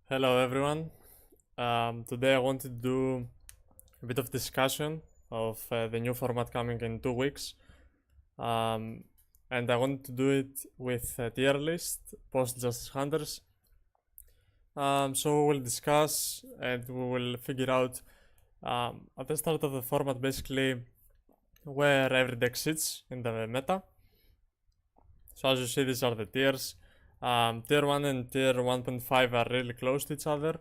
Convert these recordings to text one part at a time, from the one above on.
Hello everyone. Today I want to do a bit of discussion of the new format coming in 2 weeks. And I want to do it with a tier list, post Justice Hunters. So we'll discuss and we will figure out at the start of the format basically where every deck sits in the meta. So as you see, these are the tiers. Tier 1 and tier 1.5 are really close to each other,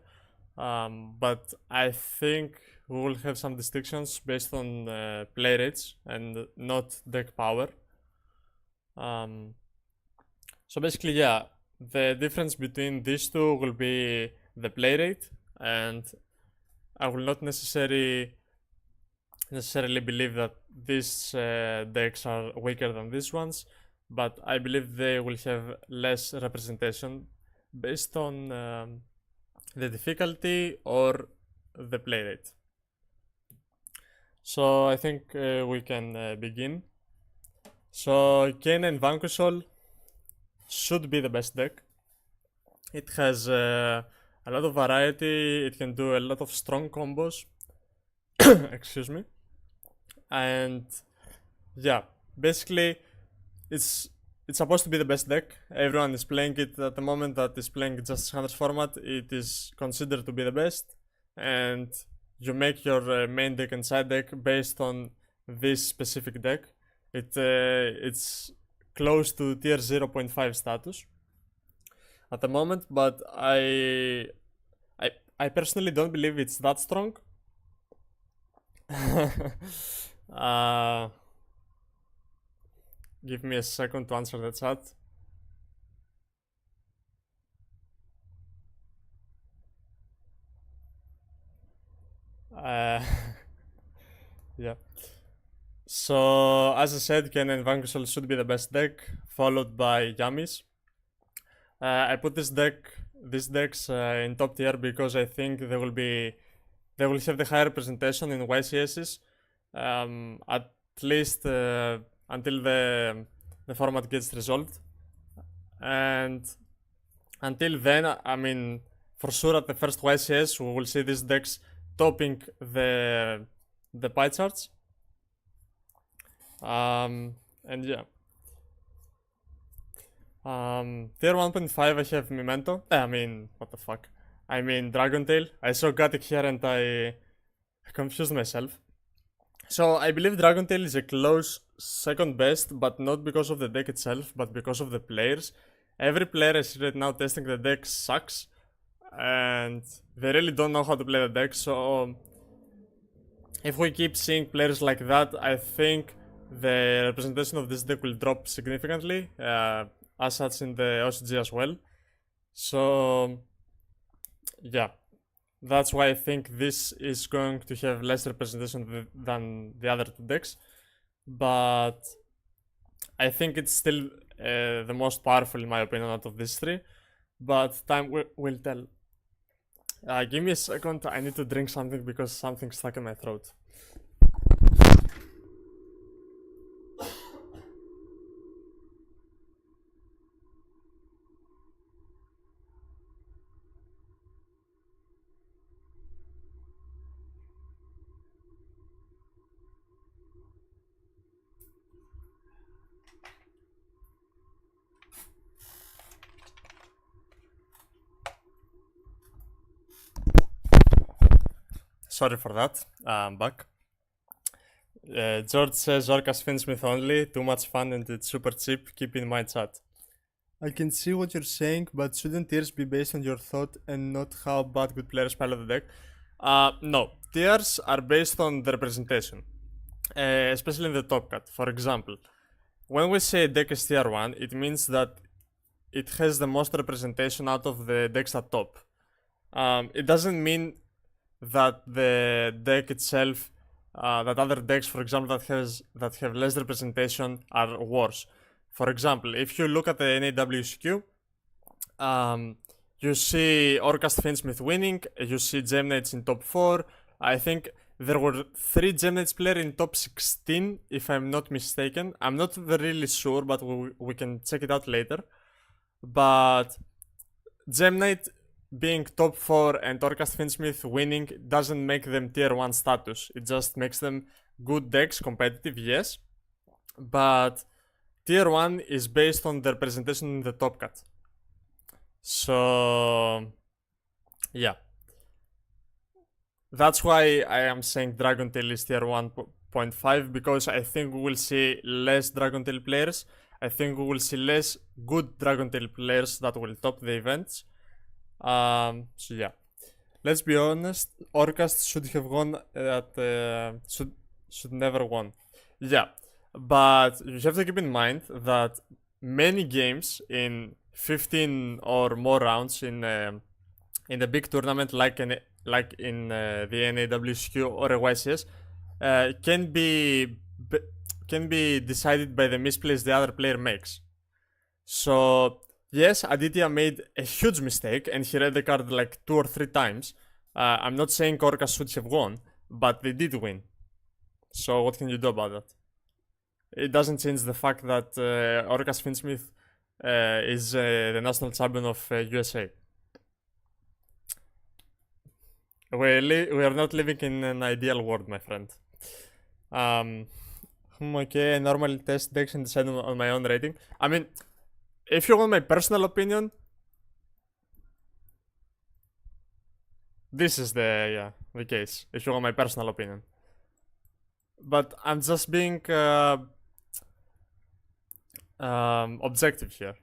but I think we will have some distinctions based on play rates and not deck power. So basically, yeah, the difference between these two will be the play rate, and I will not necessarily believe that these decks are weaker than these ones, but I believe they will have less representation based on the difficulty or the play rate. So I think we can begin. So Kane and Vanquishal should be the best deck. It has a lot of variety, it can do a lot of strong combos. Excuse me. And yeah, basically it's supposed to be the best deck. Everyone is playing it at the moment that is playing Justice Hunters format. It is considered to be the best, and you make your main deck and side deck based on this specific deck. It's close to tier 0.5 status at the moment, but I personally don't believe it's that strong. Give me a second to answer the chat. Yeah. So as I said, Ken and Vanquishal should be the best deck, followed by Yamis. I put these decks in top tier because I think they will have the higher representation in YCSs, at least until the format gets resolved. And until then, I mean, for sure at the first YCS we will see these decks topping the pie charts. And yeah. Tier 1.5 I have Memento. What the fuck? I mean Dragontail. I saw Gatic here and I confused myself. So I believe Dragontail is a close second best, but not because of the deck itself, but because of the players. Every player I see right now testing the deck sucks, and they really don't know how to play the deck. So if we keep seeing players like that, I think the representation of this deck will drop significantly, as such in the OCG as well. So yeah, that's why I think this is going to have less representation than the other two decks, but I think it's still the most powerful in my opinion out of these three, but time will tell. Give me a second, I need to drink something because something's stuck in my throat. Sorry for that, I'm back. George says Orcas Finsmith only, too much fun and it's super cheap, keep in my chat. I can see what you're saying, but shouldn't tiers be based on your thought and not how bad good players pilot the deck? No, tiers are based on the representation, especially in the top cut. For example, when we say a deck is tier 1, it means that it has the most representation out of the decks at top. It doesn't mean that the deck itself, that other decks, for example, that have less representation are worse. For example, if you look at the NAWSQ, you see Orcast Finsmith winning, you see Gemnites in top 4. I think there were 3 Gemnites players in top 16, if I'm not mistaken. I'm not really sure, but we can check it out later. But Gemnite being top 4 and Orcast Finsmith winning doesn't make them tier 1 status. It just makes them good decks, competitive, yes. But tier 1 is based on their presentation in the top cut. So, yeah. That's why I am saying Dragon Tail is tier 1.5, because I think we will see less Dragon Tail players. I think we will see less good Dragon Tail players that will top the events. So yeah, let's be honest. Orcast should have won should never won. Yeah, but you have to keep in mind that many games in 15 or more rounds in a big tournament like in the NAWSQ or a YCS can be decided by the misplays the other player makes. So yes, Aditya made a huge mistake and he read the card like 2 or 3 times. I'm not saying Orcas should have won, but they did win. So what can you do about that? It doesn't change the fact that Orcas Finsmith is the national champion of USA. We are not living in an ideal world, my friend. Okay, I normally test decks and decide on my own rating. I mean, if you want my personal opinion, this is the case. If you want my personal opinion, but I'm just being objective here.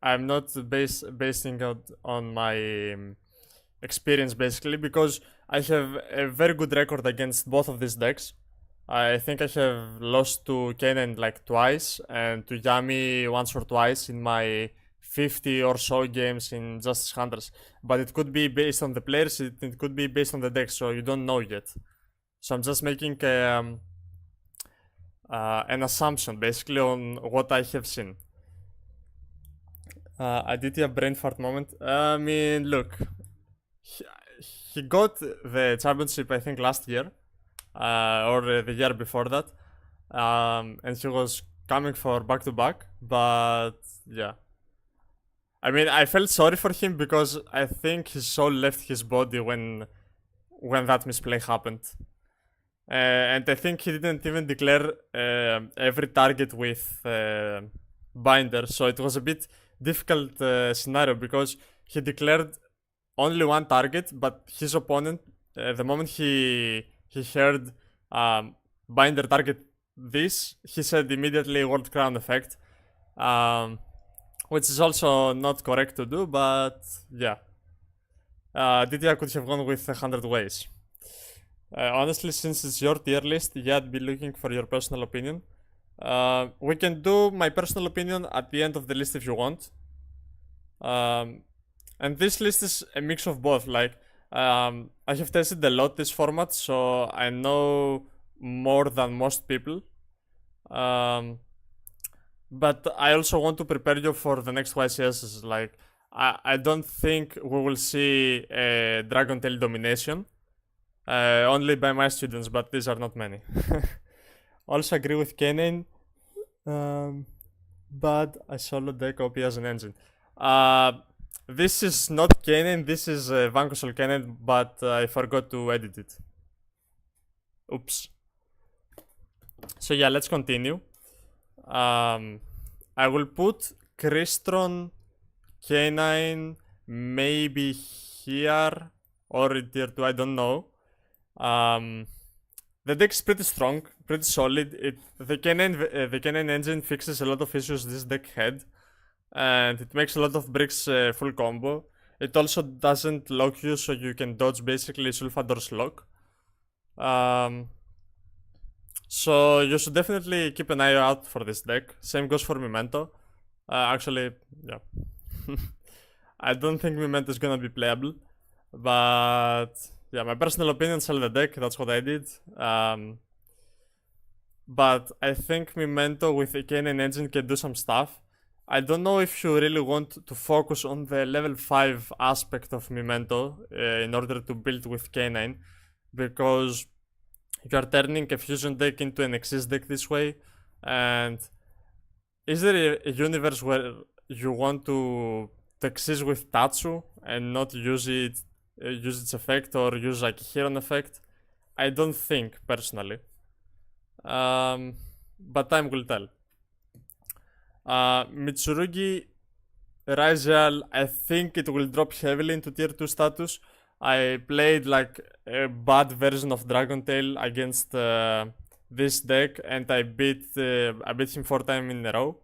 I'm not basing it on my experience, basically, because I have a very good record against both of these decks. I think I have lost to Kennen like twice and to Yami once or twice in my 50 or so games in Justice Hunters. But it could be based on the players, it could be based on the deck, so you don't know yet. So I'm just making an assumption basically on what I have seen. Aditya brain fart moment. I mean, look, he got the championship I think last year. Or the year before that, and he was coming for back-to-back, but yeah, I mean, I felt sorry for him because I think his soul left his body when that misplay happened, and I think he didn't even declare every target with binder, so it was a bit difficult scenario because he declared only one target, but his opponent, the moment he heard binder target this, he said immediately World Crown effect, which is also not correct to do, but yeah. Didier could have gone with 100 ways. Honestly, since it's your tier list, yeah, I'd be looking for your personal opinion. We can do my personal opinion at the end of the list if you want. And this list is a mix of both, like, I have tested a lot this format, so I know more than most people. But I also want to prepare you for the next YCS. Like, I don't think we will see a Dragon Tail domination. Only by my students, but these are not many. Also agree with Kennen, but I solo deck OP as an engine. This is not Kennen, this is Vankosol Kennen, but I forgot to edit it. Oops. So yeah, let's continue. I will put Crystron, K9, maybe here or in tier 2, I don't know. The deck is pretty strong, pretty solid. The Kennen engine fixes a lot of issues this deck had, and it makes a lot of bricks full combo. It also doesn't lock you, so you can dodge basically Sulfador's lock. So you should definitely keep an eye out for this deck. Same goes for Memento. Actually, yeah. I don't think Memento is gonna be playable, but yeah, my personal opinion, sell the deck, that's what I did. But I think Memento with a Kennen engine can do some stuff. I don't know if you really want to focus on the level 5 aspect of Memento in order to build with K9, because you are turning a fusion deck into an Xyz deck this way, and is there a universe where you want to to exist with Tatsu and not use its effect or use like a Heron effect. I don't think personally, but time will tell. Mitsurugi Raziel, I think it will drop heavily into tier 2 status. I played like a bad version of Dragon Tail against this deck, and I beat him 4 times in a row,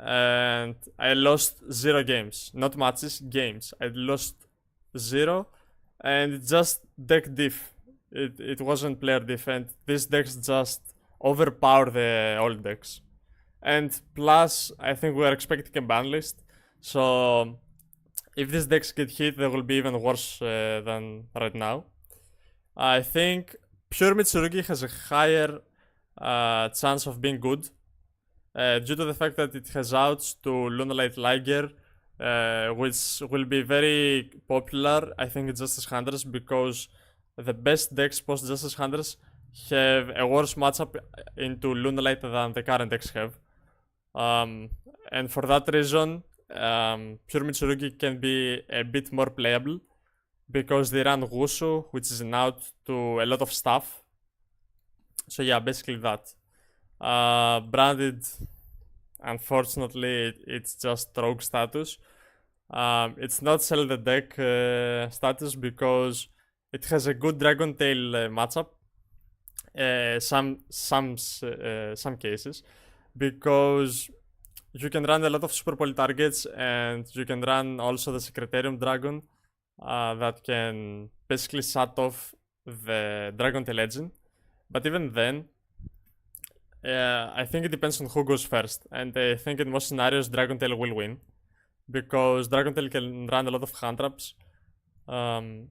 and I lost 0 games, not matches, games. I lost 0, and it's just deck diff. It wasn't player diff, and these decks just overpower the old decks. And plus, I think we are expecting a ban list, so if these decks get hit, they will be even worse than right now. I think pure Mitsurugi has a higher chance of being good due to the fact that it has outs to Lunalight Liger, which will be very popular, I think, in Justice Hunters, because the best decks post Justice Hunters have a worse matchup into Lunalight than the current decks have. And for that reason, Pure Mitsurugi can be a bit more playable because they run Wushu, which is an out to a lot of stuff. So yeah, basically that. Branded, unfortunately, it's just rogue status. It's not sell the deck status because it has a good Dragon Tail matchup. Some cases, because you can run a lot of super poly targets, and you can run also the Secretarium Dragon that can basically shut off the Dragon Tail engine. But even then, I think it depends on who goes first, and I think in most scenarios Dragon Tail will win, because Dragon Tail can run a lot of hand traps, and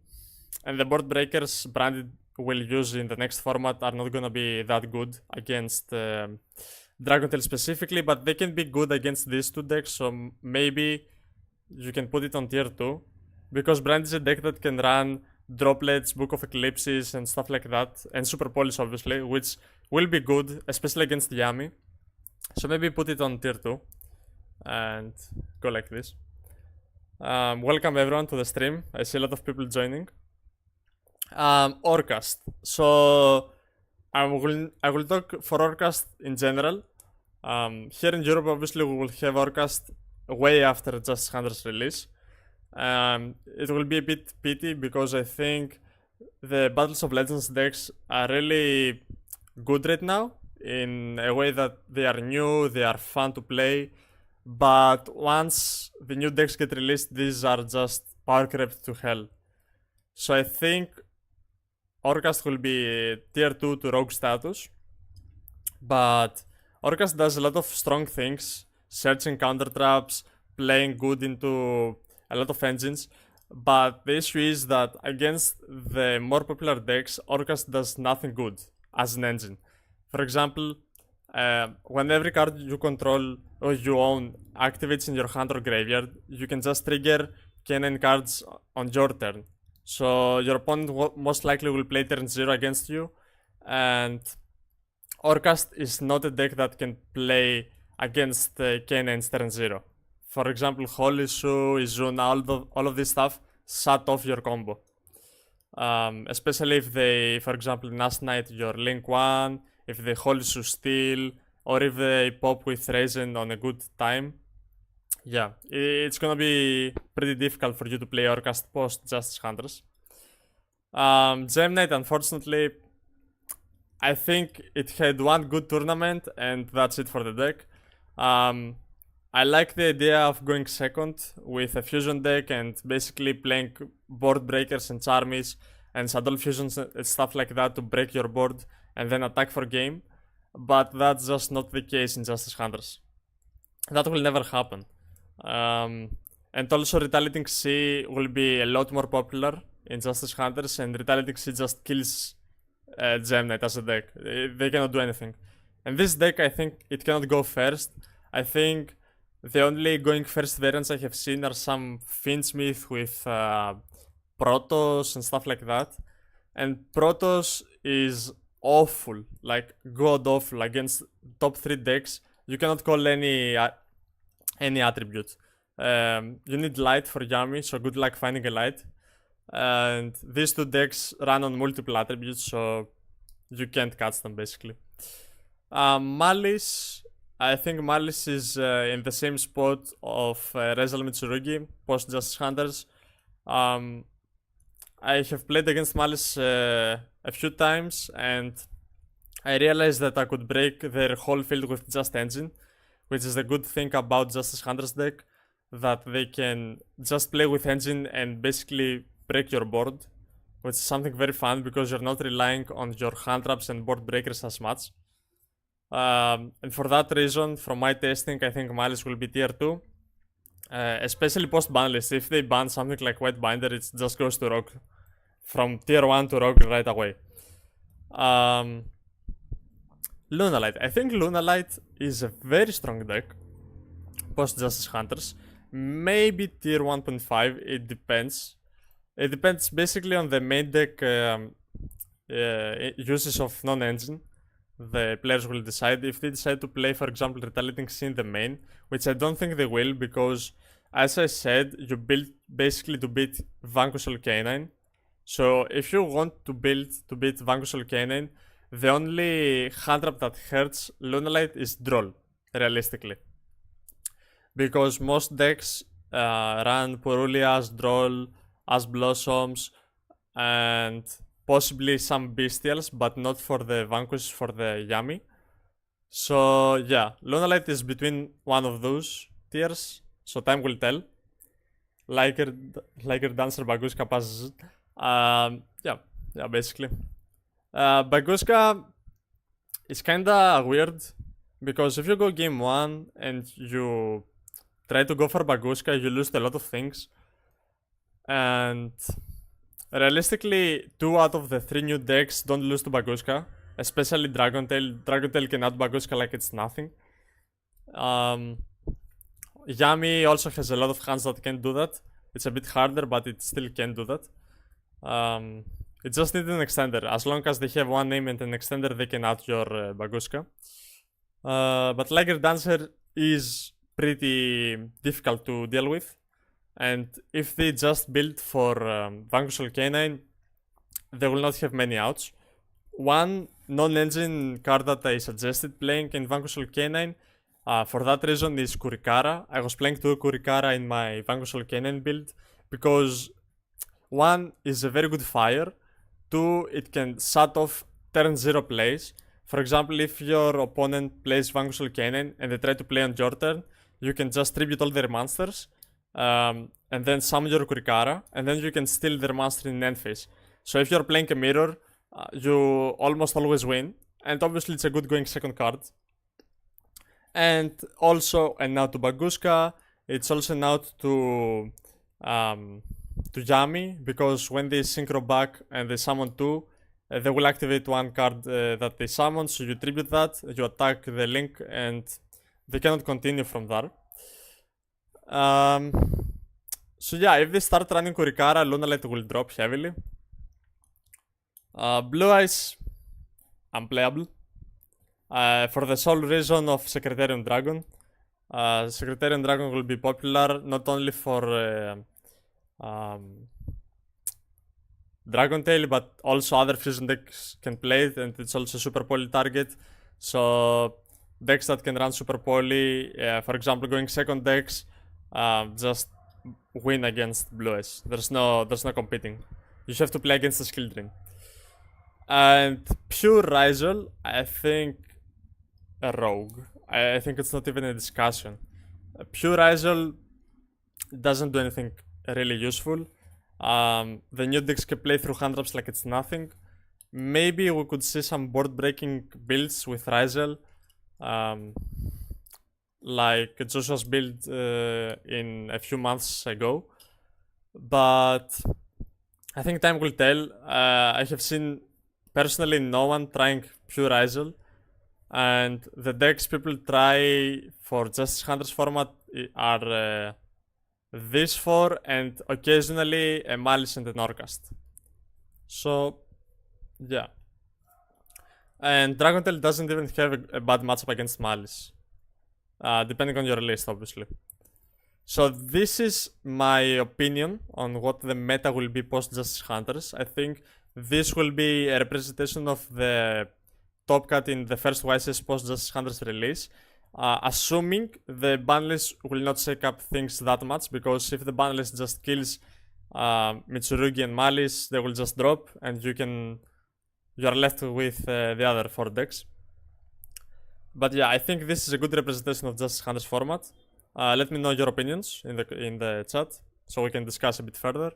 the board breakers Branded will use in the next format are not gonna be that good against Dragon Tail specifically, but they can be good against these two decks, so maybe you can put it on tier 2, because Brand is a deck that can run Droplets, Book of Eclipses and stuff like that, and Super Polish obviously, which will be good, especially against Yami. So maybe put it on tier 2 and go like this. Welcome everyone to the stream. I see a lot of people joining. Orcast. So I will talk for Orcast in general. Here in Europe, obviously, we will have Orcast way after Justice Hunters release. It will be a bit pity because I think the Battles of Legends decks are really good right now in a way that they are new, they are fun to play. But once the new decks get released, these are just power crept to hell. So I think Orcast will be tier 2 to rogue status, but Orcast does a lot of strong things, searching counter traps, playing good into a lot of engines, but the issue is that against the more popular decks, Orcast does nothing good as an engine. For example, when every card you control or you own activates in your hand or graveyard, you can just trigger K9 cards on your turn. So your opponent most likely will play turn 0 against you, and Orcast is not a deck that can play against K9's turn 0. For example, Holy Shoe, Izuna, all of this stuff shut off your combo. Especially if they, for example, Nash Knight your Link 1, if they Holy Shoe steal, or if they pop with Raisin on a good time. Yeah, it's gonna be pretty difficult for you to play Orcast post Justice Hunters. Gem Knight, unfortunately, I think it had one good tournament and that's it for the deck. I like the idea of going second with a fusion deck and basically playing board breakers and charmies and saddle fusions and stuff like that to break your board and then attack for game. But that's just not the case in Justice Hunters. That will never happen. And also Retaliating Sea will be a lot more popular in Justice Hunters, and Retaliating Sea just kills Gem Knight as a deck. They cannot do anything. And this deck, I think it cannot go first. I think the only going first variants I have seen are some Fiendsmith with Protoss and stuff like that. And Protoss is awful, like god awful against top 3 decks. You cannot call any attribute. You need light for Yami, so good luck finding a light. And these two decks run on multiple attributes, so you can't catch them basically. Malice, I think Malice is in the same spot of Rezal Mitsurugi, post Justice Hunters. I have played against Malice a few times, and I realized that I could break their whole field with just Engine, which is the good thing about Justice Hunters deck, that they can just play with Engine and basically break your board, which is something very fun because you're not relying on your hand traps and board breakers as much. And for that reason, from my testing, I think Malice will be tier 2. Especially post ban list. If they ban something like White Binder, it just goes to Rogue. From tier 1 to Rogue right away. Lunalight. I think Lunalight is a very strong deck. Post Justice Hunters. Maybe tier 1.5. It depends. It depends basically on the main deck uses of non-engine. The players will decide. If they decide to play, for example, Retaliating Sea in the main, which I don't think they will, because as I said, you build basically to beat Vanquishable Canine. So if you want to build to beat Vanquishable Canine, the only hand trap that hurts Lunalight is Droll, realistically. Because most decks run Purulias, Droll, As Blossoms, and possibly some Bestials, but not for the Vanquish, for the Yami. So yeah, Lunalight is between one of those tiers, so time will tell. Liker Dancer Baguska passes it. Yeah, basically. Baguska is kinda weird, because if you go game 1 and you try to go for Baguska, you lose a lot of things. And realistically, 2 out of the 3 new decks don't lose to Baguska, especially Dragontail. Dragontail can out Baguska like it's nothing. Yami also has a lot of hands that can do that. It's a bit harder, but it still can do that. It just needs an extender. As long as they have one name and an extender, they can out your Baguska. But Liger Dancer is pretty difficult to deal with. And if they just build for Vanquishable Canine, they will not have many outs. One non-engine card that I suggested playing in Vanquishable Canine, for that reason, is Kurikara. I was playing 2 Kurikara in my Vanquishable Canine build because 1 is a very good fire, 2 it can shut off turn 0 plays. For example, if your opponent plays Vanquishable Canine and they try to play on your turn, you can just tribute all their monsters. And then summon your Kurikara, and then you can steal their monster in end phase. So if you're playing a mirror, you almost always win, and obviously it's a good going second card. And also, and now to Baguska, it's also an out to Yami, because when they synchro back and they summon 2, they will activate 1 card that they summon, so you tribute that, you attack the link, and they cannot continue from there. So yeah, if they start running Kurikara, Lunalight will drop heavily. Blue Eyes, unplayable. For the sole reason of Secretarian Dragon. Secretarian Dragon will be popular not only for Dragontail, but also other fusion decks can play it, and it's also super poly target. So decks that can run super poly, for example, going second decks, just win against Blue Eyes. There's no competing. You have to play against the skill drain. And pure Rizal, I think a rogue. I think it's not even a discussion. Pure Rizal doesn't do anything really useful. The new decks can play through hand traps like it's nothing. Maybe we could see some board breaking builds with Rizal. Like Joshua's build in a few months ago. But I think time will tell. I have seen personally no one trying pure Rizal, and the decks people try for Justice Hunters format are this 4 and occasionally a Malice and an Orcast. So yeah. And Dragontail doesn't even have a bad matchup against Malice. Depending on your list, obviously. So this is my opinion on what the meta will be post Justice Hunters. I think this will be a representation of the top cut in the first YCS post Justice Hunters release. Assuming the ban list will not shake up things that much, because if the ban list just kills Mitsurugi and Malice, they will just drop, and you are left with the other 4 decks. But yeah, I think this is a good representation of Justice Hunters format. Let me know your opinions in the chat, so we can discuss a bit further.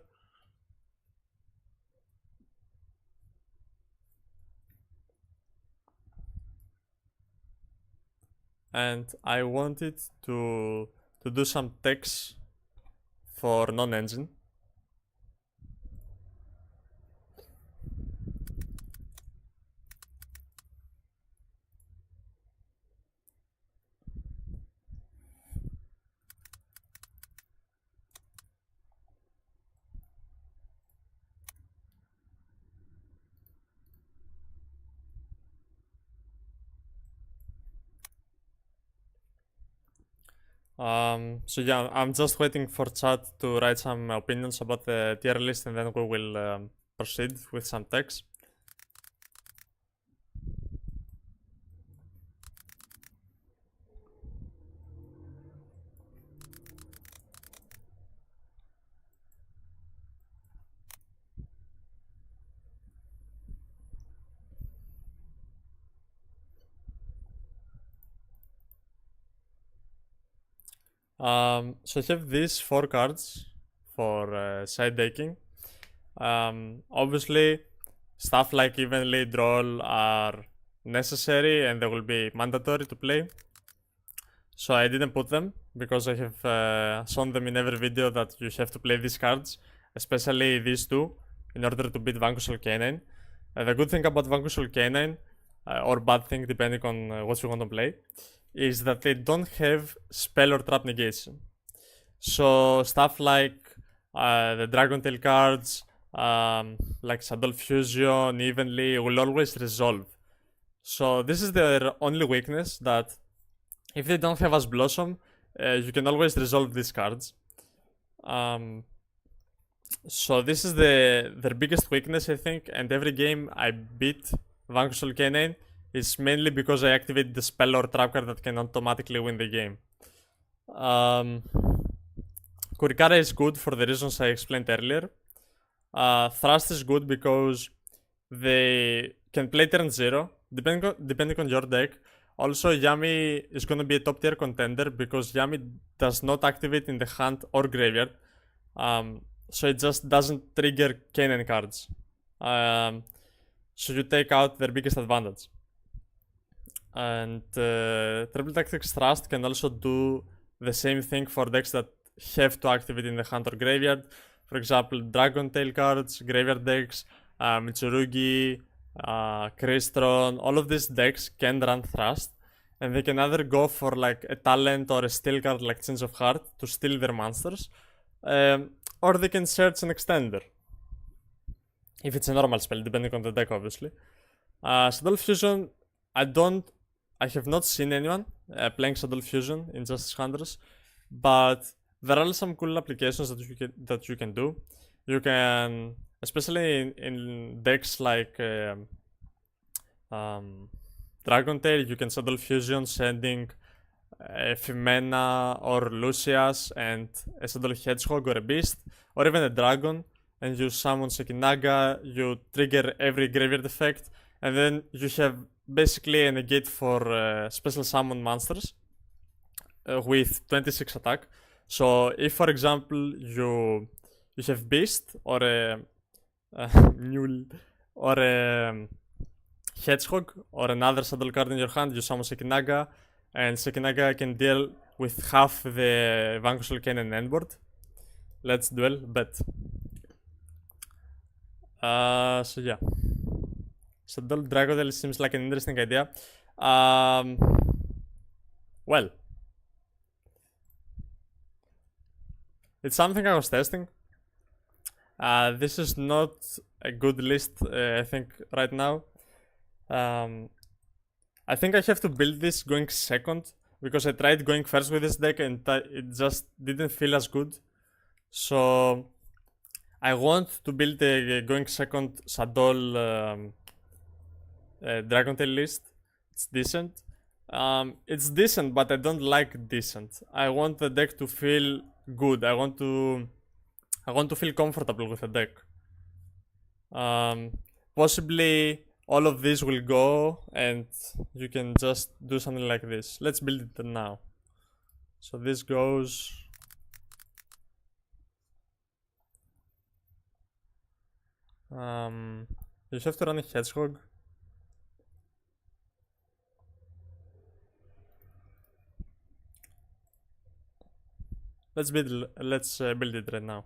And I wanted to do some text for non-engine. So yeah, I'm just waiting for chat to write some opinions about the tier list, and then we will proceed with some text. So I have these 4 cards for side decking. Obviously, stuff like even lead roll are necessary and they will be mandatory to play. So I didn't put them because I have shown them in every video that you have to play these cards, especially these 2, in order to beat Vanquishal Canine. The good thing about Vanquishal Canine, or bad thing depending on what you want to play, is that they don't have spell or trap negation. So stuff like the Dragon Tail cards, like Shadow Fusion, Evenly, will always resolve. So this is their only weakness, that if they don't have As Blossom, you can always resolve these cards. So this is their biggest weakness, I think, and every game I beat Vanquishal Canine is mainly because I activated the spell or trap card that can automatically win the game. Kurikara is good for the reasons I explained earlier. Thrust is good because they can play turn 0, depending on your deck. Also, Yami is going to be a top tier contender because Yami does not activate in the hand or graveyard. So it just doesn't trigger cannon cards. So you take out their biggest advantage. And Triple Tactics Thrust can also do the same thing for decks that have to activate in the hand or graveyard. For example, Dragon Tail cards, graveyard decks, Mitsurugi, Crystron, all of these decks can run Thrust, and they can either go for like a talent or a steal card like Change of Heart to steal their monsters, or they can search an extender, if it's a normal spell, depending on the deck obviously. Shadow Fusion, I have not seen anyone playing Shadow Fusion in Justice Hunters, but there are some cool applications that you can do. You can, especially in decks like Dragon Tail, you can Shadow Fusion sending a Femena or Lucius and a Shadow Hedgehog or a Beast, or even a Dragon, and you summon Sekinaga, you trigger every graveyard effect, and then you have basically a negate for special summon monsters with 26 attack. So if, for example, you have Beast or a Mule or a Hedgehog or another saddle card in your hand, you summon Sekinaga, and Sekinaga can deal with half the Vanquishal Cannon endboard. Let's duel, bet. So yeah, Shadow Dragon seems like an interesting idea. Well, it's something I was testing. This is not a good list, I think, right now. I think I have to build this going second, because I tried going first with this deck and it just didn't feel as good. So I want to build a going second Sadol Dragon Tail list. It's decent. It's decent, but I don't like decent. I want the deck to feel good. I want to feel comfortable with the deck. Possibly all of these will go and you can just do something like this. Let's build it now. So this goes. You have to run a hedgehog. Let's build it right now.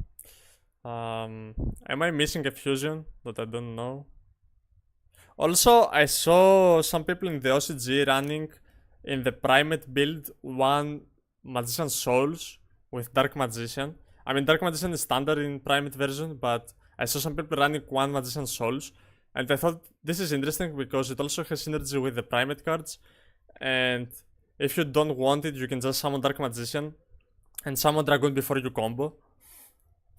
Am I missing a fusion that I don't know? Also, I saw some people in the OCG running in the Primate build one Magician Souls with Dark Magician. I mean, Dark Magician is standard in Primate version, but I saw some people running one Magician Souls, and I thought this is interesting because it also has synergy with the Primate cards. And if you don't want it, you can just summon Dark Magician and summon Dragoon before you combo.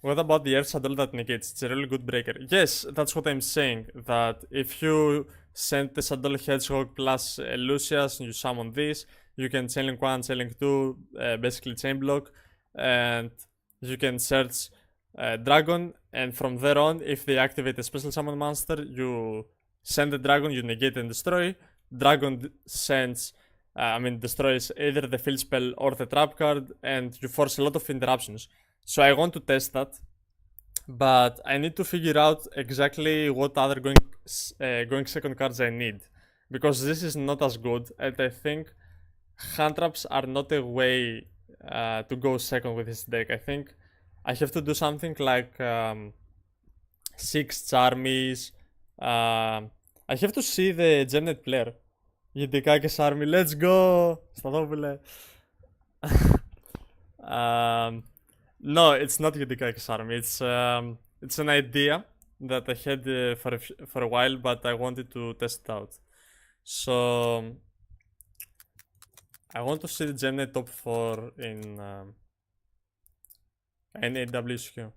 What about the Earth Saddle that negates? It's a really good breaker. Yes, that's what I'm saying. That if you send the Saddle Hedgehog plus Lucius and you summon this, you can Chainlink 1, Chainlink 2, basically chain block, and you can search Dragon, and from there on, if they activate a special summon monster, you send the Dragon, you negate and destroy. Dragon destroys either the field spell or the trap card, and you force a lot of interruptions. So I want to test that, but I need to figure out exactly what other going second cards I need, because this is not as good, and I think hand traps are not a way to go second with this deck. I think I have to do something like 6 Charmies. I have to see the Gemnet player. Γεντικάκες Army, let's go! Σταθόπουλε. No, it's not Yudikai's army. It's an idea that I had for a while, but I wanted to test it out. So I want to see the Gemini top 4 in NAWSQ.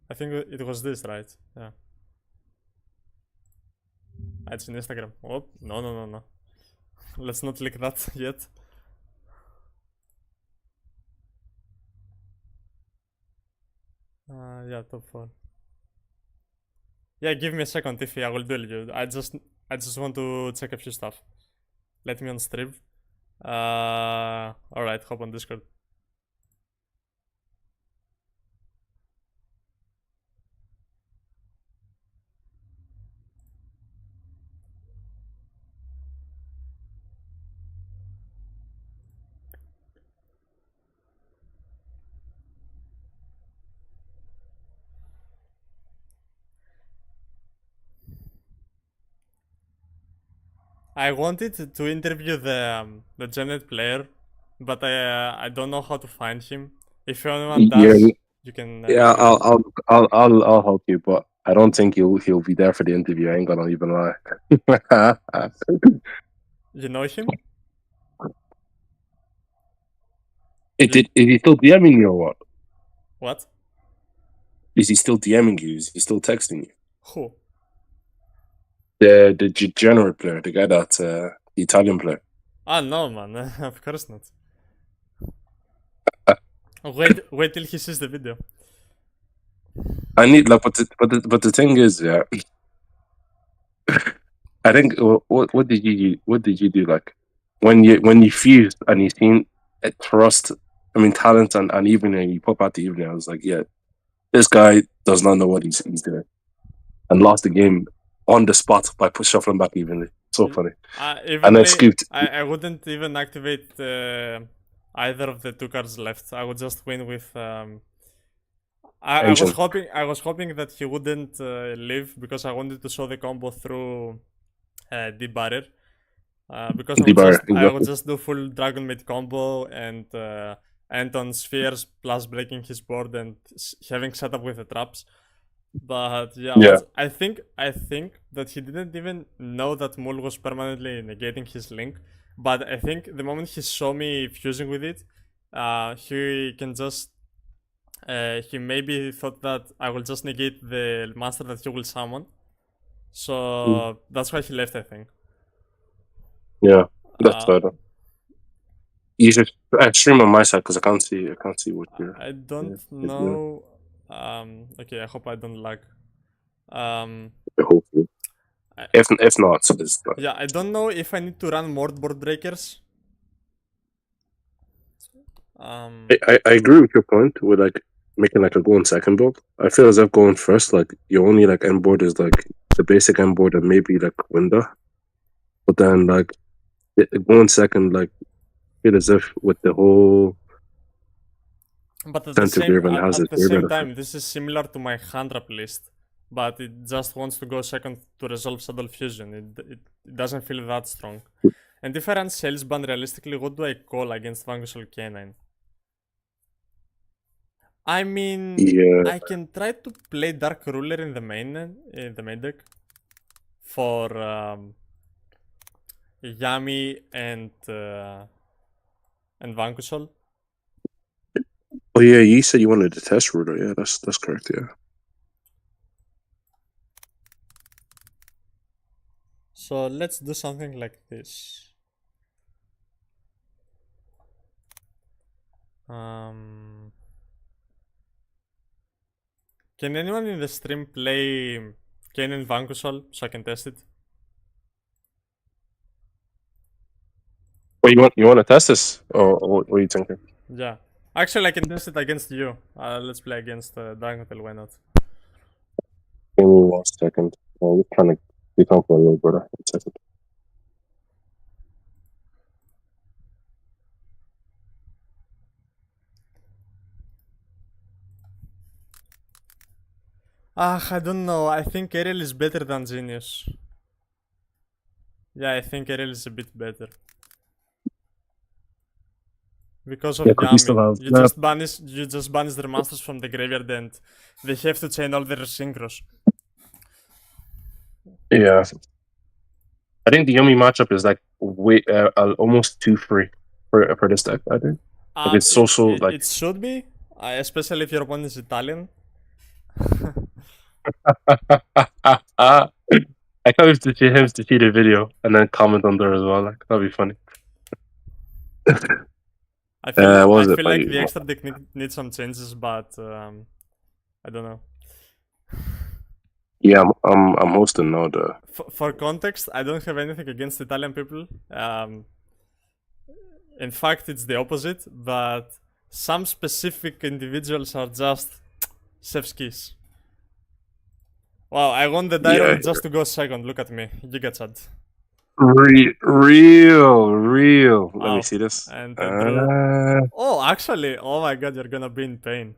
I think it was this, right? Yeah. It's in Instagram. Oh, no. Let's not leak that yet. Yeah, top 4. Yeah, give me a second, Tiffy. I will duel you. I just want to check a few stuff. Let me on stream. Alright, hop on Discord. I wanted to interview the Gemnet player, but I don't know how to find him. If anyone does, you can. Yeah, I'll help you, but I don't think he'll be there for the interview. I ain't gonna even lie. You know him? Is he still DMing you or what? What? Is he still DMing you? Is he still texting you? Who? The degenerate player, the guy that the Italian player. No, man. Of course not. Wait till he sees the video. I need but the thing is, yeah. I think what did you do, like when you fused and you seen trust, talent and evening, you pop out the evening, I was like, yeah, this guy does not know what he's doing, and lost the game on the spot by shuffling back evenly. So funny. And I scooped. I wouldn't even activate either of the 2 cards left. I would just win with. I was hoping that he wouldn't leave, because I wanted to show the combo through Deep Barrier. Because I would just do full Dragon Maid combo and end on spheres plus breaking his board and having setup with the traps. But yeah, Yeah. I think that he didn't even know that Mul was permanently negating his link. But I think the moment he saw me fusing with it, he can just he maybe thought that I will just negate the monster that he will summon. Mm. So that's why he left, I think. Yeah. That's Uh, better. You should stream on my side because I can't see what I don't you're doing. know. Okay, I hope I don't lag. Um, Hopefully. I, If not, so it's like yeah, I don't know if I need to run more board breakers. I agree with your point with like making like a go in second build. I feel as if going first, like your only like end board is like the basic end board and maybe like window. But then like going second, like feel as if with the whole But at the same centigrade and has at its the pyramid same effect. time, this is similar to my hand wrap list, but it just wants to go second to resolve Shadow Fusion. It doesn't feel that strong. And if I run Sales Ban realistically, what do I call against Vangushal Canine? I mean, Yeah. I can try to play Dark Ruler in the main deck for Yami and Vangushal. Oh yeah, you said you wanted to test Ruder. Yeah, that's correct. Yeah. So let's do something like this. Um, can anyone in the stream play Kane and Vangushal so I can test it? Well, you want to test this, or what are you thinking? Yeah. Actually, I can test it against you. Let's play against Dragontail, why not? Give me 1 second. I'm just trying to become for a little brother. 1 second. I don't know. I think Ariel is better than Genius. Yeah, I think Ariel is a bit better. Because of Yeah, because we Yami. still have You just banish their monsters from the graveyard and they have to chain all their synchros. yeah. I think the Yummy matchup is like way almost too free for this deck. I think like it's so like It should be, especially if your opponent is Italian. I can't wait to see him to see the video and then comment on there as well. Like that'd be funny. What I was it feel by like the extra deck needs some changes, but I don't know. Yeah, I'm hosting now. For context, I don't have anything against Italian people. In fact, it's the opposite, but some specific individuals are just chef's kiss. Wow, I won the die roll just to go second. Look at me, Giga Chad. Real. Let me Oh, see this. and I drew. Oh, actually, oh my god, you're gonna be in pain.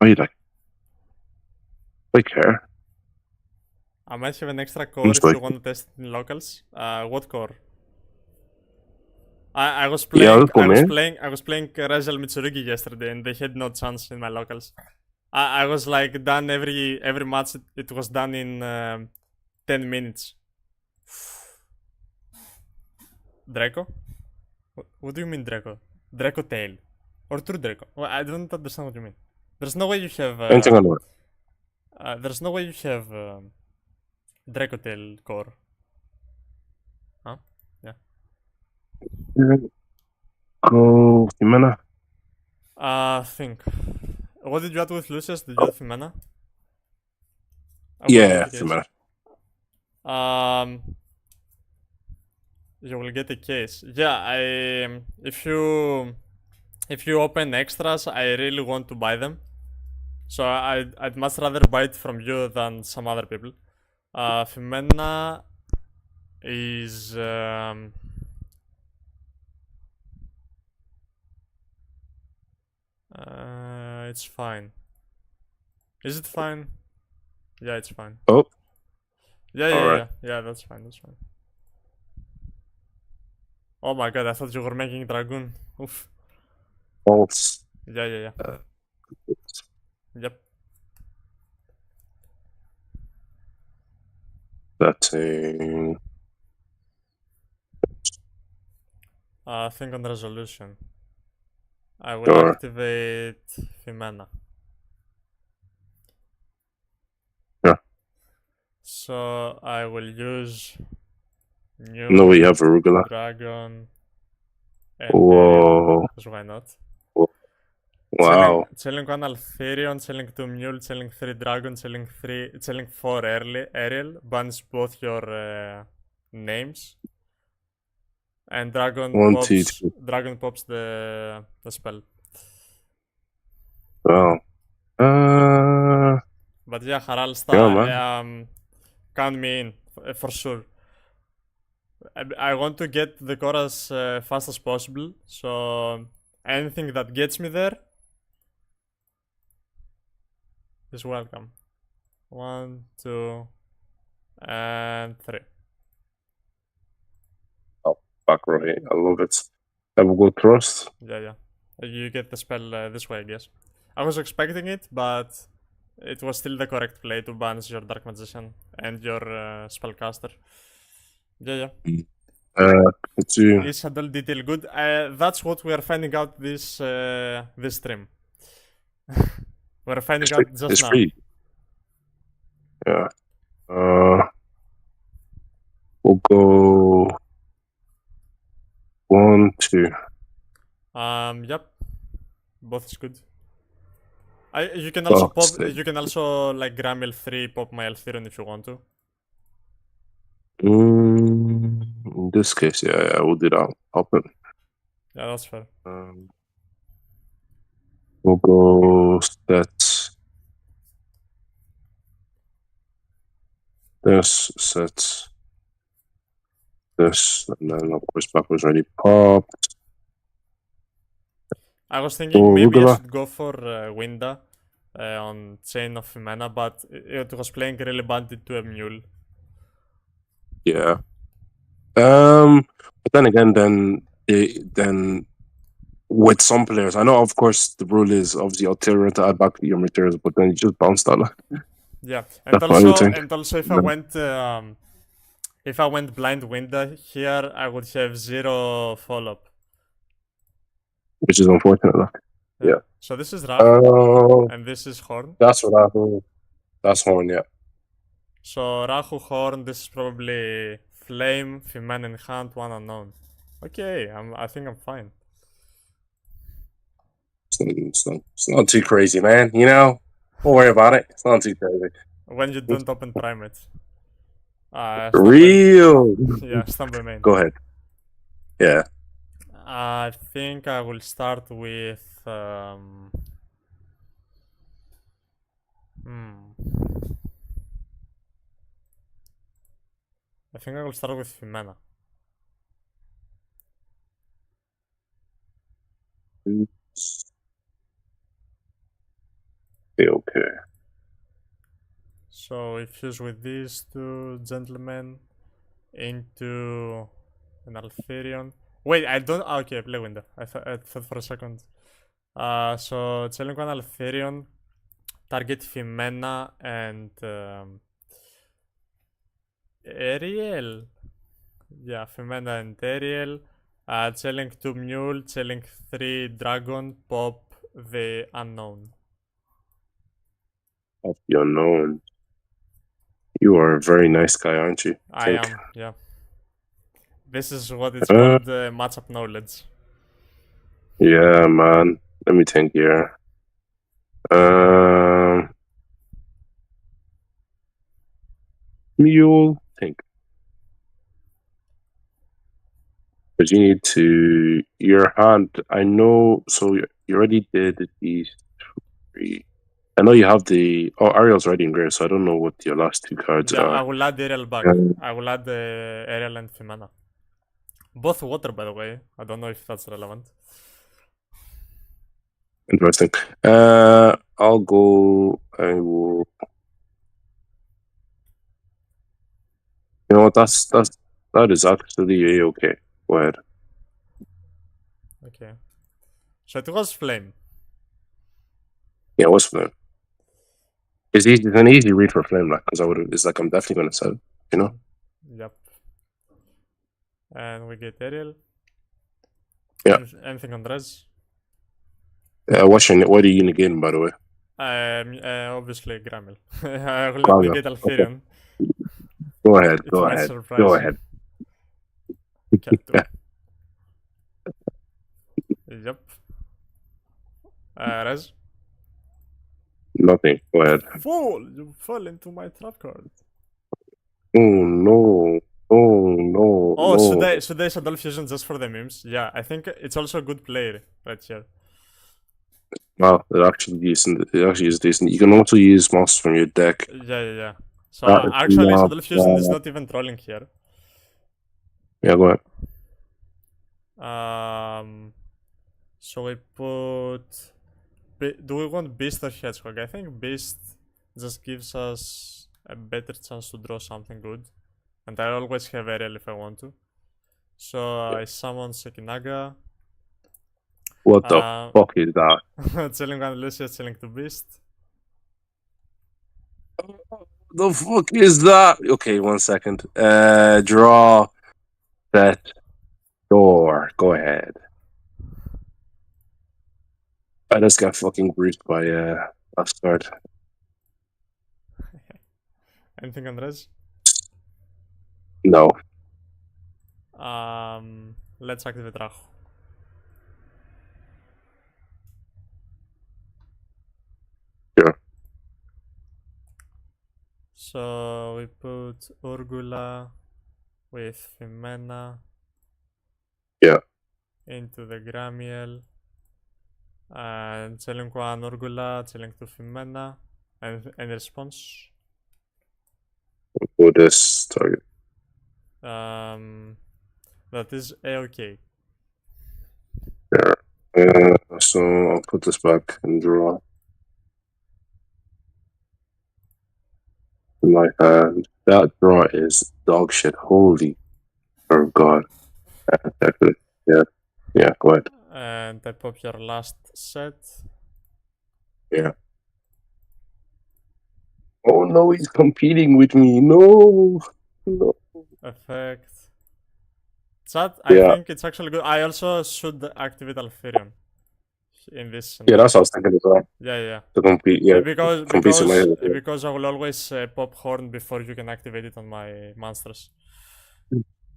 Wait, I care. I might have an extra core Just if you like want to test it in locals. What core? I was yeah, playing let's go, man. I was playing Rezel Mitsurugi yesterday and they had no chance in my locals. I was like done every match it was done in 10 minutes. Draco? What do you mean Draco? Draco tail. Or true Draco? Well, I don't understand what you mean. There's no way you have Anything on it. there's no way you have Draco tail core. Huh? Yeah. Go Jimena. Think. What did you add with Lucius? Did you add Fimena? Yeah, Jimena. Um, you will get a case. Yeah, if you open extras, I really want to buy them. So I'd much rather buy it from you than some other people. Fimena is it's fine. Is it fine? Yeah, it's fine. Oh, Yeah, alright. yeah. That's fine. That's fine. Oh my god, I thought you were making Dragoon. Oof. False. Yeah. Yep. Setting. Think on resolution. I will Sure. activate Fimena. Yeah. So I will use No, we Mule, have arugula. Dragon, and Ariel. Whoa. Because why not? Wow. Chilling 1 Altherion, chilling 2 Mule, chilling 3 Dragon, chilling 4 Ariel. Bans both your names. And Dragon 1, 2, pops 3. the spell. Wow. But yeah, Yeah, man. Haralsta, count me in for sure. I want to get the core as fast as possible, so anything that gets me there is welcome. 1, 2, and 3. Oh, back right. I love it. I will go trust. Yeah. You get the spell this way, I guess. I was expecting it, but it was still the correct play to banish your Dark Magician and your Spellcaster. Yeah. It's you. Is Shadow Detail good? That's what we are finding out this stream. We're finding out just It's now. free. Yeah. We'll go 1, 2. Yep. Both is good. You can also Oh, you can also like gram L3 pop my L3 if you want to. in this case, yeah, we'll do that. Pop it. Yeah, that's fair. We'll go set this, and then of course backwards ready pop. I was thinking maybe I arugula. should go for Winda on Chain of Mana, but it was playing really banded to a Mule. Yeah. But then again, then with some players, I know of course the rule is obviously ulterior to add back your materials, but then you just bounce that. Yeah, That's what I would think. and also if I went blind Winda here, I would have 0 follow-up. Which is unfortunate. Yeah. So this is Rahu, and this is Horn. That's what I heard. That's Horn, yeah. So Rahu, Horn, this is probably Flame, Fiman in hand, 1 unknown. Okay, I think I'm fine. It's not too crazy, man. You know, don't worry about it. It's not too crazy. When you don't open Primate. Real. Yeah, Stumble main. Go ahead. Yeah. I think I will start with I think I will start with Fimena. Okay. So we fuse with these 2 gentlemen into an Altherion. Wait, I don't. Okay, play window. I thought for a second. So selling 1 Altherion, target Fimena and Ariel. Yeah, Fimena and Ariel. Selling 2 Mule, selling 3 Dragon, pop the unknown. Of the unknown. You are a very nice guy, aren't you? I am, yeah. This is what it's called matchup knowledge. Yeah, man. Let me think here. Mule, think. Because you need to your hand. I know. So you already did these 3. I know you have the. Oh, Ariel's already engraved, so I don't know what your last 2 cards Yeah, are. I will add Ariel back. I will add Ariel and Fimana. Both water, by the way. I don't know if that's relevant. Interesting. I'll go. I will. You know what? That is actually okay. Go ahead. Okay. So it was flame. Yeah, what's flame? It's easy. It's an easy read for flame, like because I would. It's like I'm definitely gonna sell. You know. Yep. And we get Ariel. Yeah. Anything on res? What are you negating, by the way? Obviously Grammel. I will Grammel, negate Alfirion. Go ahead. It Go might ahead. surprise Go you. ahead. Kept Yep. Res. Nothing. Go ahead. Fool! You fell into my trap card. Oh no. Oh no. Oh, no. should I Shadow Fusion just for the memes? Yeah, I think it's also a good player right here. Wow, it actually decent. It actually is decent. You can also use monsters from your deck. Yeah. So That is actually, not Shadow Fusion is bad. not even trolling here. Yeah, go ahead. So we put. Do we want Beast or Hedgehog? I think Beast just gives us a better chance to draw something good. And I always have Ariel if I want to. So I summon Sekinaga. What the fuck is that? Chilling on Lucia, chilling to Beast. The fuck is that? Okay, 1 second. Draw that door. Go ahead. I just got fucking bruised by last card. Anything on res? No. Let's activate Rahu. Sure. So we put Urgula with Fimena. Yeah. Into the Gramiel. And chilling one Urgula, chilling to Fimena. And any response? For this target. That is A-OK. Yeah. So I'll put this back and draw. In my hand. That draw is dog shit. Holy oh god. Yeah, go ahead. And I pop your last set. Yeah. Oh no, he's competing with me. No. Effect. Chat, Yeah. I think it's actually good. I also should activate Alfirion in this Yeah, scenario. that's what I was thinking as well. Yeah. To compete, yeah. Because I will always pop Horn before you can activate it on my monsters.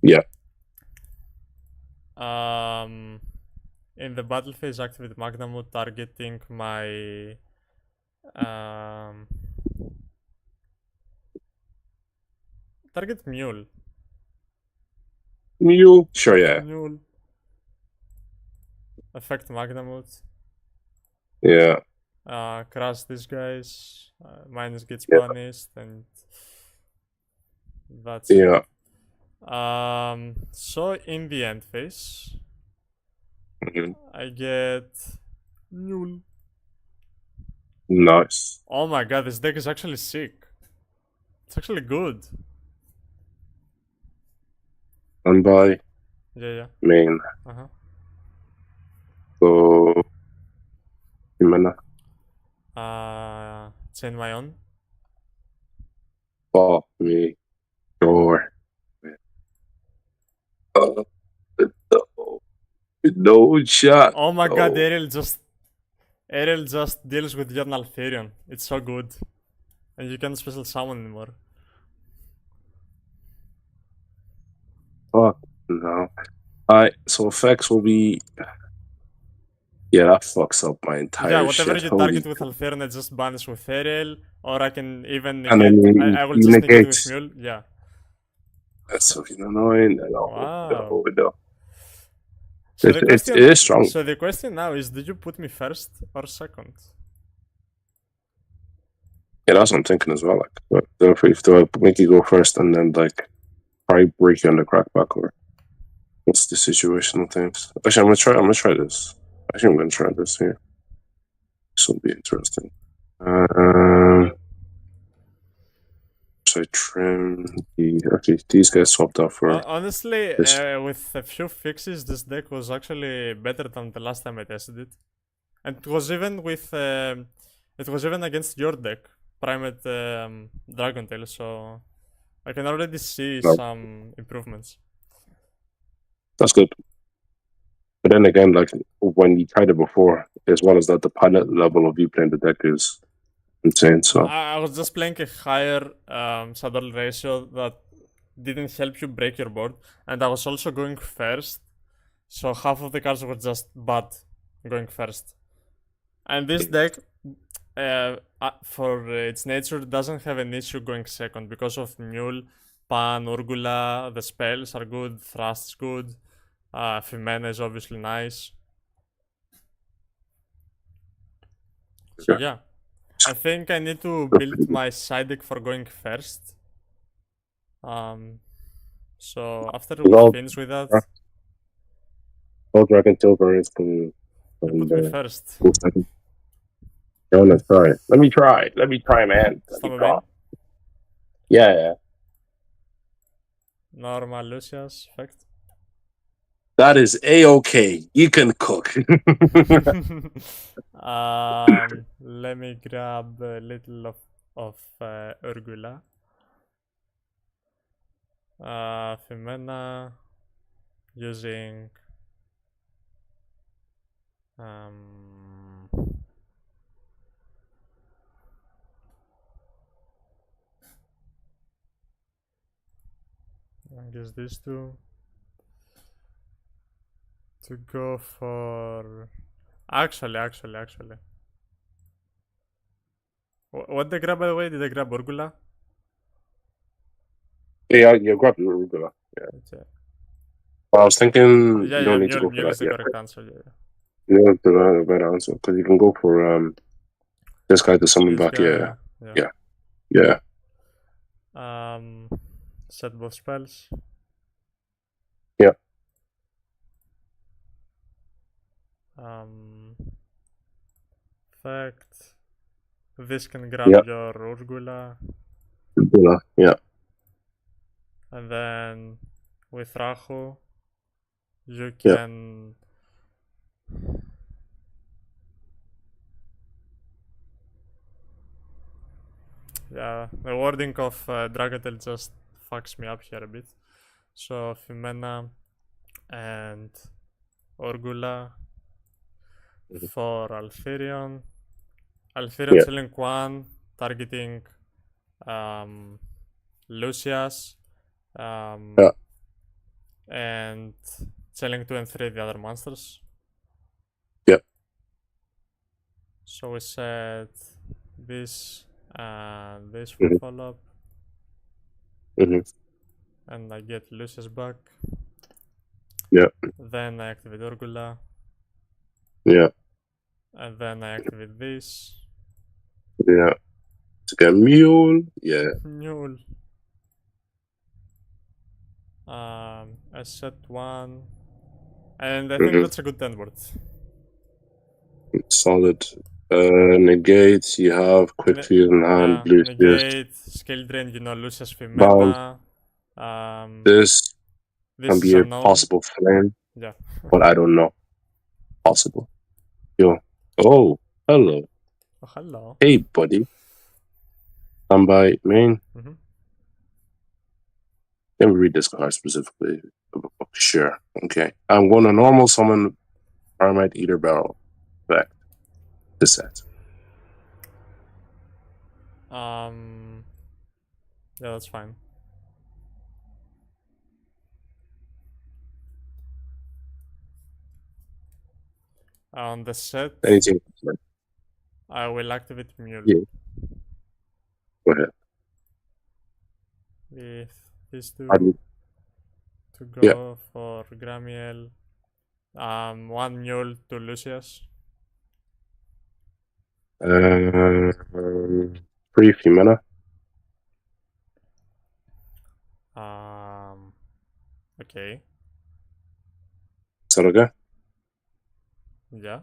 Yeah. In the battle phase, activate Magnamut, targeting my target Mule. Mule? Sure, yeah. Mule. Affect Magnamut. Yeah. Crush these guys. Minus gets Yeah. punished, and that's Yeah. it. So in the end phase, I get Mule. Nice. Oh my god, this deck is actually sick. It's actually good. And by Yeah. main. Uh-huh. So Jimena. Chain my own. Fuck me. Sure. No shot. Oh my god, Ariel just deals with your Alfarion. It's so good. And you can't special summon anymore. Fuck no. So effects will be. Yeah, that fucks up my entire Yeah, whatever shit. you target with Alfarion, it just banish with Ariel. Or I can even And then negate. I will you just negate negate. with Mule. Yeah. That's fucking annoying. Wow. No. So It is strong. So the question now is, did you put me first or second? Yeah, that's what I'm thinking as well. Like, if do I make you go first and then like probably break you on the crackback, or what's the situation of things? Actually, I'm gonna try this. Actually, I'm gonna try this here. This will be interesting. so I trimmed actually these guys swapped out for Honestly, this. with a few fixes, this deck was actually better than the last time I tested it, and it was even against your deck, Primate Dragon Tail. So I can already see No, some improvements. that's good. But then again, like when you tried it before, as well as that, the pilot level of you playing the deck is insane. So I was just playing a higher saddle ratio that didn't help you break your board, and I was also going first, so half of the cards were just bad going first. And this deck, for its nature, doesn't have an issue going second because of Mule, Pan, Urgula. The spells are good, Thrust is good, Fimena is obviously nice. So yeah. yeah, I think I need to build my side deck for going first. So after It's we finish with that, all Dragon Tail variants can you and put me first. go second. Yeah, let's try. Let me try. Let me try, man. Let me Stomach try. main, Yeah. normal Lucius effect. That is a-okay. You can cook. Let me grab a little of Urgula. Fimena using I guess these two to go for actually. What they grab, by the way? Did they grab Urgula? Yeah, you grab the arugula. Yeah. Okay. But I was thinking Yeah, you yeah, don't need to go for Mule that is the yet. correct answer. Yeah. You don't have to have a better answer because you can go for this guy to summon This back. guy, Yeah. set both spells. Yeah. Effect. This can grab Yeah. your Urgula, Arugula, yeah. and then with Rahu, you Yeah. can. Yeah, the wording of Dragatel just fucks me up here a bit. So Fimena and Urgula Mhm. for Alfirion. Alfirion Yeah. selling 1, targeting um, Lucius, Yeah. and selling 2 and 3 the other monsters. Yeah. So we set this and this for Mhm. follow up, Mhm. and I get Lucius back. Yeah. Then I activate Urgula, Yeah. and then I activate this. Yeah. To get mule. Yeah. Mule. I set 1, and I think Mhm. that's a good 10 word. Solid. Negate. You have quick fuse in hand. Blue fuse. Negate, skill drain, Lucius Bound. Fimena. This can This is be a unknown. possible flame, Yeah. but I don't know. Possible. Yo. Oh. Hello. Oh, hello. Hey, buddy. Standby main. Mm-hmm. Let me read this card specifically. Sure. Okay. I'm going to normal summon Paramite Eater Barrel. Back. This set. Yeah, that's fine. On the set, Anything. I will activate Mule Yeah. Go ahead. with these two Pardon? to Yeah. go for Gramiel. 1 Mule to Lucius. Free Fimena. Okay. Is that okay? Yeah.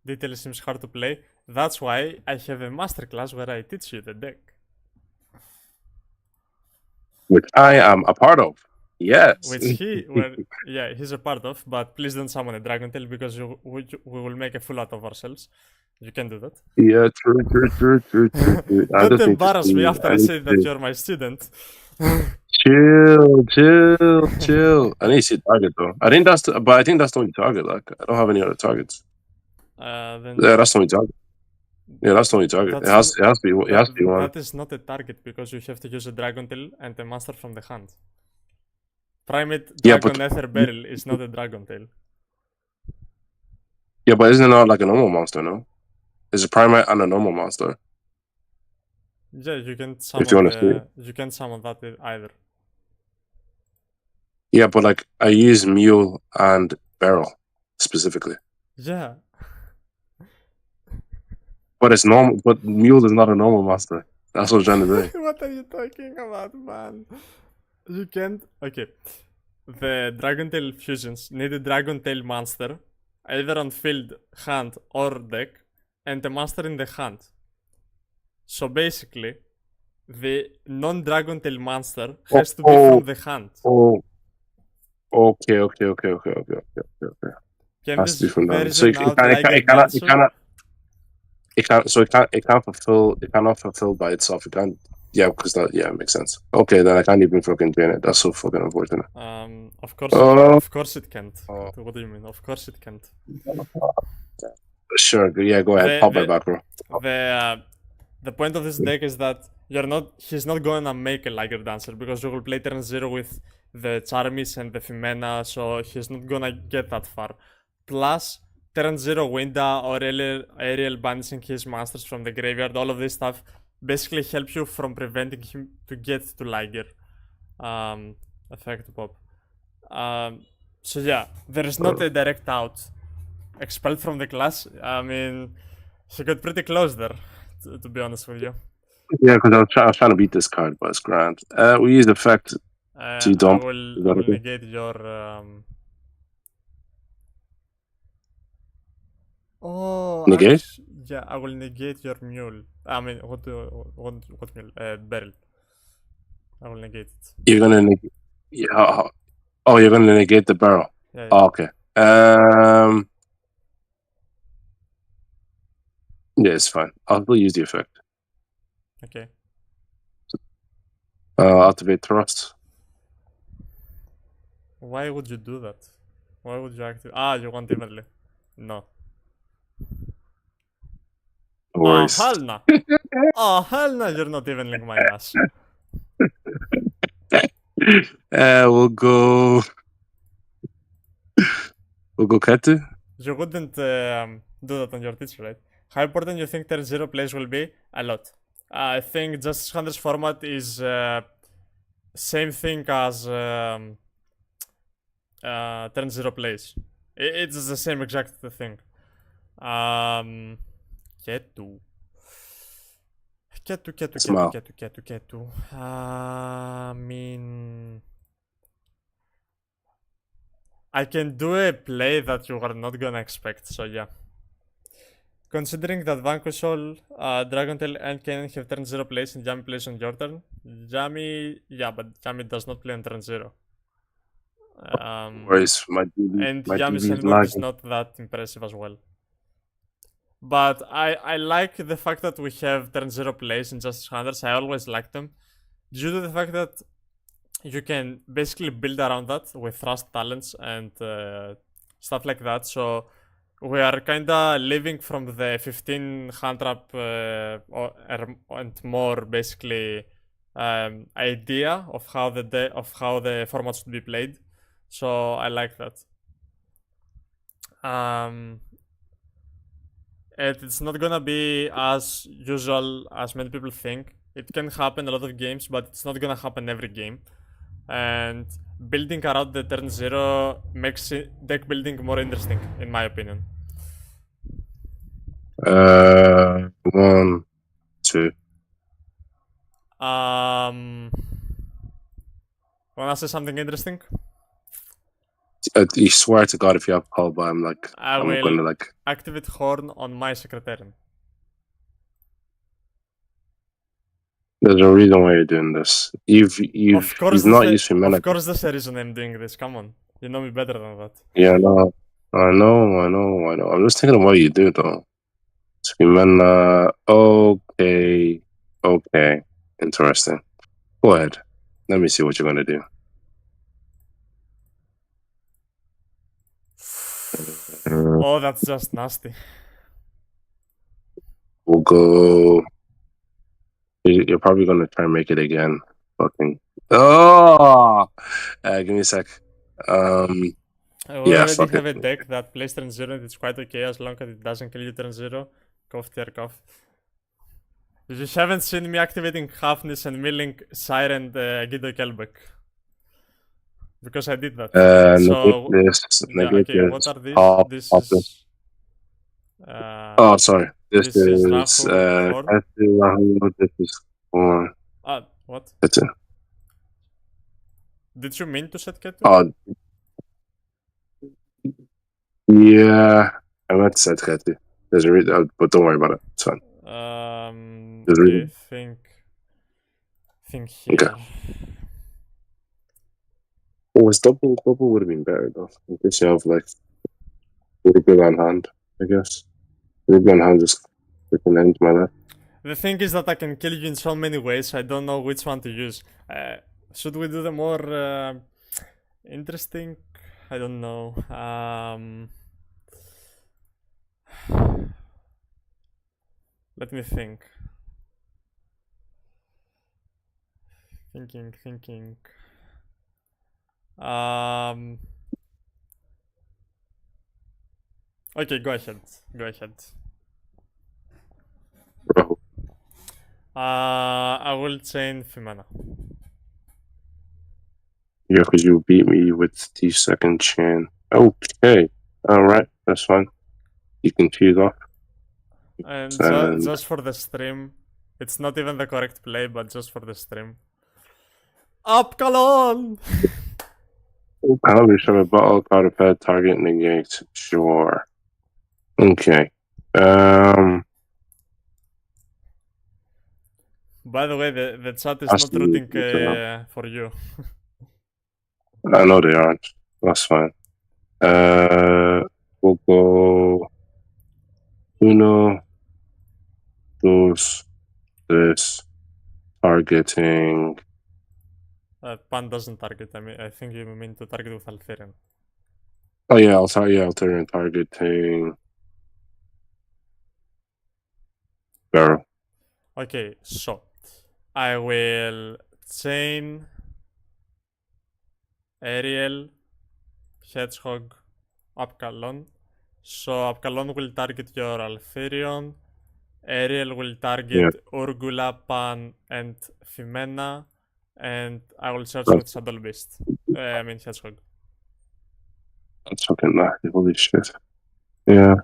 Detail seems hard to play. That's why I have a masterclass where I teach you the deck. Which I am a part of. Yes. Which he's a part of, but please don't summon a Dragon Tail because we will make a fool out of ourselves. You can do that. Yeah, true. I Don't just need to embarrass me see- after I need say to that see. you're my student. Chill. I need to see a target though. I think that's the only target. Like I don't have any other targets. Then Yeah, that's the only target. Yeah, that's the only target. It has to be. It has to be one. that is not a target because you have to use a Dragon Tail and a monster from the hand. Primate Yeah, Dragon but- Ether Beryl is not a Dragon Tail. Yeah, but isn't it not like a normal monster? No, it's a primate and a normal monster. Yeah, you can summon you wanna see you can summon that either. Yeah, but like I use Mule and Barrel specifically. Yeah. But it's normal. But Mule is not a normal monster. That's what I'm trying to say. What are you talking about, man? You can't. Okay. The Dragon Tail fusions need a Dragon Tail monster, either on field, hand, or deck, and a monster in the hand. So basically, the non-Dragon Tail monster has to be from the hand. Oh. Okay. Can Has this to be from there that. is So an outlier dancer? it cannot fulfill by itself. It can't. Yeah, because that. Yeah, it makes sense. Okay, then I can't even fucking drain it. That's so fucking unfortunate. Of course it can't. What do you mean? Of course it can't. Sure. Yeah, go ahead. Pop my back, bro. The point of this deck is that he's not gonna make a Liger Dancer because you will play turn 0 with the Charmis and the Fimena, so he's not gonna get that far. Plus, turn 0 Winda or Aerial banishing his monsters from the graveyard, all of this stuff basically helps you from preventing him to get to Liger. Effect pop. So yeah, there is not a direct out. Expelled from the class, I mean, he got pretty close there, to be honest with you. Yeah, because I was trying to beat this card, but it's grand. We use effect to dump. I will negate your. Negate? Yeah, I will negate your mule. I mean, what mule? Beryl. I will negate it. You're gonna negate. Yeah. Oh, you're gonna negate the barrel. Yeah. Oh, okay. Yeah, it's fine. I'll still use the effect. Okay. Activate thrust. Why would you do that? Why would you activate? You want evenly. No. No worries. Hell no. Hell no, you're not evening my ass. We'll go Ketu. You wouldn't do that on your teacher, right? How important you think turn 0 plays will be? A lot. I think Justice Hunter's format is same thing as turn 0 plays. It's the same exact thing. Ketu. I mean, I can do a play that you are not gonna expect, so yeah. Considering that Vanquish All, Dragon Tail and Kanan have turn 0 plays and Yami plays on your turn, but Yami does not play on turn 0. Whereas my Yami's DB endgame is not that impressive as well. But I like the fact that we have turn 0 plays in Justice Hunters. I always liked them due to the fact that you can basically build around that with thrust talents and stuff like that. So we are kinda living from the 15 hand trap and more basically idea of how the format should be played. So I like that. It's not gonna be as usual as many people think. It can happen a lot of games, but it's not gonna happen every game. And building around the turn 0 makes deck building more interesting, in my opinion. 1, 2. Wanna say something interesting? You swear to God if you have call, but I'm I will gonna activate Horn on my Secretarian. There's a reason why you're doing this. Of course, You've not used Femena. of course, there's a reason I'm doing this. Come on, you know me better than that. Yeah, no. I know. I'm just thinking of what you do though. Femena. Okay. Interesting. Go ahead. Let me see what you're gonna do. Oh, that's just nasty. We'll go. You're probably gonna try and make it again. Fucking. Oh. Give me a sec. I Yeah, already fuck have it. a deck that plays turn 0 and it's quite okay as long as it doesn't kill you turn 0. Cough tier cough. You haven't seen me activating Hafnis and milling Siren Guido Kelbeck. Because I did that. Negate okay, this. what are these? Pop, This pop is... oh, sorry. This is is Rahu Horn. This is for. What? That's it. Did you mean to set Ketu? Oh, yeah. I meant to set Ketu. There's a reason, but don't worry about it. It's fine. Okay, think here. Okay. Oh, was double would have been better though. In case you have like Ruby on hand, I guess. Ruby on hand just freaking ends my life. The thing is that I can kill you in so many ways, I don't know which one to use. Should we do the more interesting? I don't know. Let me think. Thinking. Okay, go ahead. Bro. I will chain Femena. Yeah, because you beat me with the second chain. Okay. Alright, that's fine. You can choose off. And just for the stream, it's not even the correct play, but just for the stream. Upkalon! Penalty from a battle card of pet target negates. Sure. Okay. By the way, the chat is not rooting for you. I know they aren't. That's fine. We'll go uno, dos, this, targeting. Pan doesn't target. I think you mean to target with Altherian. Oh yeah, Altherian targeting. Barrel. Okay, so I will chain Ariel, Hedgehog, Upkalon. So Upkalon will target your Altherion. Ariel will target Urgula, Pan, and Femena. And I will search with Saddle Beast. Hedgehog. That's fucking nasty. Holy shit. Yeah.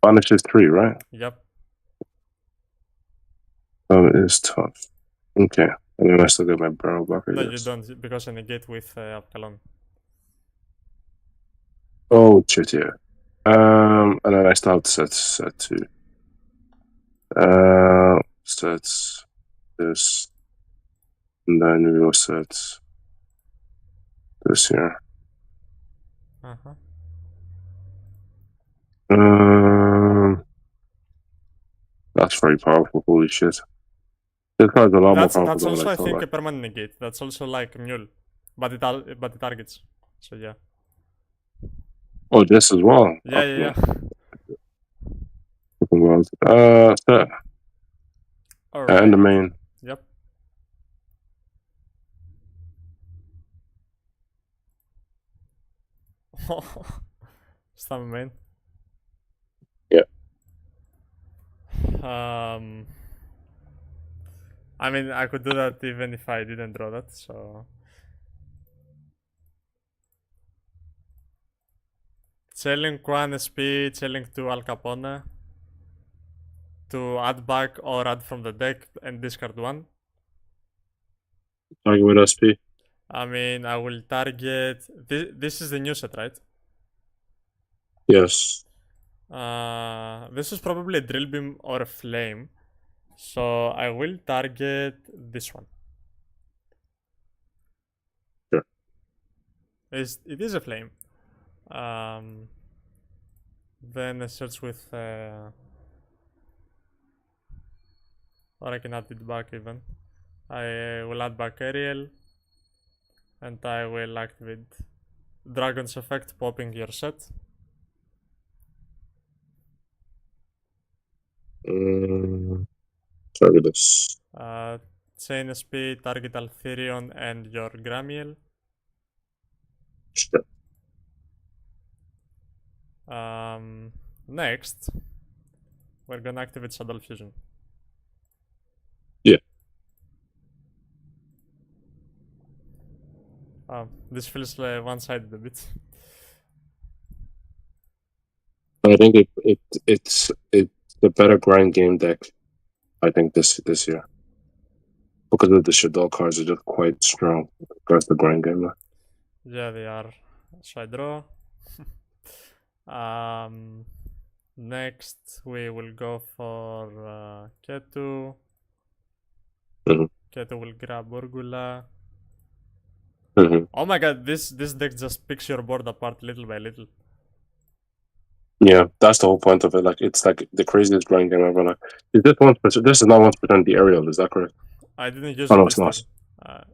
Banishes 3, right? Yep. So it is tough. Okay. And then I still get my barrel back. No, you don't, because I negate with Upkalon. Oh shit, yeah. And then I still have to set 2. Sets this. And then we will set this here. That's very powerful. Holy shit! This card's a lot more powerful. That's also, I think, a permanent negate. That's also like Mule, but it targets. So yeah. Oh, this as well. Yeah. Set. Alright. And the main. Yep. Stam main. Yeah. I mean, I could do that even if I didn't draw that, so... Chilling 1 SP, chilling 2 Al Capone. To add back or add from the deck and discard 1. Target with SP? I mean, I will target... This is the new set, right? Yes. This is probably a Drill Beam or a Flame. So I will target this one. Sure. It is a flame. Then I search with or I can add it back even. I will add back Ariel and I will activate Dragon's effect, popping your set. Target this. Chain SP, target Altherion and your Gramiel. Sure. Next, we're gonna activate Shadow Fusion. Yeah. This feels like one-sided a bit. I think it's the better grind game deck. I think this year, because of the Shadow cards are just quite strong against the grind game. Yeah, they are. So I draw. Next, we will go for Ketu. Mhm. Ketu will grab Urgula. Mhm. Oh my god, this deck just picks your board apart little by little. Yeah, that's the whole point of it. Like, it's like the craziest grind game ever. Like, is this 1%? This is not 1% the aerial. Is that correct? I didn't use Oh it no, this it's not. turn.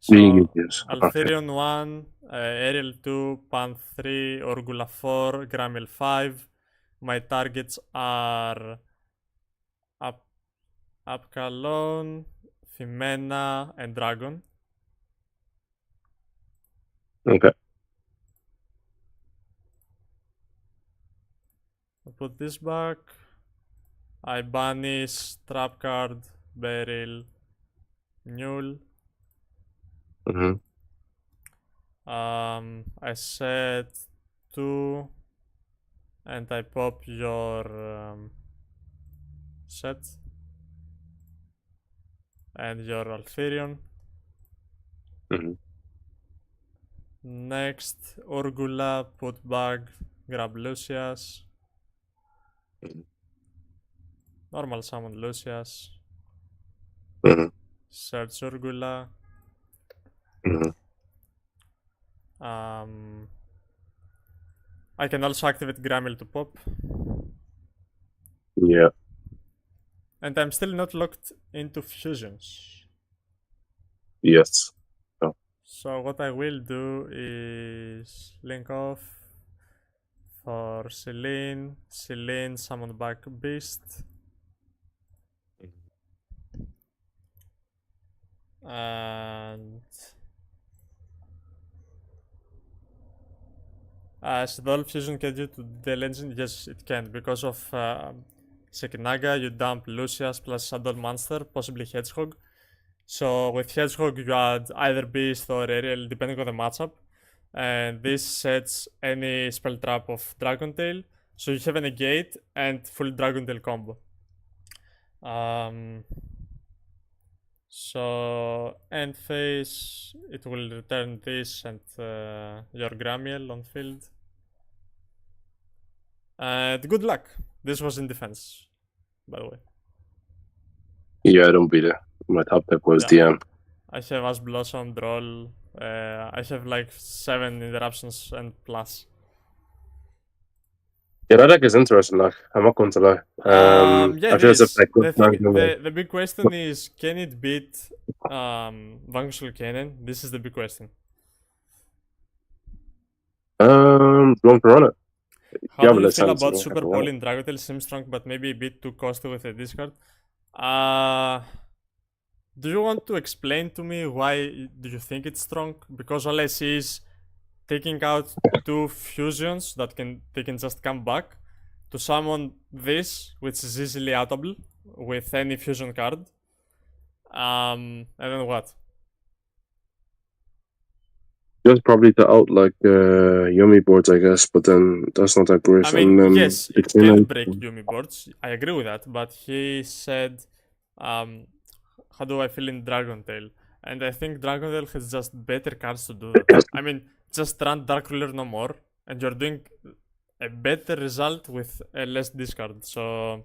You didn't So, use this. Okay. Altherion 1, Ariel 2, Pan 3, Orgula 4, Gramel 5. My targets are Apkalon, Fimena, and Dragon. Okay. I put this back. I banish Trap card, Beryl, Mule. Mm-hmm. I set 2 and I pop your set and your Altherion. Mm-hmm. Next, Orgula, put bag, grab Lucius. Mhm. Normal summon Lucius. Mm-hmm. Search Orgula. Mm-hmm. I can also activate Gramel to pop. Yeah. And I'm still not locked into fusions. Yes. So what I will do is link off for Celine. Celine, summon back Beast. And Shadow Fusion can do to the legend? Yes, it can. Because of Sekinaga, you dump Lucius plus Shadow Monster, possibly Hedgehog. So with Hedgehog, you add either Beast or Ariel, depending on the matchup. And this sets any spell trap of Dragon Tail. So you have a negate and full Dragon Tail combo. So end phase, it will return this and your Gramiel on field. And good luck. This was in defense, by the way. Yeah, I don't beat it. My top pick was Yeah. DM. I have Ash Blossom, Droll. I have like 7 interruptions and plus. Yeah, that deck is interesting. Like, I'm not going to lie. Yeah, I it feel as if is. like The big question is, can it beat Vanquishable Cannon? This is the big question. going to run it. How Yeah, do but you let's feel sense, about yeah, Super run Bowl it. in Dragotail? Seems strong, but maybe a bit too costly with a discard. Do you want to explain to me why do you think it's strong? Because all I see is taking out 2 fusions that they can just come back to summon this, which is easily outable with any fusion card. And then what? Just probably to out like Yummy boards, I guess, but then that's not that great. I mean, and then yes, it can break Yumi boards. I agree with that, but he said, how do I feel in Dragon Tail? And I think Dragon Tail has just better cards to do that. I mean, just run Dark Ruler no more, and you're doing a better result with a less discard. So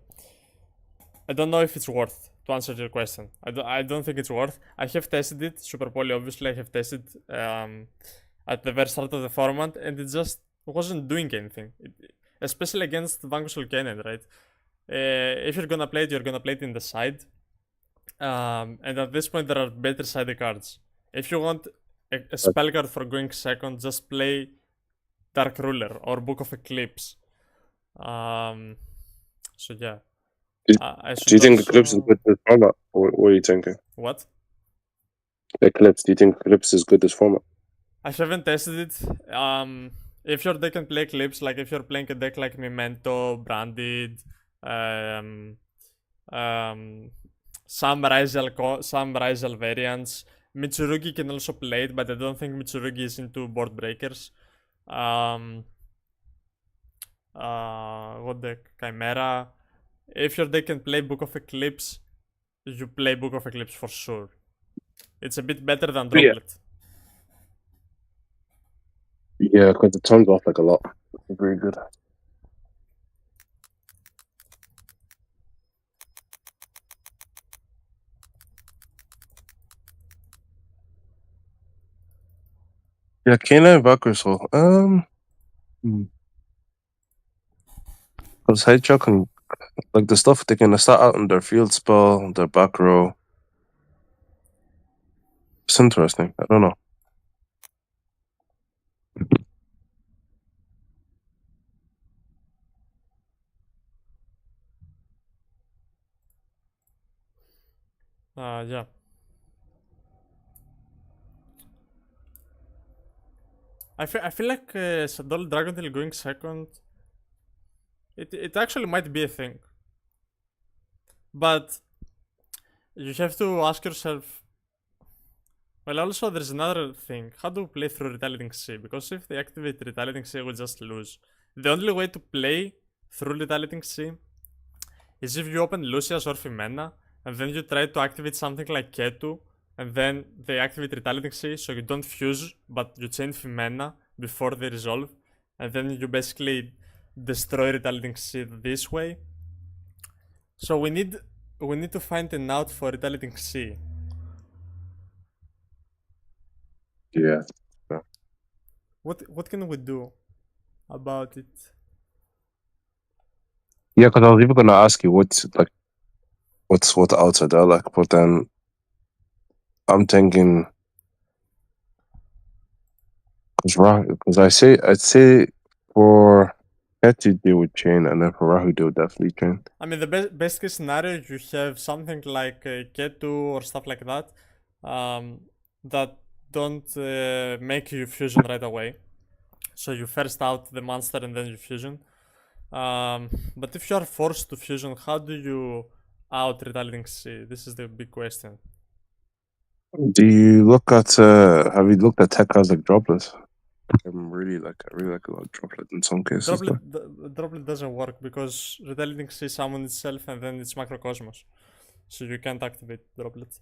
I don't know if it's worth to answer your question. I don't think it's worth. I have tested it, Super Poly, obviously. I have tested at the very start of the format, and it just wasn't doing anything. Especially against Vanquish Cannon, right? If you're gonna play it, you're gonna play it in the side. And at this point, there are better side cards. If you want a spell card for going second, just play Dark Ruler or Book of Eclipse. So yeah. Do you think Eclipse is good this format? What are you thinking? What? Eclipse. Do you think Eclipse is good this format? I haven't tested it. If your deck can play Eclipse, like if you're playing a deck like Memento, Branded, some Rizal variants, Mitsurugi can also play it, but I don't think Mitsurugi is into board breakers. What deck? Chimera. If your deck can play Book of Eclipse, you play Book of Eclipse for sure. It's a bit better than Droplet. Yeah, because it turns off like a lot. Very good. Yeah, Canine Valkyrie. Because Hydra can, like the stuff they can start out in their field spell, their back row. It's interesting. I don't know. Yeah. I feel like Sadol Dragontail going second. It actually might be a thing. But you have to ask yourself. Well, also there's another thing. How do we play through Retaliating Sea? Because if they activate Retaliating Sea, we'll just lose. The only way to play through Retaliating Sea is if you open Lucia's or Fimena, and then you try to activate something like Ketu, and then they activate Retaliating Sea, so you don't fuse, but you chain Fimena before they resolve, and then you basically destroy Retaliating Sea this way. So we need to find an out for Retaliating Sea. Yeah. What can we do about it? Yeah, because I was even gonna ask you what's outs are there like, but then I'm thinking because I'd say for Ketu they would chain, and then for Rahu they would definitely chain. I mean, the best case scenario, you have something like Ketu or stuff like that, that don't make you fusion right away. So you first out the monster and then you fusion. But if you are forced to fusion, how do you out Retaliating Sea? This is the big question. Do you look at have you looked at tech cards like Droplet? I really like a lot of Droplet in some cases. Droplet doesn't work because Retaliating Sea summons itself and then it's Macrocosmos. So you can't activate Droplet.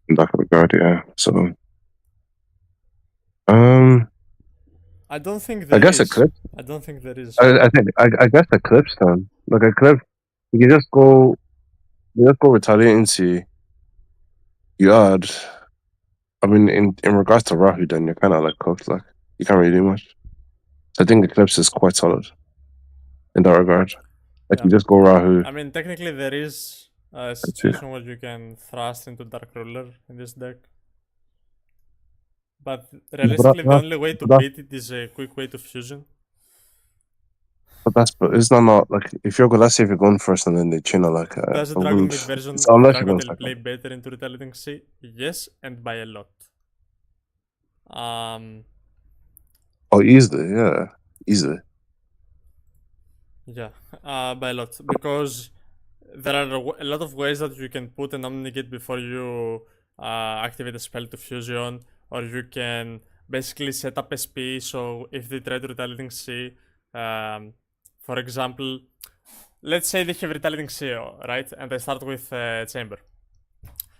In that regard, yeah. So I don't think there is. Eclipse. I don't think there is. I guess Eclipse then. Like Eclipse, you just go Retaliating Sea. You add. I mean, in regards to Rahu, then you're kind of like cooked. Like you can't really do much. So I think Eclipse is quite solid in that regard. Like Yeah. you just go Rahu. I mean, technically there is a situation where you can thrust into Dark Ruler in this deck. But realistically, the only way to beat it is a quick way to fusion. But it's not like if you're let's say if you're going first and then they chain like does the Dragon Meat version of Dragontail play better into Retaliating Sea? Yes, and by a lot. Easily. Yeah, by a lot, because there are a lot of ways that you can put an Omnigate before you activate a spell to fusion, or you can basically set up SP, so if they try to Retaliating Sea, for example, let's say they have Retaliating Sea, right, and I start with Chamber.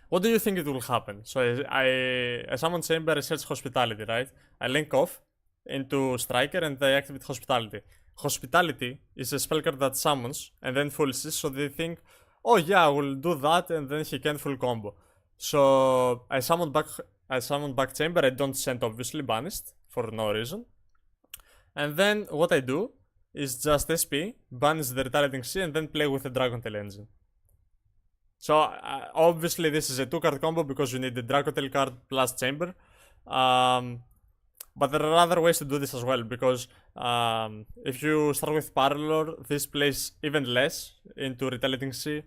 What do you think it will happen? So I summon Chamber, I search Hospitality, right? I link off into Striker and I activate Hospitality. Hospitality is a spell card that summons and then fulls, so they think, oh yeah, I will do that, and then he can full combo. So I summoned back chamber. I don't send obviously banished for no reason. And then what I do is just SP, banish the retaliating C, and then play with the Dragon Tail engine. So obviously this is a 2-card combo because you need the Dragon Tail card plus chamber. But there are other ways to do this as well, because if you start with Parlor, this plays even less into Retaliating C.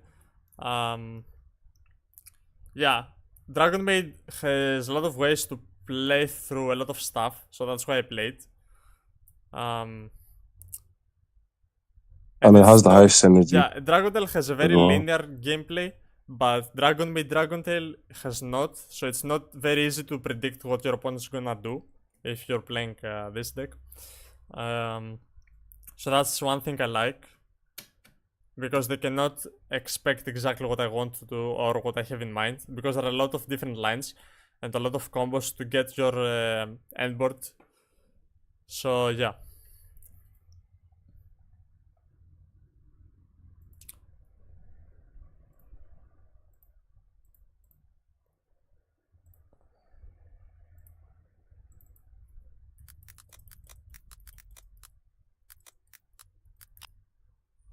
Yeah, Dragon Maid has a lot of ways to play through a lot of stuff, so that's why I played. And And it it's has the not, highest synergy yeah, Dragon Tail has a as very well. linear gameplay, but Dragon Maid Dragon Tail has not, so it's not very easy to predict what your opponent's gonna do if you're playing this deck. So that's one thing I like, because they cannot expect exactly what I want to do or what I have in mind, because there are a lot of different lines and a lot of combos to get your end board. So yeah.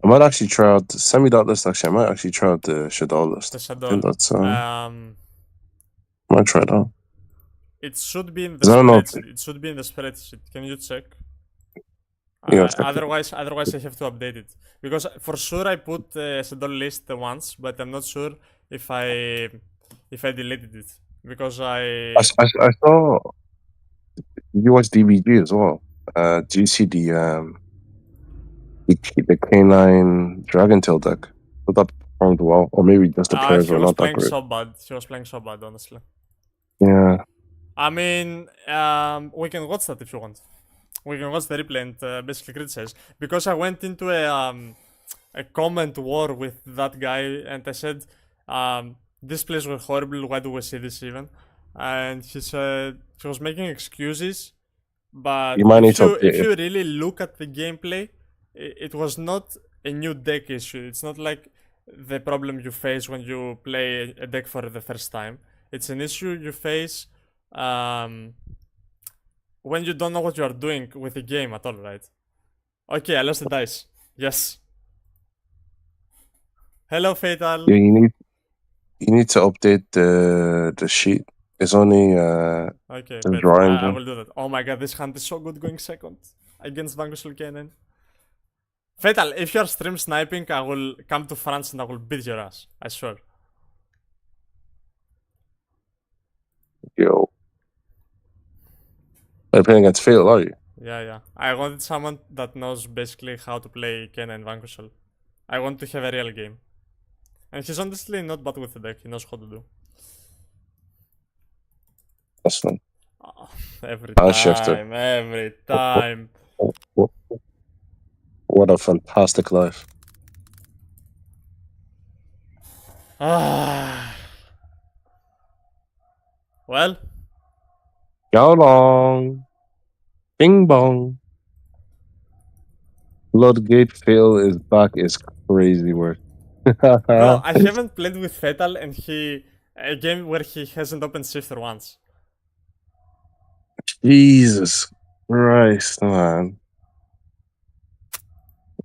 I might actually try out. Send me that list. Actually, I might actually try out the Shadow list. The I Shadow. think that's. I Um, might try it out. it should be in the 'Cause I don't know if- spreadsheet. It should be in the spreadsheet. Can you check? Yeah, check it. Otherwise I have to update it, because for sure I put Shadow list once, but I'm not sure if I deleted it, because I saw you watch DBG as well. Do you see the K9 Dragon Tail deck? But that performed well, or maybe just the players he were was not that playing great. so bad. He was playing so bad, honestly. Yeah, I mean, we can watch that if you want. We can watch the replay and basically criticize, because I went into a comment war with that guy, and I said, these plays were horrible. Why do we see this even? And he said he was making excuses, but you might need to update if it. you really look at the gameplay, it was not a new deck issue. It's not like the problem you face when you play a deck for the first time. It's an issue you face when you don't know what you are doing with the game at all, right? Okay, I lost the dice. Yes. Hello, Fatal. Yeah, you need to update the sheet. It's only Okay, the bet. draw I engine. will do that. Oh my god, this hand is so good going second against Vanquish Cannon. Fatal, if you're stream sniping, I will come to France and I will beat your ass. I swear. Yo, are playing against Fatal, are you? Yeah. I wanted someone that knows basically how to play Kenna and Vanquish. I want to have a real game. And he's honestly not bad with the deck, he knows how to do. That's fine. Oh, every Shifter. time. What a fantastic life. Well, Go long. Bing bong. Bloodgate Fail is back is crazy work. bro, I haven't played with Fatal and a game where he hasn't opened Shifter once. Jesus Christ, man.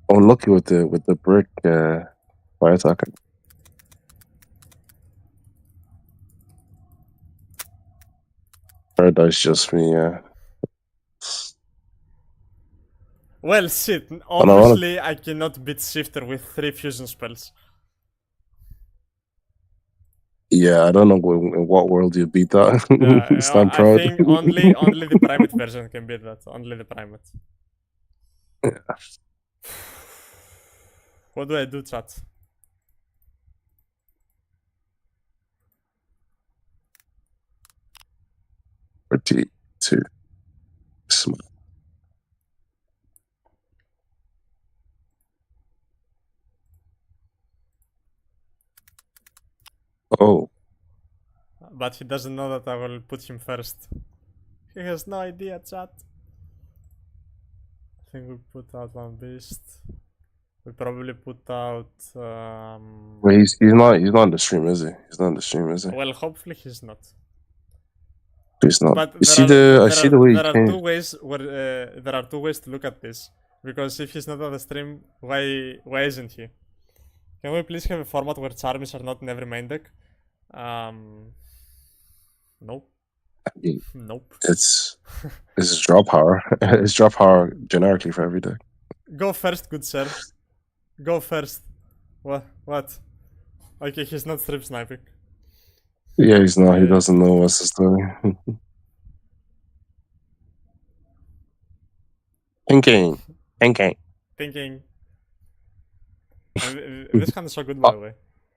Unlucky with the brick fire attacker. Paradise just me, Well, shit. Obviously, I cannot beat Shifter with 3 fusion spells. Yeah, I don't know in what world you beat that. Stand I proud. think only the Primate version can beat that. Only the Primate. What do I do, chat? Pretty too smart. Oh. But he doesn't know that I will put him first. He has no idea, chat. I think we put out one beast. We probably put out. Wait, he's not in the stream, is he? He's not in the stream, is he? Well, hopefully he's not. He's not. But You see the I see the way he there are changed. two ways where there are two ways to look at this. Because if he's not on the stream, why isn't he? Can we please have a format where charms are not in every main deck? Nope. Nope. It's drop power. It's drop power generically for every deck. Go first, good sir. Go first. What? Okay, he's not strip sniping. Yeah, he's not. He Okay. doesn't know what's his doing. Thinking. Thinking. This hand is so good, by the way.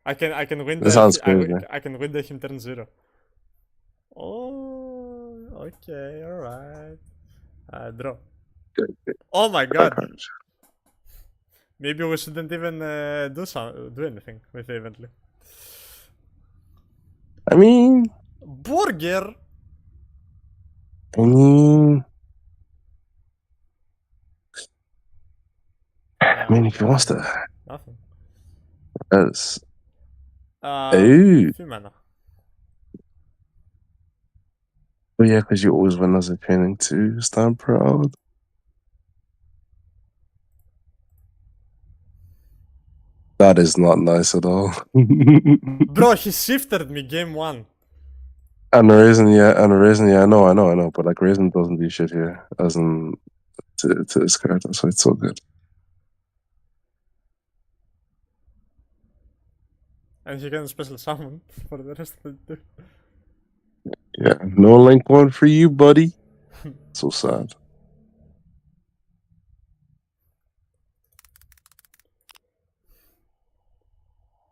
I can win This sounds crazy. I can win the him turn 0. Oh, okay, alright. Draw. Good. Oh my god. Maybe we shouldn't even do anything with the evently. I mean, Burger. I mean, if he wants to, Nothing. that's Few mana. oh yeah, because you always win as a training too. Stand proud. That is not nice at all. Bro, he shifted me game 1. And Raisin, yeah, I know, but like Raisin doesn't do shit here, as in to this card. That's why it's so good. And he can special summon for the rest of the day. Yeah, no link one for you, buddy. So sad.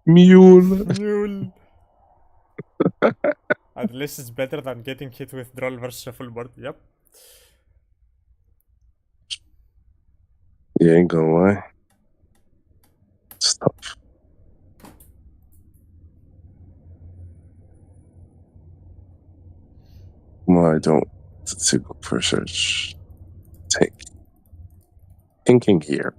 Mule. At least it's better than getting hit with Droll versus a full board. Yep. Yeah, ain't gonna lie. It's tough. No, I don't. To go for search. Take. Thinking here.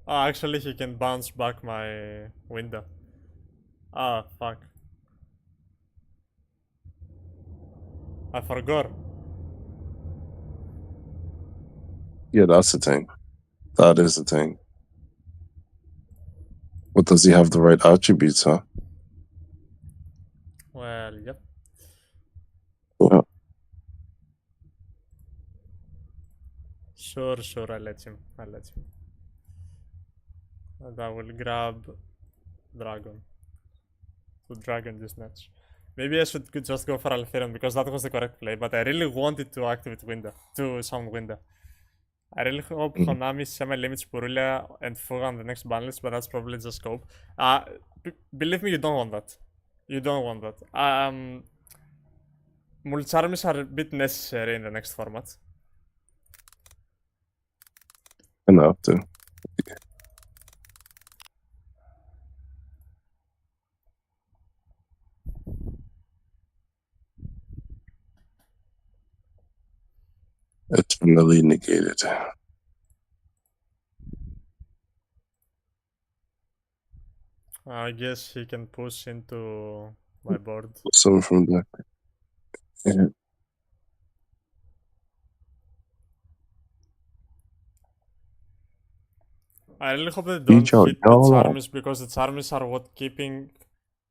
Oh, actually, he can bounce back my window. Ah, fuck. I forgot. Yeah, that's the thing. That is the thing. What does he have the right attributes, huh? Well, yep. Yeah. Sure, I'll let him. And I will grab Dragon. To Dragon this match. Maybe I could just go for Altherion because that was the correct play, but I really wanted to activate Window. To summon Window. I really hope Konami semi-limits Purulia and Fuga on the next ban list, but that's probably just scope. Believe me, you don't want that. Mulcharms are a bit necessary in the next format. Enough to. It's finally negated. I guess he can push into my board. Some from the. Yeah. I really hope they don't Joe, hit the Charms because the Charms are what keeping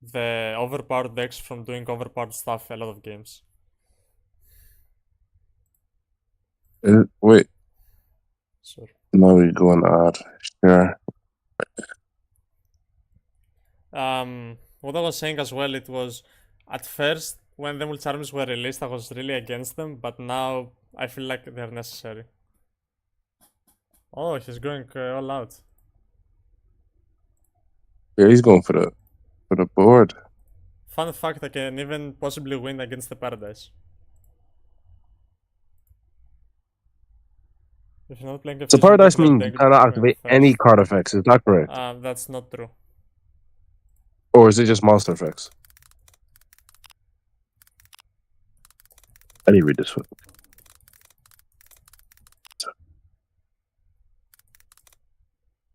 the overpowered decks from doing overpowered stuff a lot of games. Wait. Sure. Now we go and add. Sure. What I was saying as well, it was at first when the Mulcharms were released, I was really against them, but now I feel like they're necessary. Oh, he's going all out. Yeah, he's going for the board. Fun fact, I can even possibly win against the Paradise. If you're not playing a So Paradise means you cannot activate any card effects. Is that correct? That's not true. Or is it just monster effects? I need to read this one.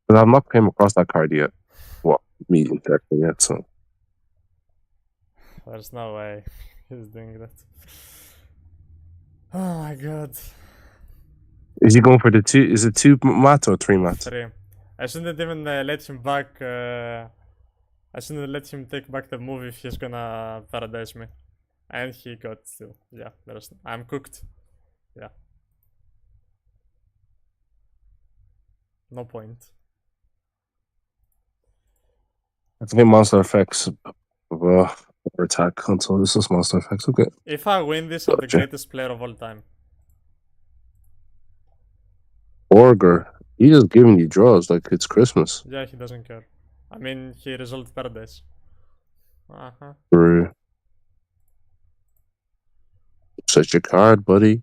Because I've not came across that card yet. Well, me exactly yet, so. There's no way he's doing that. Oh my god. Is he going for the 2? Is it 2 mats or 3 mats? 3. I shouldn't even let him back. I shouldn't let him take back the move if he's gonna paradise me. And he got still. Yeah, I'm cooked. Yeah. No point. I think monster effects or attack console. This is monster effects. Okay. If I win this, I'm the Gotcha. greatest player of all time. Orger. He just giving you draws like it's Christmas. Yeah, he doesn't care. I mean, he resolved paradise. Uh-huh. True. Such a card, buddy.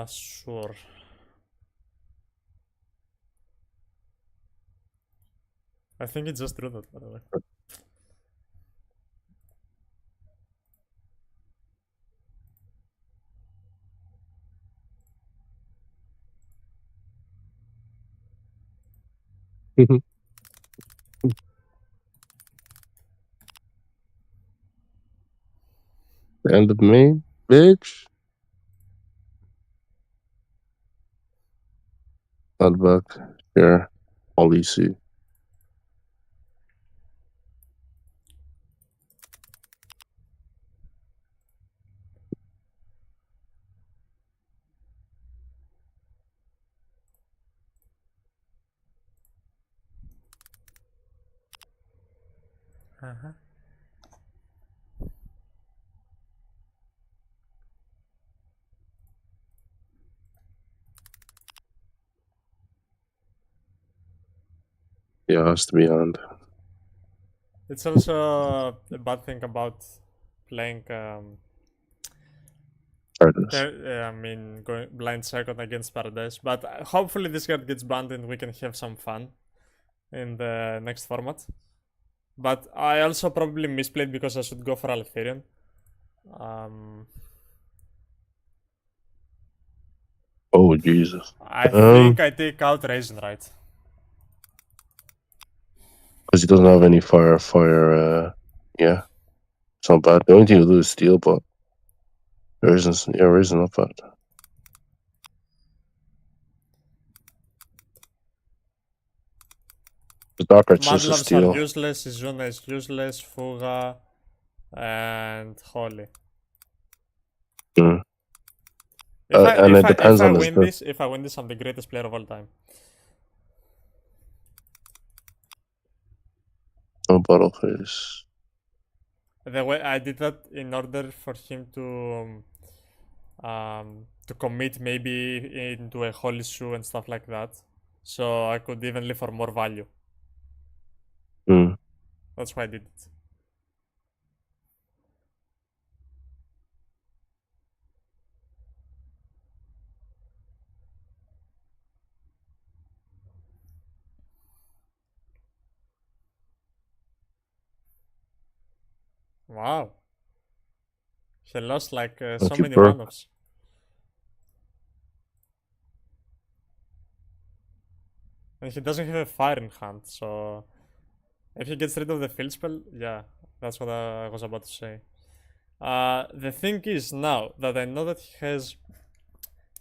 Sure. I think it just drew that, by the way. End of me, bitch. Not back. Sure. All you see. Uh-huh. Yeah, has to be on. It's also a bad thing about playing, Artists. I mean, going blind second against Paradise. But hopefully this card gets banned and we can have some fun in the next format. But I also probably misplayed because I should go for Aletherian. Oh Jesus. I think I take out Raisin, right? Because he doesn't have any fire. Yeah. It's not bad. The only thing he'll do is steal, but Raisin's not bad. The Dark Art's just a Madlavs are steal. useless, Izuna is useless, Fuga, and Holy. Mm. And it depends on his build. If I win this, I'm the greatest player of all time. No bottle face. The way I did that in order for him to commit maybe into a holy shoe and stuff like that, so I could even live for more value. Mm. That's why I did it. Wow. He lost like so many one-offs. And he doesn't have a fire in hand, so if he gets rid of the field spell, yeah, that's what I was about to say. The thing is now that I know that he has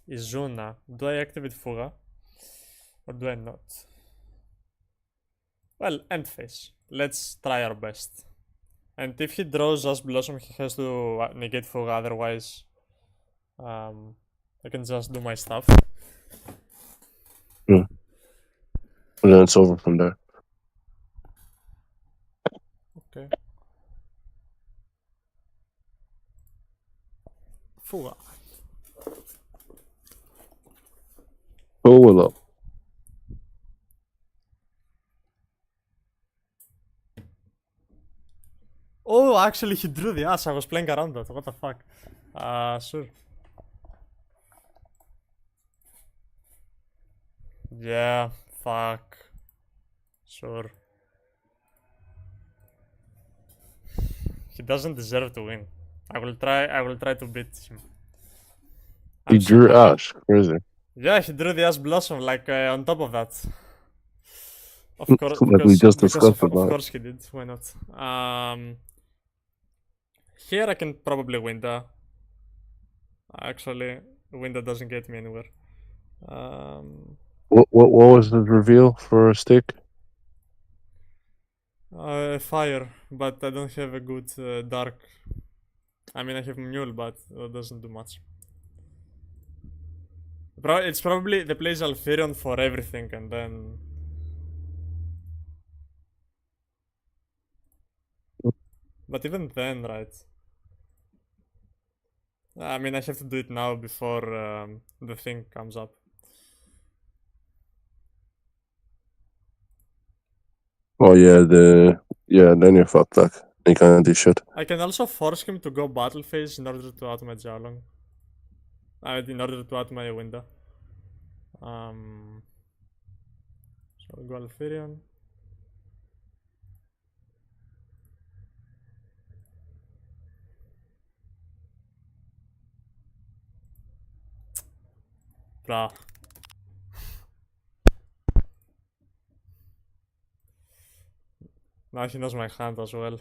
Izuna, do I activate Fuga? Or do I not? Well, end phase. Let's try our best. And if he draws us Blossom, he has to negate Fuga, otherwise I can just do my stuff. And then it's over from there. Okay. Fuga. Oh, well up. Oh, actually, he drew the ass. I was playing around that. What the fuck? Sure. Yeah, fuck. Sure. He doesn't deserve to win. I will try to beat him. He I'm so drew happy. Ash. Crazy. Yeah, he drew the ass blossom like on top of that. Of course, Like we just discussed of about. course he did. Why not? Here I can probably win the. Actually, window doesn't get me anywhere. What was the reveal for a stick? Fire, but I don't have a good dark. I mean, I have mule, but that doesn't do much. It's probably the plays Alferion for everything, and then. But even then, right? I mean, I have to do it now before the thing comes up. Oh yeah, then you're fucked. Like you can't do shit. I can also force him to go battle phase in order to add my Jialong. In order to add my window. So I'll go Alferion. Blah. Now he knows my hand as well.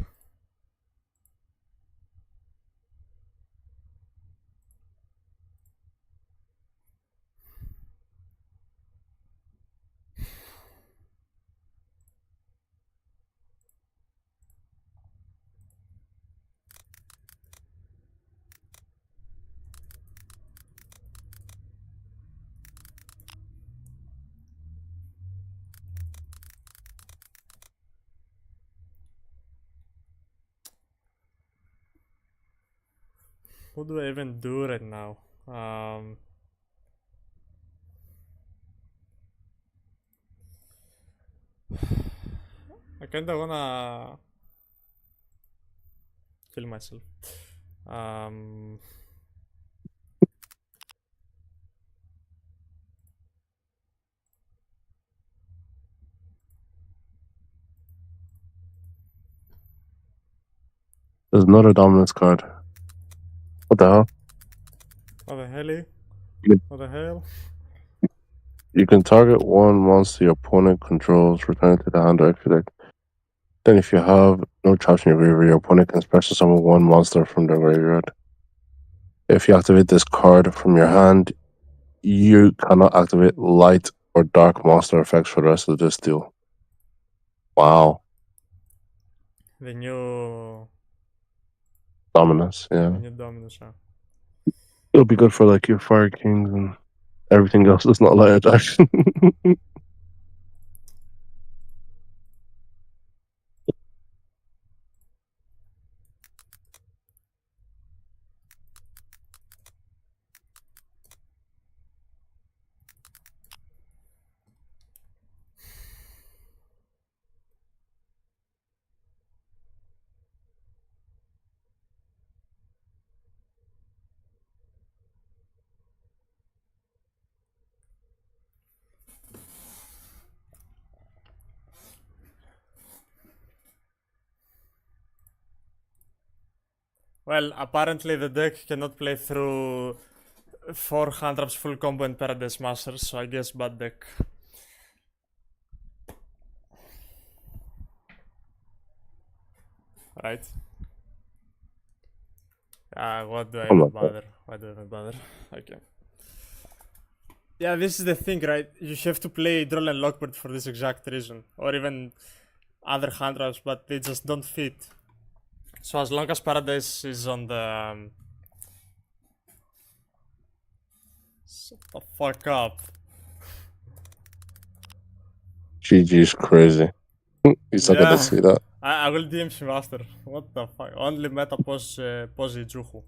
What do I even do right now? I kinda wanna kill myself. There's another dominance card. What the hell? What the hell? Yeah. What the hell? You can target one monster your opponent controls, return it to the hand or extra deck. Then, if you have no traps in your graveyard, your opponent can special summon one monster from their graveyard. If you activate this card from your hand, you cannot activate light or dark monster effects for the rest of this duel. Wow. The new Dominance, yeah. the new Dominus. It'll be good for like your Fire Kings and everything else that's not light attack. Well, apparently the deck cannot play through 400 full combo and Paradise Masters, so I guess bad deck. Right? What do I even bother? Why do I even bother? Okay. Yeah, this is the thing, right? You have to play Droll and Lockbird for this exact reason. Or even other hand traps, but they just don't fit. So as long as Paradise is on the... Shut the fuck up. GG's crazy. He's not gonna see that. I will DM him after. What the fuck? Only meta pose Juhu.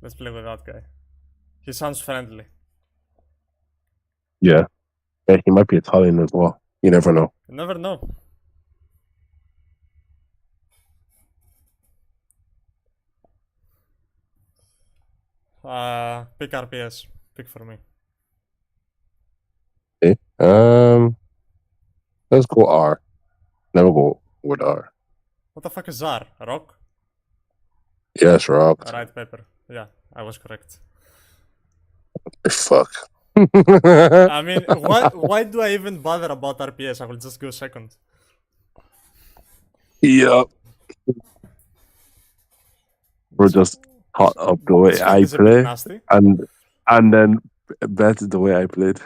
Let's play with that guy. He sounds friendly. Yeah. Yeah, he might be Italian as well. You never know. You never know. Pick RPS. Pick for me. Okay. Let's go R. Never go with R. What the fuck is ZAR? Rock? Yes, rocked. Right paper. Yeah, I was correct. Fuck. I mean, why do I even bother about RPS? I will just go second. Yep. We're just hot up the way This I hand is a bit play, nasty. and then bet the way I played.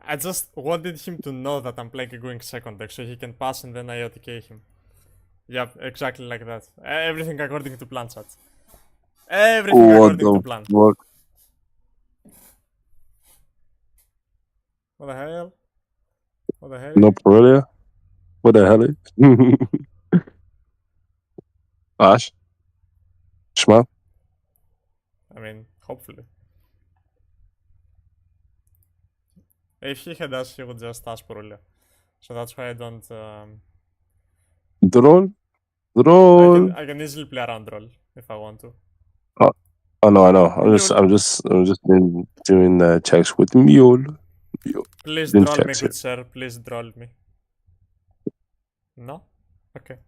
I just wanted him to know that I'm playing a going second deck so he can pass and then I OTK him. Yep, exactly like that. Everything according to plan, chat. Everything What according to the plan. fuck? What the hell? What the hell? No Perelia? What the hell? Ash? Shma? I mean, hopefully. If he had us, he would just ask Purulia. So that's why I don't. Droll? Droll? I can easily play around roll if I want to. Oh no, I know. I'm Mule. just doing checks with Mule. Please Doing droll me, checks good sir. Please droll me. No? Okay.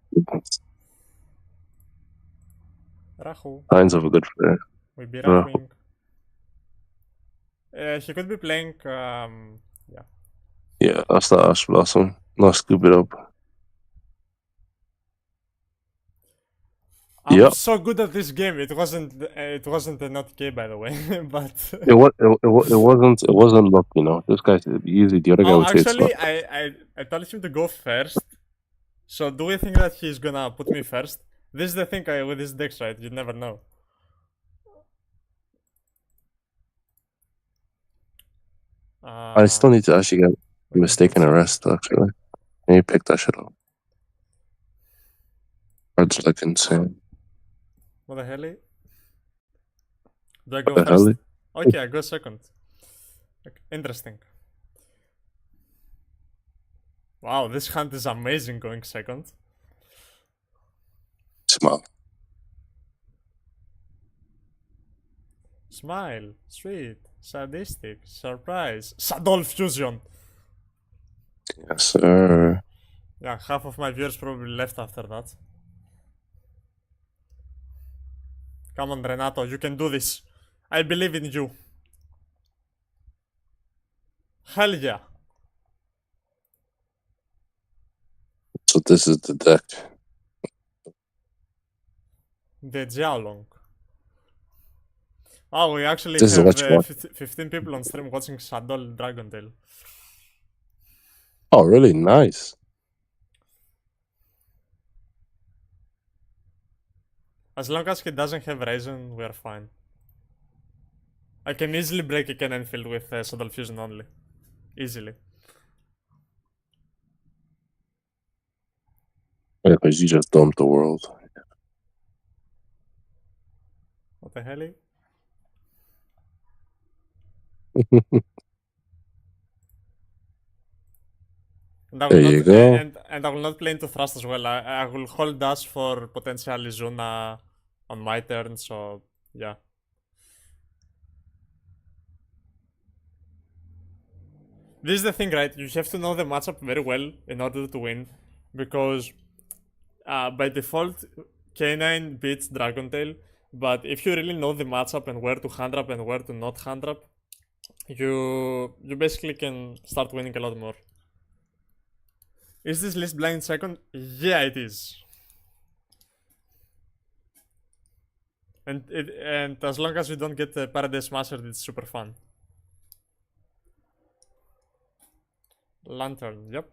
here. Rahu. Signs of a good player. We be Rahu. Rahuing. He could be playing. Yeah. Yeah, that's the Ash Blossom. No, scoop it up. I'm Yep. so good at this game. It wasn't. It wasn't a not K, by the way. But It wasn't luck, you know. This guy usually the other guy oh, would say it's luck. actually, I told him to go first. So do we think that he's gonna put me first? This is the thing with this decks, right? You never know. I still need to actually get mistaken arrest, actually. And you pick that shit up. Cards like insane. What the hell? Do I go What the first? hell? Okay, I go second. Okay, interesting. Wow, this hunt is amazing going second. Smile. Smile, sweet, sadistic, surprise, Sadol fusion. Yes, sir. Yeah, half of my viewers probably left after that. Come on, Renato, you can do this. I believe in you. Hell yeah. So this is the deck. The Jiaolong. Oh, we actually This is have what you want. 15 people on stream watching Sadol Dragontail. Oh, really? Nice. As long as he doesn't have Raisin, we are fine. I can easily break a cannon field with Sadol Fusion only. Easily. Yeah, because you just dumped the world. What the hell? There you go. And I will not play into Thrust as well. I will hold Dash for potentially Zuna on my turn, so yeah. This is the thing, right? You have to know the matchup very well in order to win, because by default, K9 beats Dragontail, but if you really know the matchup and where to hand up and where to not hand up, you basically can start winning a lot more. Is this list blind second? Yeah, it is. And as long as you don't get Paradise Smasher, it's super fun. Lantern, yep.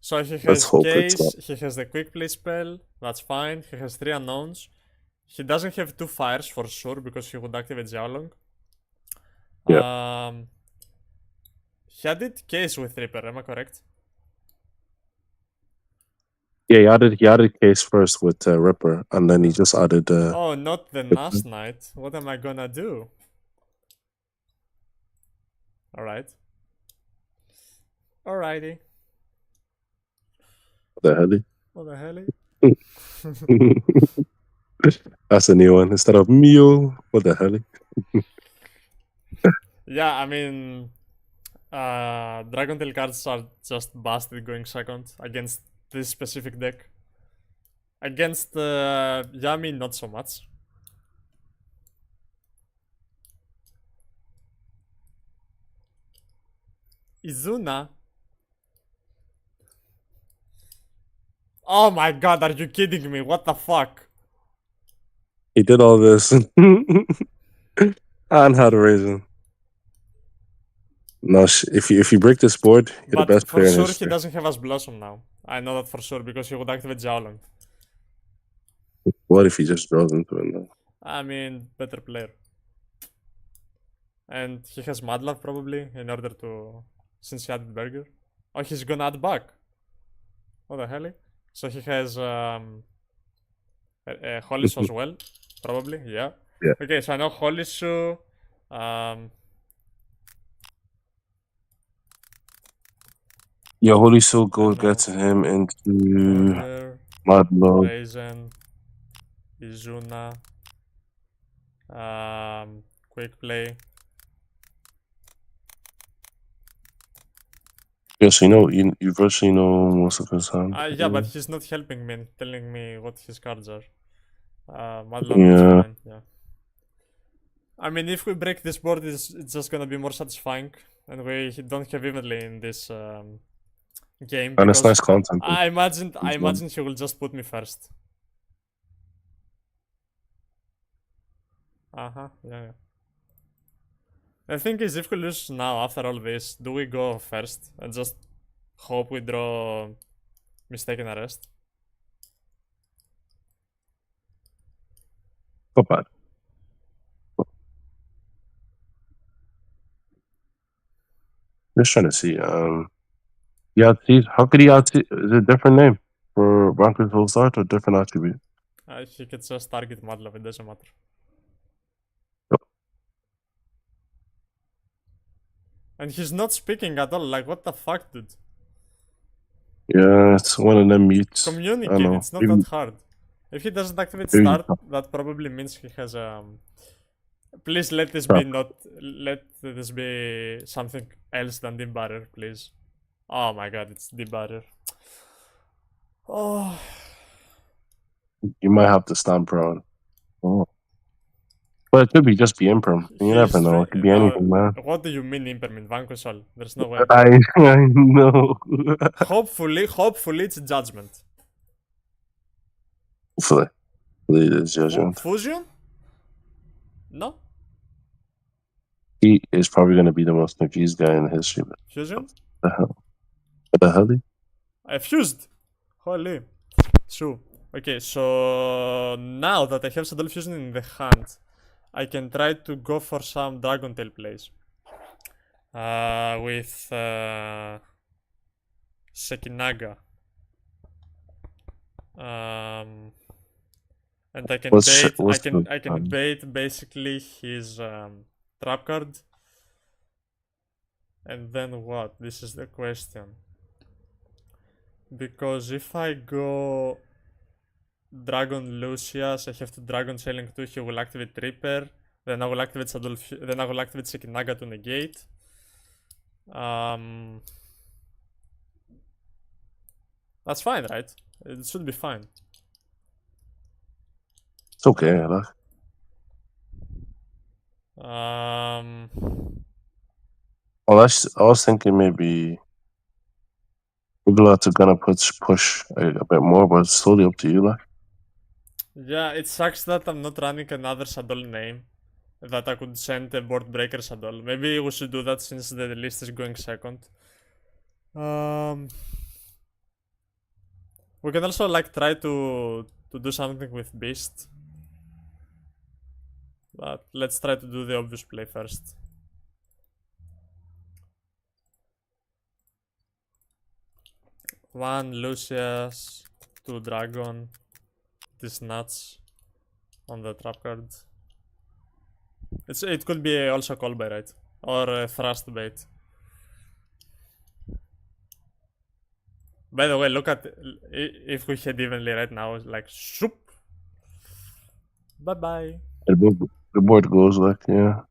So he has Case, he has the Quick Play spell, that's fine. He has 3 unknowns. He doesn't have 2 fires for sure because he would activate Jiaolong. Yeah. He added Case with Reaper, am I correct? Yeah, he added Case first with Ripper, and then he just added. Oh, not the Nas Knight. What am I gonna do? Alright. Alrighty. What the hell? What the hell? That's a new one. Instead of Mio, what the hell? Yeah, I mean, Dragon Tail cards are just busted going second against this specific deck. Against Yami, not so much. Izuna? Oh my god, are you kidding me? What the fuck? He did all this and had a reason. No, if you break this board, you're the But best for player in sure he history. doesn't have as Blossom now. I know that for sure because he would activate Xiaolong. What if he just draws into it? Now? I mean, better player. And he has Madlove probably in order to... Since he added Burger. Oh, he's gonna add back. What the hell? So he has Holisu as well. Probably, yeah. Yeah. Okay, so I know Holisu. Yeah, Holy Soul I goes know gets him into Burger, Madlog. Raisin, Izuna, Quick Play. Yeah, so you virtually know most of his hand. Yeah, but he's not helping me and telling me what his cards are. Madlove, Yeah. that's fine, yeah. I mean, if we break this board, it's just gonna be more satisfying, and we don't have evenly in this game. And it's Because nice content. I imagine he will just put me first. Yeah, yeah. The thing is, if we lose now after all this, do we go first and just hope we draw mistaken arrest? Not bad. Just trying to see. Yahtzee. How could he Yahtzee? Is it a different name for Ranked Full Start or different attribute? He could just target Madlove, it doesn't matter. And he's not speaking at all, like what the fuck, dude? Yeah, it's one of them mutes. Communicate, know. it's not Maybe- that hard. If he doesn't activate maybe- start, that probably means he has Please let this be let this be something else than deep barrier, please. Oh my god, it's deep barrier. Oh, You might have to stand prone. Oh. But it could be just be imperm. You never know. It could be anything, man. What do you mean impermint? Vanquish all. There's no way. I know. Hopefully it's judgment. Hopefully. It is judgment. Fusion? No? He is probably going to be the most confused guy in history. Fusion? What the hell? What the hell? I fused! Holy. So, okay, so now that I have Shadow Fusion in the hand, I can try to go for some Dragon Tail plays. With Sekinaga. And I can I can bait basically his trap card. And then what? This is the question. Because if I go Dragon Lucius, I have to Dragon Sailing 2, he will activate Reaper. Then I will activate then I will activate Sekinaga to negate. That's fine, right? It should be fine. It's okay, look. Well, I was thinking maybe Uglat are gonna push a bit more, but it's totally up to you, like. Yeah, it sucks that I'm not running another Shadow name that I could send a board breaker Shadow. Maybe we should do that since the list is going second. We can also like try to do something with Beast. But let's try to do the obvious play first. One Lucius, two Dragon, this nuts on the trap card. It could be also call by right or thrust bait. By the way, look at if we hit evenly right now, like shoop. Bye bye. The board goes like, yeah.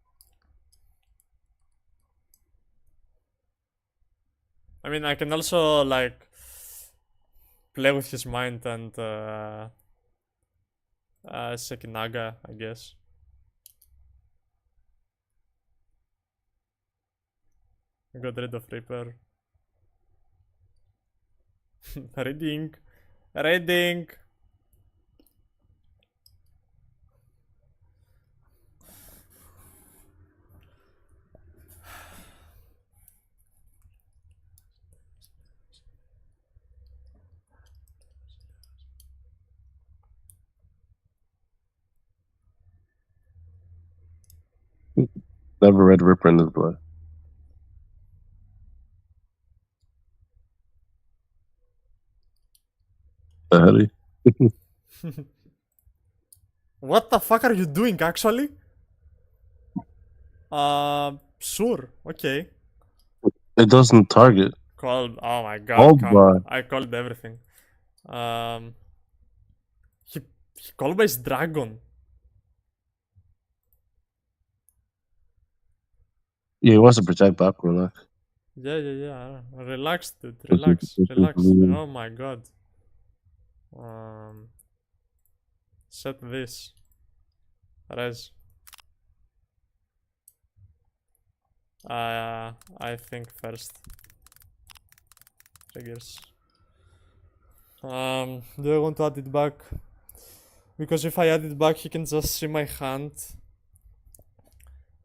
I mean, I can also like play with his mind and Sekinaga, I guess. I got rid of Reaper. Reading. Reading. Never read Ripper in this blood. The hell? What the fuck are you doing, actually? Sure. Okay. It doesn't target. Called. Oh my god, Oh, come. but I called everything. Um. He, he called by his dragon. yeah, he wants to protect back like. Yeah. Relax, dude. Relax. Oh my god. Um. Set this. Res. I think first. Triggers. Do I want to add it back? Because if I add it back, he can just see my hand,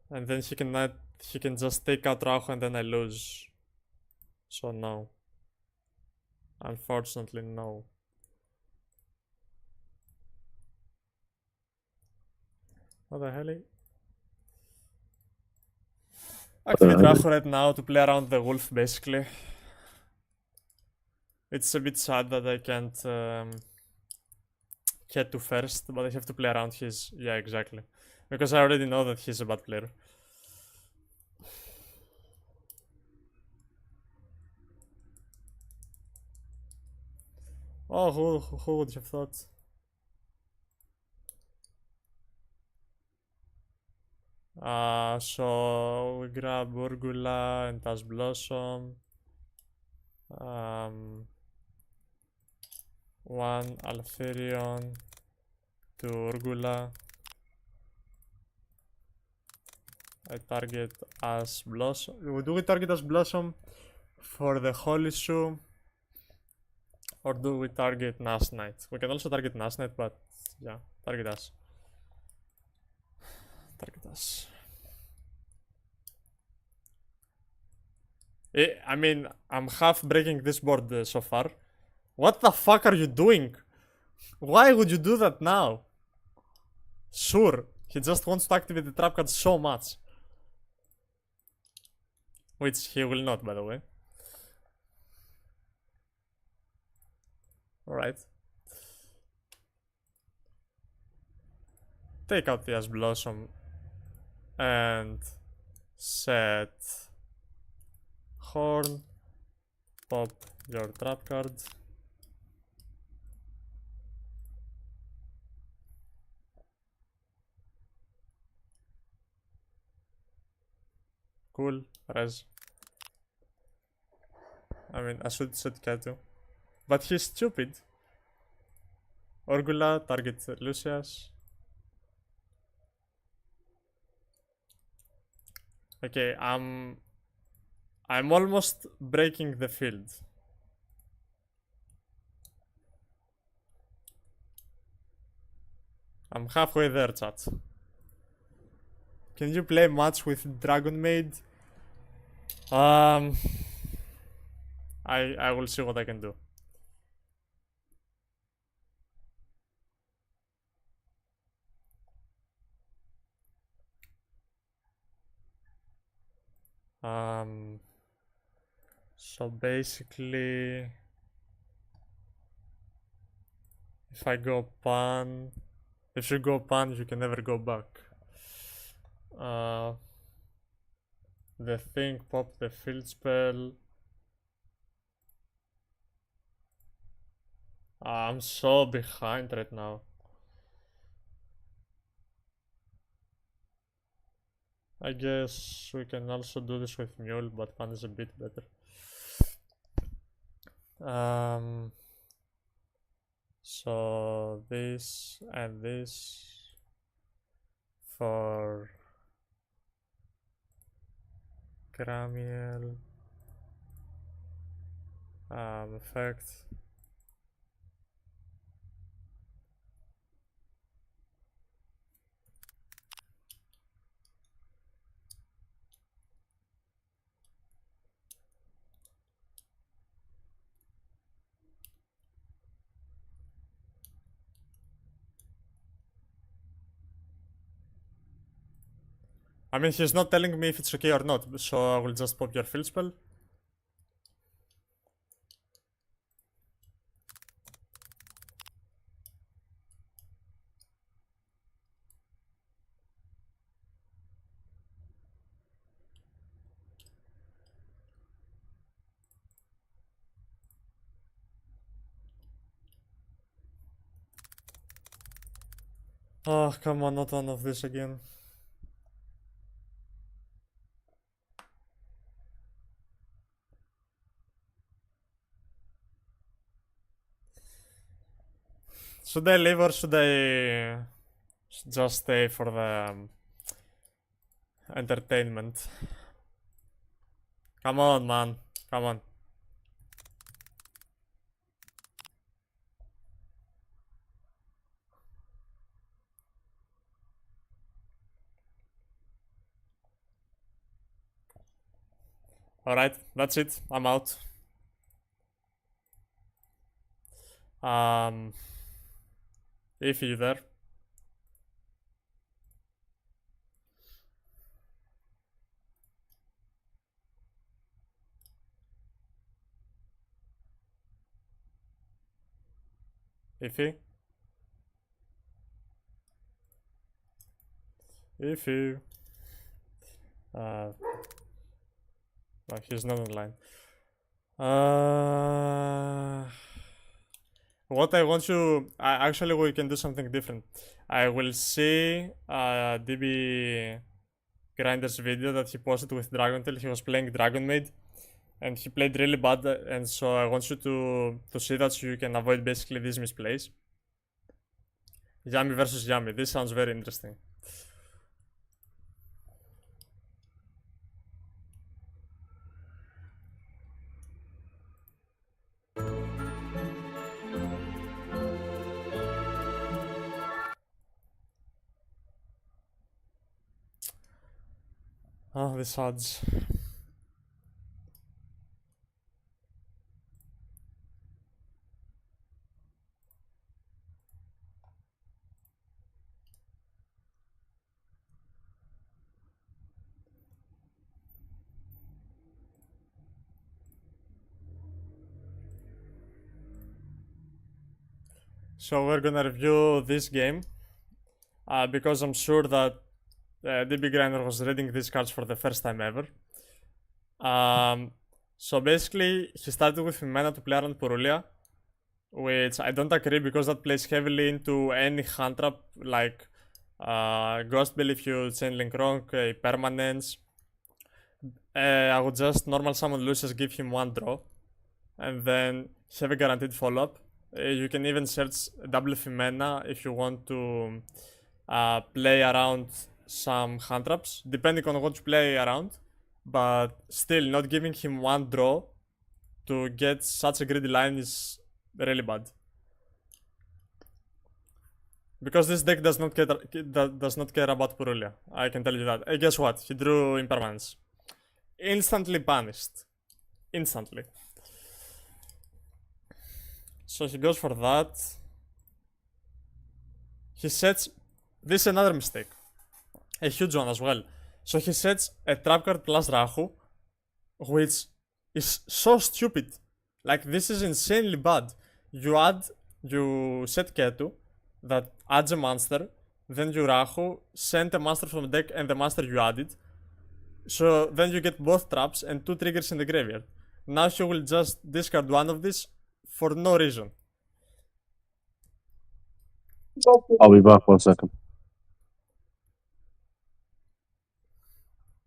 and then he can just take out Rauch, and then I lose. So no. Unfortunately, no. What the hell? Activate Rauch right now to play around the wolf, basically. It's a bit sad that I can't get to first, but I have to play around his... Yeah, exactly. Because I already know that he's a bad player. Oh, who would have thought? So we grab Urgula and Tash Blossom. One Alferion, two Urgula. I target as Blossom. Do we target as Blossom for the Holy Shoe? Or do we target Nash Knight? We can also target Nash Knight, but yeah, target us. Target us. I mean, I'm half breaking this board so far. What the fuck are you doing? Why would you do that now? Sure, he just wants to activate the trap card so much. Which he will not, by the way. Alright. Take out the Ash Blossom and set Horn. Pop your trap card. Cool, res. I mean, I should set Kato. But he's stupid. Orgula, target Lucius. Okay, I'm almost breaking the field. I'm halfway there, chat. Can you play match with Dragon Maid? I will see what I can do. So basically, if I go pan, if you go pan, you can never go back. The thing pop the field spell. I'm so behind right now. I guess we can also do this with Mule, but Pan is a bit better. So this and this for Gramiel effect. I mean, he's not telling me if it's okay or not, so I will just pop your field spell. Oh, come on, not one of this again. Should I leave or should I just stay for the entertainment? Come on, man. Come on. Alright, that's it. I'm out. If you there. Iffy. Iffy. No, he's not online. What I want you... actually, we can do something different. I will see DB Grinder's video that he posted with Dragontail. He was playing Dragon Maid. And he played really bad, and so I want you to see that so you can avoid basically these misplays. Yami versus Yami. This sounds very interesting. Oh, these odds. So we're gonna review this game because I'm sure that DB Grinder was reading these cards for the first time ever. So basically, he started with Fimena to play around Purulia, which I don't agree because that plays heavily into any hand trap like Ghost Bell if you chain link wrong, Permanence. I would just normal summon Lucius, give him one draw, and then have a guaranteed follow up. You can even search double Fimena if you want to play around some hand traps, depending on what you play around. But still, not giving him one draw to get such a greedy line is really bad. Because this deck does not care about Purulia. I can tell you that. Guess what? He drew Impermanence. Instantly banished. Instantly. So he goes for that. He sets... This is another mistake. A huge one as well. So he sets a trap card plus Rahu, which is so stupid. Like, this is insanely bad. You set Ketu, that adds a monster, then you Rahu, send a monster from the deck and the monster you added. So then you get both traps and 2 triggers in the graveyard. Now he will just discard one of these for no reason. I'll be back 1 second.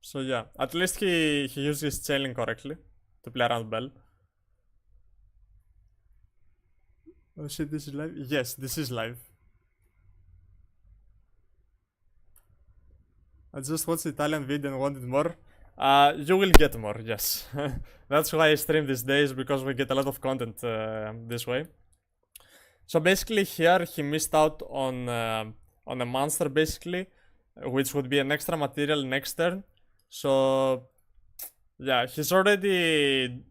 So yeah, at least he used his chaining correctly to play around Bell. Oh shit, this is live? Yes, this is live. I just watched the Italian video and wanted more. You will get more, yes. That's why I stream these days, because we get a lot of content this way. So basically here he missed out on a monster basically, which would be an extra material next turn. So yeah, he's already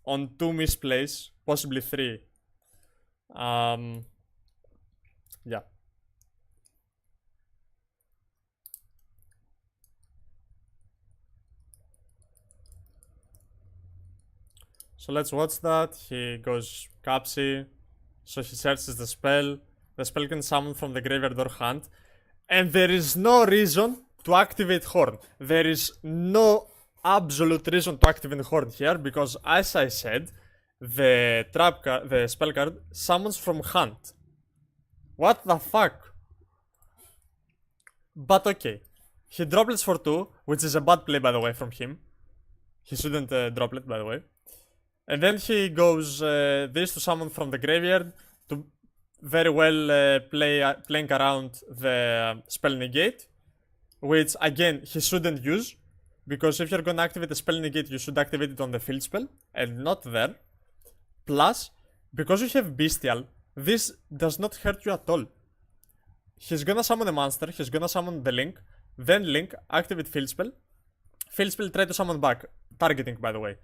on 2 misplays, possibly 3. Yeah. So let's watch that. He goes Capsi. So he searches the spell. The spell can summon from the graveyard or hand. And there is no reason to activate Horn. There is no absolute reason to activate Horn here, because as I said, the the spell card summons from hand. What the fuck? But okay. He droplets for 2, which is a bad play by the way from him. He shouldn't droplet by the way. And then he goes this to summon from the graveyard to very well playing around the spell negate, which again he shouldn't use, because if you're gonna activate the spell negate, you should activate it on the field spell and not there. Plus, because you have bestial, this does not hurt you at all. He's gonna summon a monster, he's gonna summon the link, then link, activate field spell, try to summon back, targeting by the way.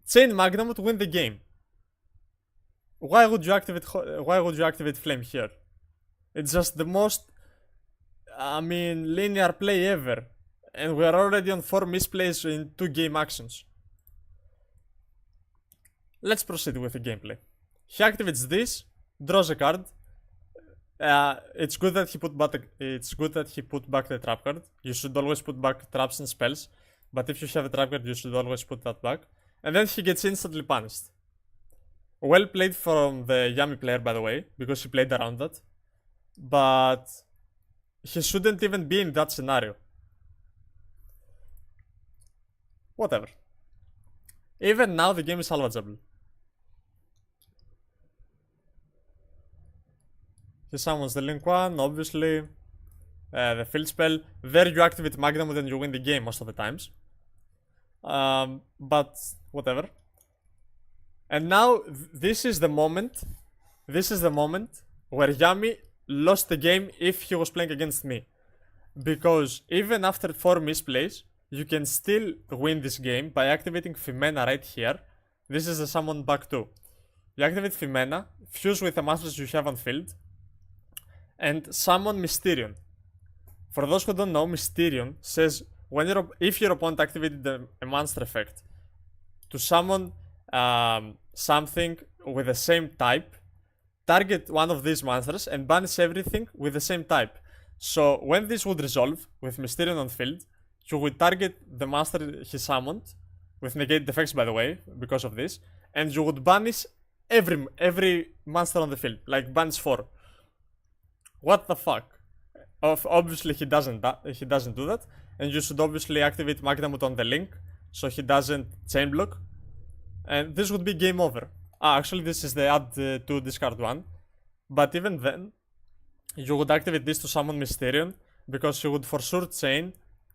Chain Magnum to win the game. Why would you activate Flame here? It's just the most, linear play ever. And we are already on 4 misplays in 2 game actions. Let's proceed with the gameplay. He activates this, draws a card. It's good that he put back the trap card. You should always put back traps and spells. But if you have a trap card, you should always put that back. And then he gets instantly punished. Well played from the Yami player, by the way, because he played around that. But he shouldn't even be in that scenario. Whatever. Even now, the game is salvageable. He summons the Link 1, obviously. The field spell. There you activate Magnum, then you win the game most of the times. But whatever. And now this is the moment where Yami lost the game if he was playing against me, because even after 4 misplays you can still win this game by activating Fimena right here. This is the summon back 2. You activate Fimena, fuse with the monsters you have on field, and summon Mysterion. For those who don't know, Mysterion says if your opponent activated a monster effect to summon something with the same type, target one of these monsters and banish everything with the same type. So when this would resolve with Mysterion on field, you would target the monster he summoned with negate defects, by the way, because of this, and you would banish every monster on the field, like banish 4. What the fuck? Obviously he doesn't do that, and you should obviously activate Magnamut on the link so he doesn't chain block, and this would be game over. Actually this is the add 2 discard 1, but even then you would activate this to summon Mysterion, because you would for sure chain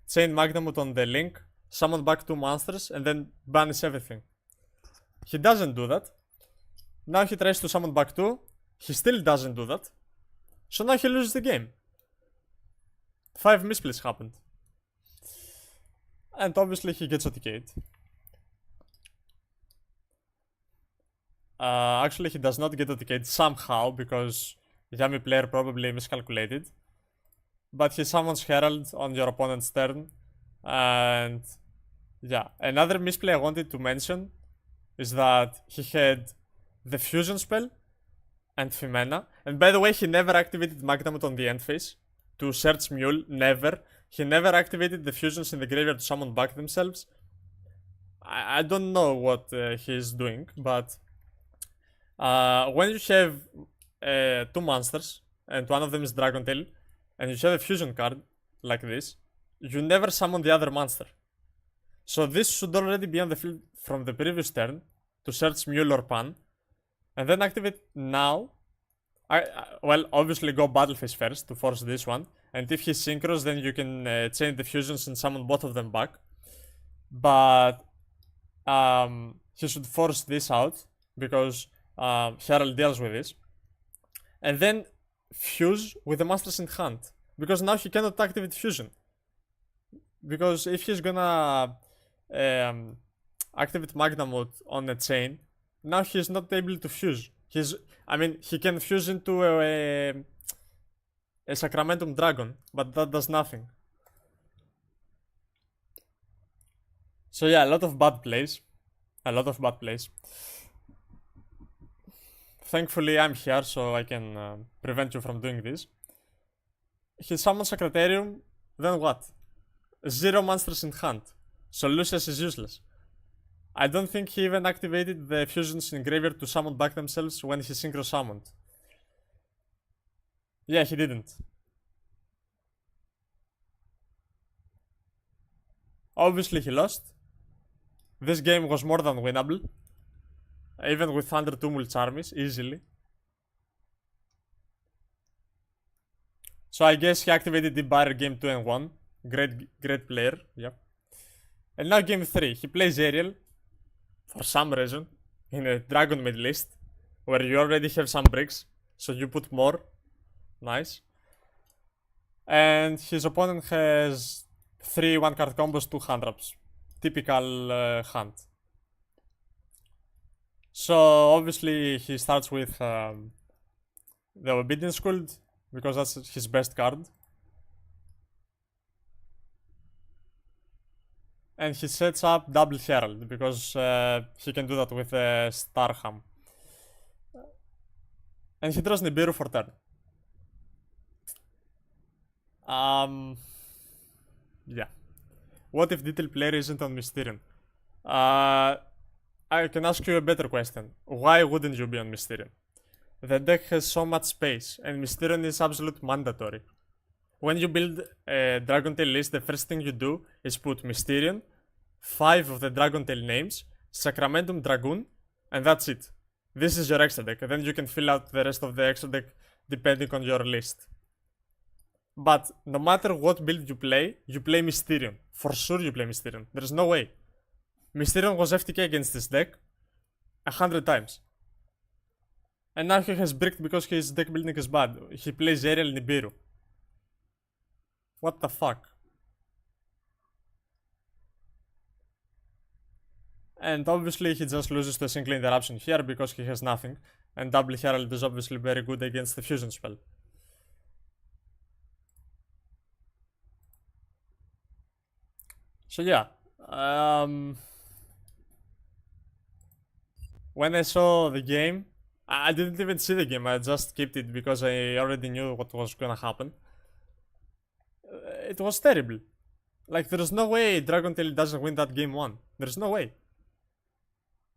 Magnamut on the link, summon back 2 monsters, and then banish everything. He doesn't do that. Now he tries to summon back 2, he still doesn't do that. So now he loses the game. 5 misplays happened. And obviously he gets OTK'd. Actually he does not get OTK'd somehow, because Yami player probably miscalculated. But he summons Herald on your opponent's turn. And yeah, another misplay I wanted to mention is that he had the fusion spell and Fimena. And by the way, he never activated Magnamut on the end phase to search Mule, never. He never activated the fusions in the graveyard to summon back themselves. I don't know what he's doing, but when you have 2 monsters and one of them is Dragon Tail, and you have a fusion card like this, you never summon the other monster. So this should already be on the field from the previous turn to search Mule or Pan, and then activate now. Well, obviously go battle phase first to force this one, and if he's synchros, then you can chain the fusions and summon both of them back. But he should force this out because Herald deals with this, and then fuse with the Masters in hand because now he cannot activate fusion. Because if he's gonna activate Magna Mode on a chain, now he's not able to fuse. He can fuse into a Sacramentum Dragon, but that does nothing. So yeah, a lot of bad plays. Thankfully I'm here so I can prevent you from doing this. He summons Sacratarium, then what? 0 monsters in hand, so Lucius is useless. I don't think he even activated the fusions in graveyard to summon back themselves when he synchro summoned. Yeah, he didn't. Obviously he lost. This game was more than winnable. Even with Thunder Tumult's armies, easily. So I guess he activated the Barrier game 2 and 1. Great player, yep. And now game 3, he plays Ariel. For some reason, in a Dragon mid list, where you already have some bricks, so you put more. Nice. And his opponent has 3 1-card combos, 2 hand traps. Typical hand. So obviously he starts with the Obedience Cult, because that's his best card. And he sets up double Herald because he can do that with Starham. And he draws Nibiru for turn. Yeah. What if detail player isn't on Mysterion? I can ask you a better question. Why wouldn't you be on Mysterion? The deck has so much space, and Mysterion is absolute mandatory. When you build a Dragontail list, the first thing you do is put Mysterion, 5 of the Dragontail names, Sacramentum Dragoon, and that's it. This is your extra deck, and then you can fill out the rest of the extra deck depending on your list. But no matter what build you play Mysterion. For sure you play Mysterion. There's no way. Mysterion was FTK against this deck 100 times. And now he has bricked because his deck building is bad. He plays Ariel Nibiru. What the fuck? And obviously he just loses to a single interruption here because he has nothing. And double Herald is obviously very good against the fusion spell. So yeah. When I saw the game, I didn't even see the game, I just skipped it because I already knew what was gonna happen. It was terrible. Like, there's no way Dragontail doesn't win that game 1. There's no way.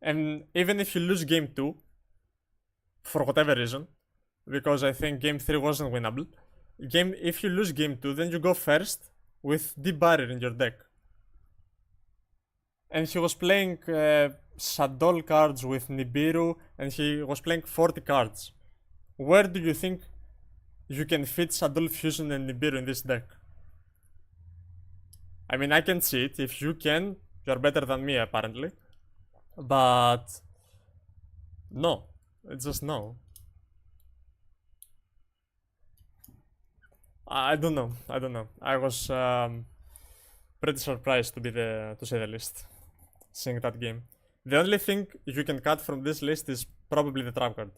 And even if you lose game 2, for whatever reason, because I think game 3 wasn't winnable, if you lose game 2, then you go first with Deep Barrier in your deck. And he was playing Shadol cards with Nibiru, and he was playing 40 cards. Where do you think you can fit Shadol Fusion and Nibiru in this deck? I mean, I can see it. If you can, you're better than me, apparently. But no, it's just no. I don't know. I was pretty surprised to say the least, seeing that game. The only thing you can cut from this list is probably the trap card.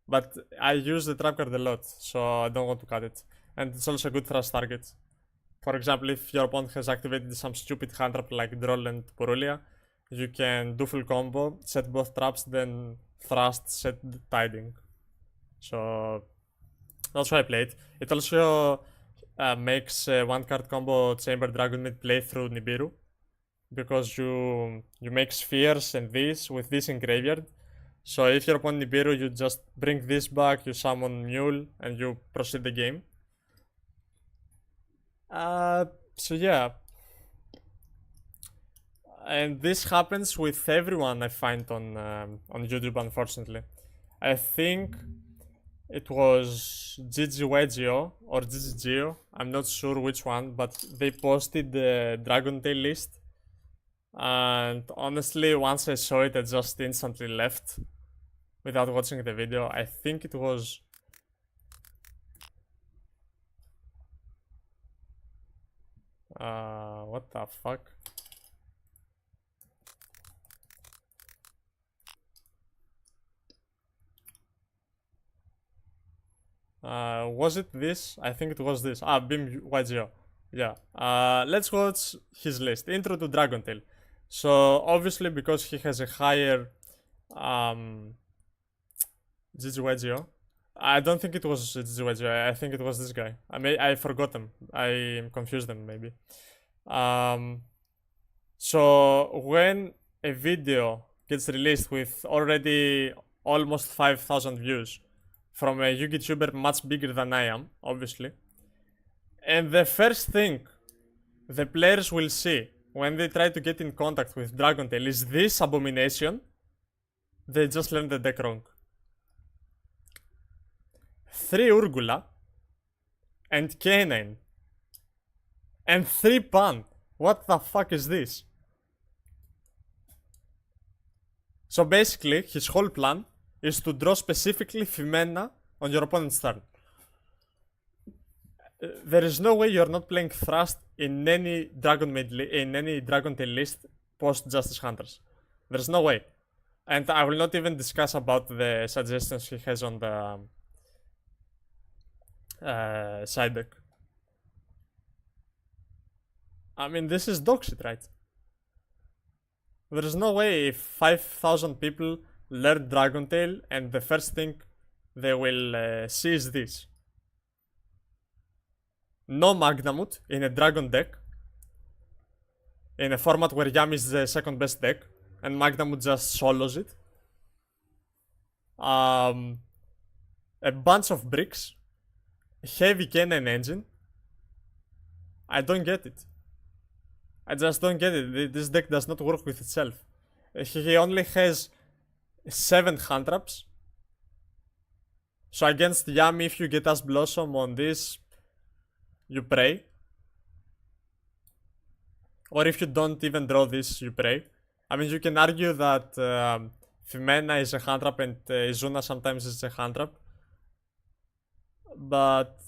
But I use the trap card a lot, so I don't want to cut it. And it's also a good thrust target. For example, if your opponent has activated some stupid hand trap like Droll and Purulia, you can do full combo, set both traps, then thrust, set the tiding. So that's why I play it. It also makes one card combo Chamber Dragon mid play through Nibiru, because you make spheres and this with this in graveyard. So if you're upon Nibiru, you just bring this back, you summon Mule, and you proceed the game. So yeah, And this happens with everyone I find on YouTube, unfortunately. I think it was GGWGO or GGGO, I'm not sure which one, but they posted the Dragon Tail list. And honestly, once I saw it, I just instantly left without watching the video. I think it was... what the fuck? Was it this? I think it was this. Beam YGO. Yeah. Let's watch his list. Intro to Dragon Tail. So, obviously, because he has a higher GGYGO. I don't think it was GGYGO. I think it was this guy. I forgot them. I confused them, maybe. So, when a video gets released with already almost 5,000 views, from a YouTuber much bigger than I am, obviously. And the first thing the players will see when they try to get in contact with Dragon Tail is this abomination. They just learned the deck wrong. 3 Urgula and Canine and 3 Pan. What the fuck is this? So basically, his whole plan is to draw specifically Fimena on your opponent's turn. There is no way you're not playing Thrust in any Dragon Tail list post Justice Hunters. There's no way. And I will not even discuss about the suggestions he has on the side deck. I mean, this is dog shit, right? There is no way if 5,000 people learn Dragon Tail and the first thing they will see is this. No Magnamut in a Dragon deck, in a format where Yami is the second best deck and Magnamut just solos it. A bunch of bricks, heavy cannon engine. I don't get it. I just don't get it. This deck does not work with itself. He only has 7 hand traps. So against Yami, if you get us Blossom on this, you pray. Or if you don't even draw this, you pray. I mean, you can argue that Fimena is a hand trap and Izuna sometimes is a hand trap. But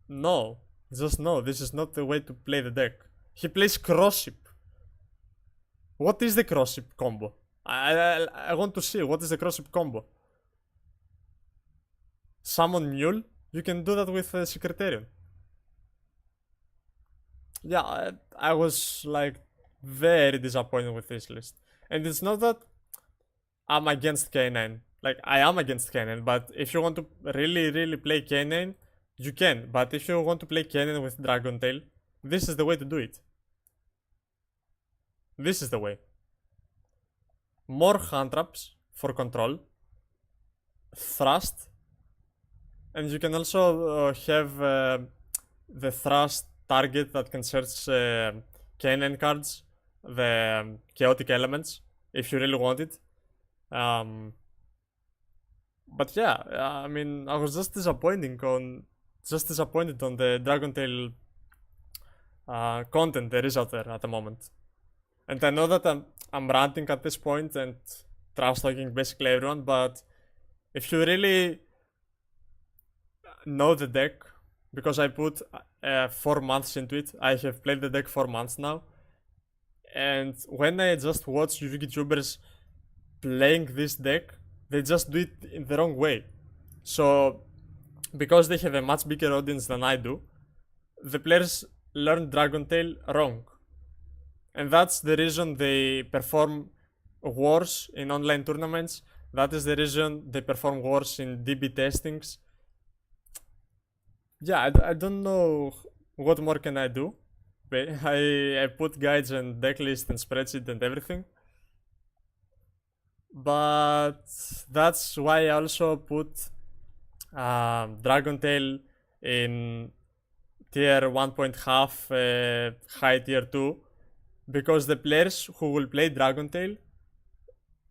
no, just no, this is not the way to play the deck. He plays cross ship. What is the cross ship combo? I want to see what is the cross ship combo. Summon Mule? You can do that with Secretarian. Yeah, I was like very disappointed with this list. And it's not that I'm against K9. Like, I am against K9, but if you want to really play K9, you can. But if you want to play K9 with Dragon Tail, this is the way to do it. This is the way. More hand traps for control. Thrust. And you can also have the Thrust target that can search K9 cards, the chaotic elements, if you really want it. But yeah, I mean, I was just disappointed on the Dragon Tail content there is out there at the moment. And I know that I'm ranting at this point and trash talking basically everyone, but if you really know the deck, because I put 4 months into it, I have played the deck 4 months now, and when I just watch YouTubers playing this deck, they just do it in the wrong way. So, because they have a much bigger audience than I do, the players learn Dragon Tail wrong. And that's the reason they perform worse in online tournaments. That is the reason they perform worse in DB testings. Yeah, I don't know what more can I do. I put guides and decklist and spreadsheet and everything. But that's why I also put Dragon Tail in tier 1.5, high tier 2. because the players who will play Dragon Tail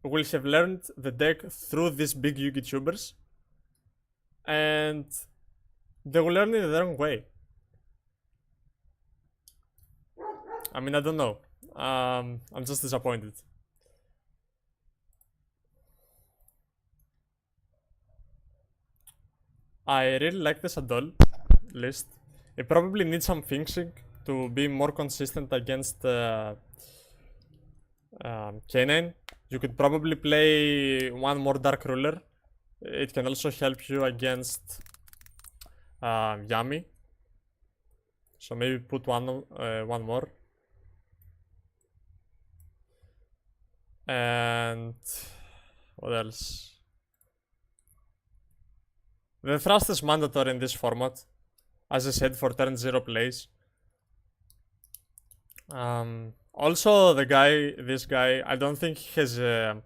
will have learned the deck through these big YouTubers, and they will learn it the wrong way. I mean, I don't know. I'm just disappointed. I really like the Sadol list. It probably needs some fixing to be more consistent against K9. You could probably play one more Dark Ruler. It can also help you against Yami. So maybe put one more. And what else? The thrust is mandatory in this format, as I said, for turn 0 plays. Also, this guy, I don't think he has a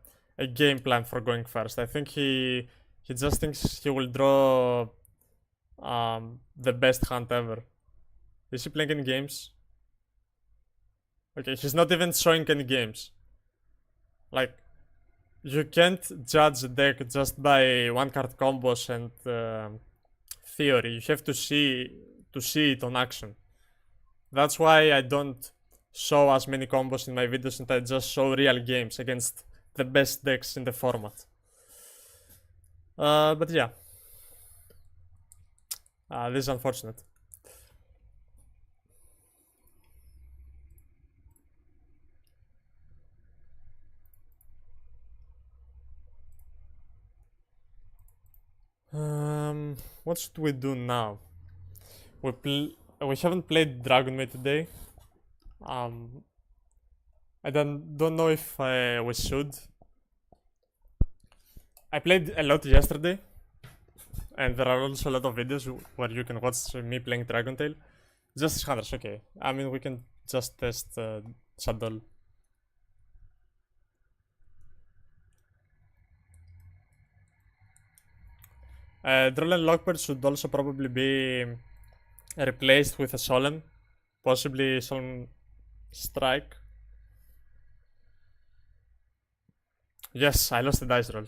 game plan for going first. I think he just thinks he will draw the best hand ever. Is he playing any games? Okay, he's not even showing any games. Like, you can't judge a deck just by one card combos and theory. You have to see it on action. That's why I don't show as many combos in my videos and I just show real games against the best decks in the format. But yeah, this is unfortunate. What should we do now? We haven't played Dragon Maid today. I don't know if we should. I played a lot yesterday, and there are also a lot of videos where you can watch me playing Dragon Tail. Just hunters, okay. I mean, we can just test Shadow. Droll Lockbird should also probably be replaced with a Solemn, possibly Solemn Strike. Yes, I lost the dice roll.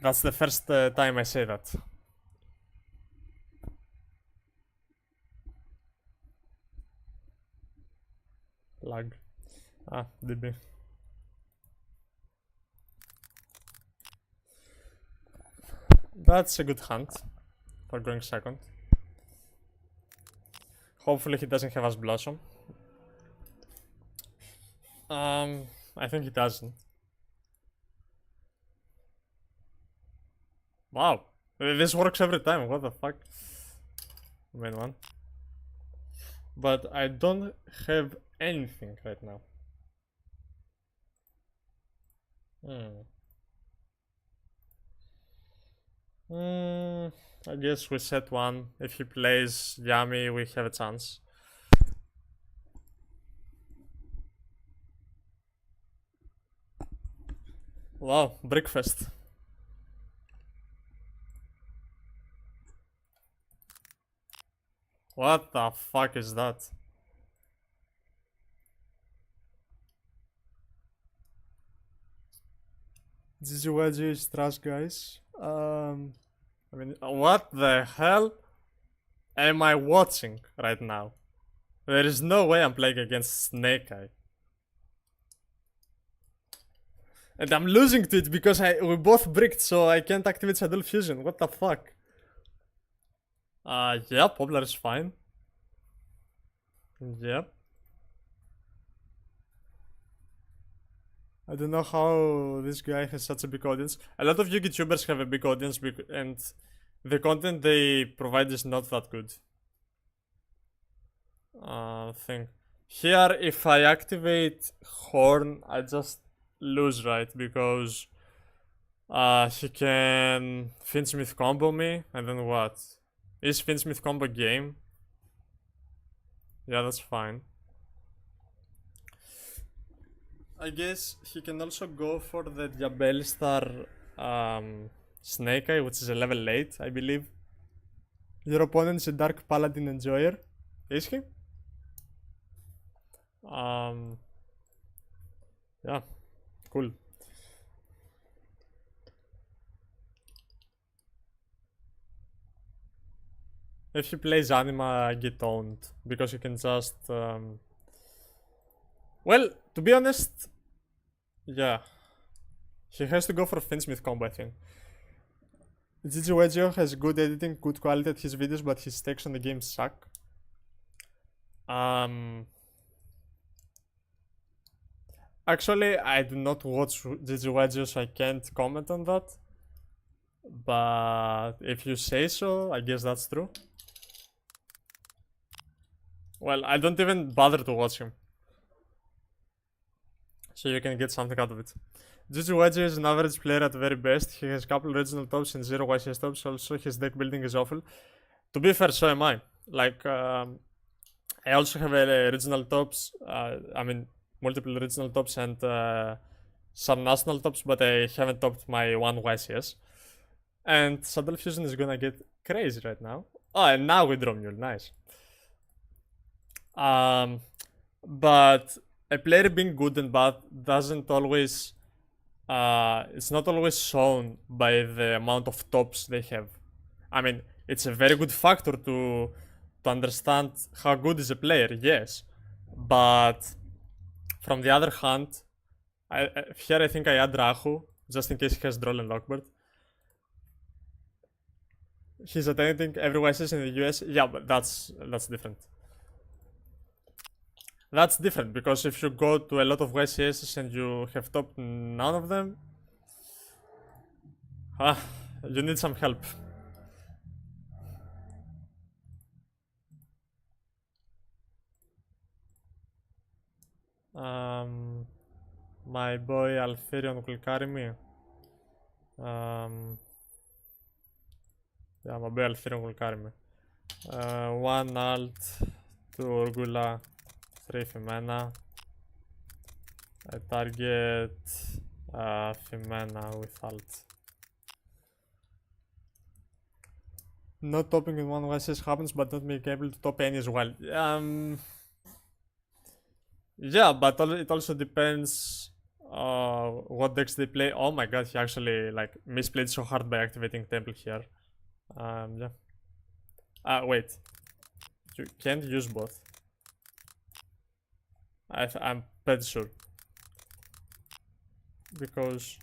That's the first time I say that. Lag. DB. That's a good hunt for going second. Hopefully he doesn't have us Blossom. I think he doesn't. Wow, this works every time, what the fuck? Main one. But I don't have anything right now. I guess we set one. If he plays Yami, we have a chance. Wow, breakfast. What the fuck is that? GGYG is trash, guys. I mean, what the hell am I watching right now? There is no way I'm playing against Snake Eye. And I'm losing to it because we both bricked, so I can't activate Shadow Fusion. What the fuck? Yeah, Poplar is fine. Yep. I don't know how this guy has such a big audience. A lot of YouTubers have a big audience and the content they provide is not that good. Thing. Here, if I activate Horn, I just lose, right? Because he can Finsmith combo me, and then what? Is Finsmith combo game? Yeah, that's fine. I guess he can also go for the Diabelistar Snake Eye, which is a level 8, I believe. Your opponent is a Dark Paladin Enjoyer. Is he? Yeah, cool. If he plays Anima, get owned because you can just. Well, to be honest, yeah, he has to go for Finsmith combo, I think. Gigi Weggio has good editing, good quality at his videos, but his takes on the game suck. Actually, I do not watch Gigi Weggio, so I can't comment on that. But if you say so, I guess that's true. Well, I don't even bother to watch him. So you can get something out of it. Juju Wedge is an average player at the very best. He has a couple regional tops and 0 YCS tops. Also, his deck building is awful. To be fair, so am I. Like, I also have a regional tops. I mean, multiple regional tops and some national tops, but I haven't topped my 1 YCS. And Saddle Fusion is gonna get crazy right now. Oh, and now we draw Mule. Nice. But a player being good and bad doesn't always. It's not always shown by the amount of tops they have. I mean, it's a very good factor to understand how good is a player, yes. But from the other hand, here I think I add Rahu just in case he has Droll and Lockbird. He's attending every YCS in the US. Yeah, but that's different. That's different because if you go to a lot of YCSs and you have topped none of them, you need some help. My boy Alferion will carry me. Yeah, my boy Alferion will carry me. 1 alt, 2 Orgula, 3 Femena. I target Femena with alt. Not topping in 1 YCS happens, but not being able to top any as well. Yeah, but it also depends what decks they play. Oh my god, he actually like misplayed so hard by activating Temple here. Yeah. Wait. You can't use both. I'm pretty sure. Because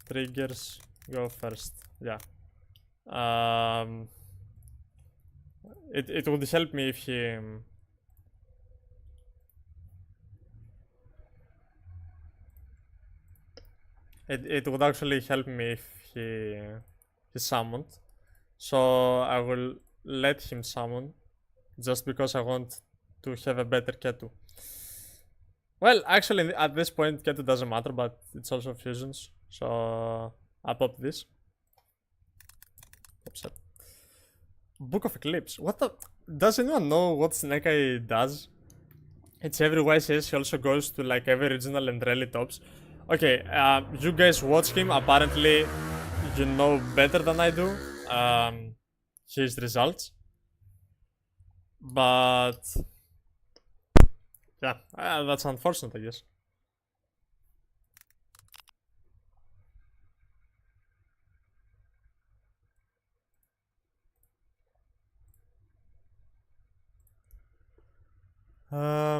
triggers go first. Yeah. It would help me if he. It would actually help me if he summoned. So I will let him summon just because I want to have a better Ketu. Well, actually, at this point, Ketu doesn't matter, but it's also fusions. So I pop this. Upset. Book of Eclipse. What the? Does anyone know what Snake Eye does? It's every YCS. He also goes to like every regional and rally tops. Okay, you guys watch him. Apparently, you know better than I do his results. But yeah, that's unfortunate, I guess.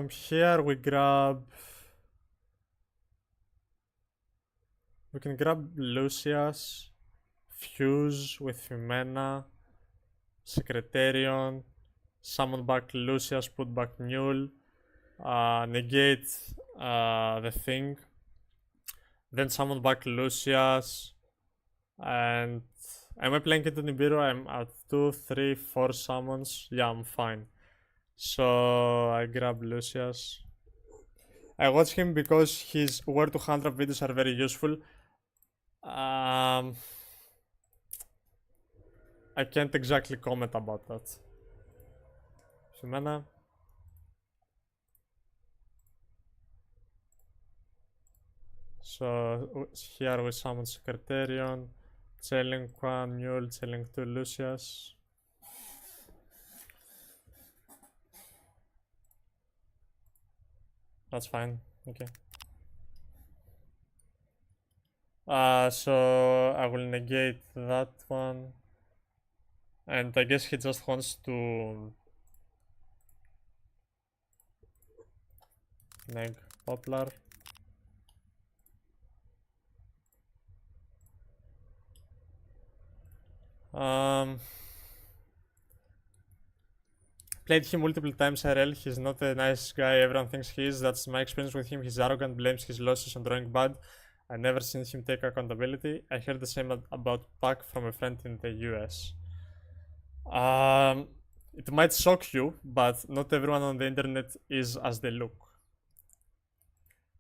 Here we grab. We can grab Lucius, Fuse with Femena, Secretarion, summon back Lucius, put back Mule, negate the thing, then summon back Lucius, and am I playing into Nibiru? I'm at 2, 3, 4 summons. Yeah, I'm fine. So I grab Lucius. I watch him because his where to hand trap videos are very useful. I can't exactly comment about that. Femena. So here we summon Secretarion, Chailing 1 Mule, Chailing 2 Lucius. That's fine, okay. So I will negate that one. And I guess he just wants to neg Poplar. Played him multiple times IRL. He's not a nice guy everyone thinks he is. That's my experience with him. He's arrogant, blames his losses on drawing bad. I never seen him take accountability. I heard the same about Pac from a friend in the US. It might shock you, but not everyone on the internet is as they look.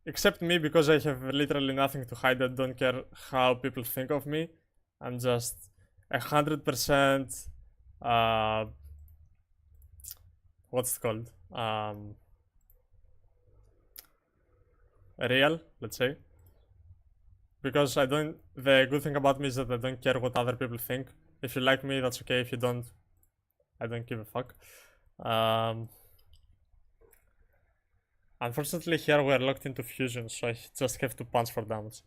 Except me, because I have literally nothing to hide. I don't care how people think of me. I'm just 100% what's it called? Real, let's say. Because I don't. The good thing about me is that I don't care what other people think. If you like me, that's okay. If you don't, I don't give a fuck. Unfortunately, here we're locked into fusion, so I just have to punch for damage.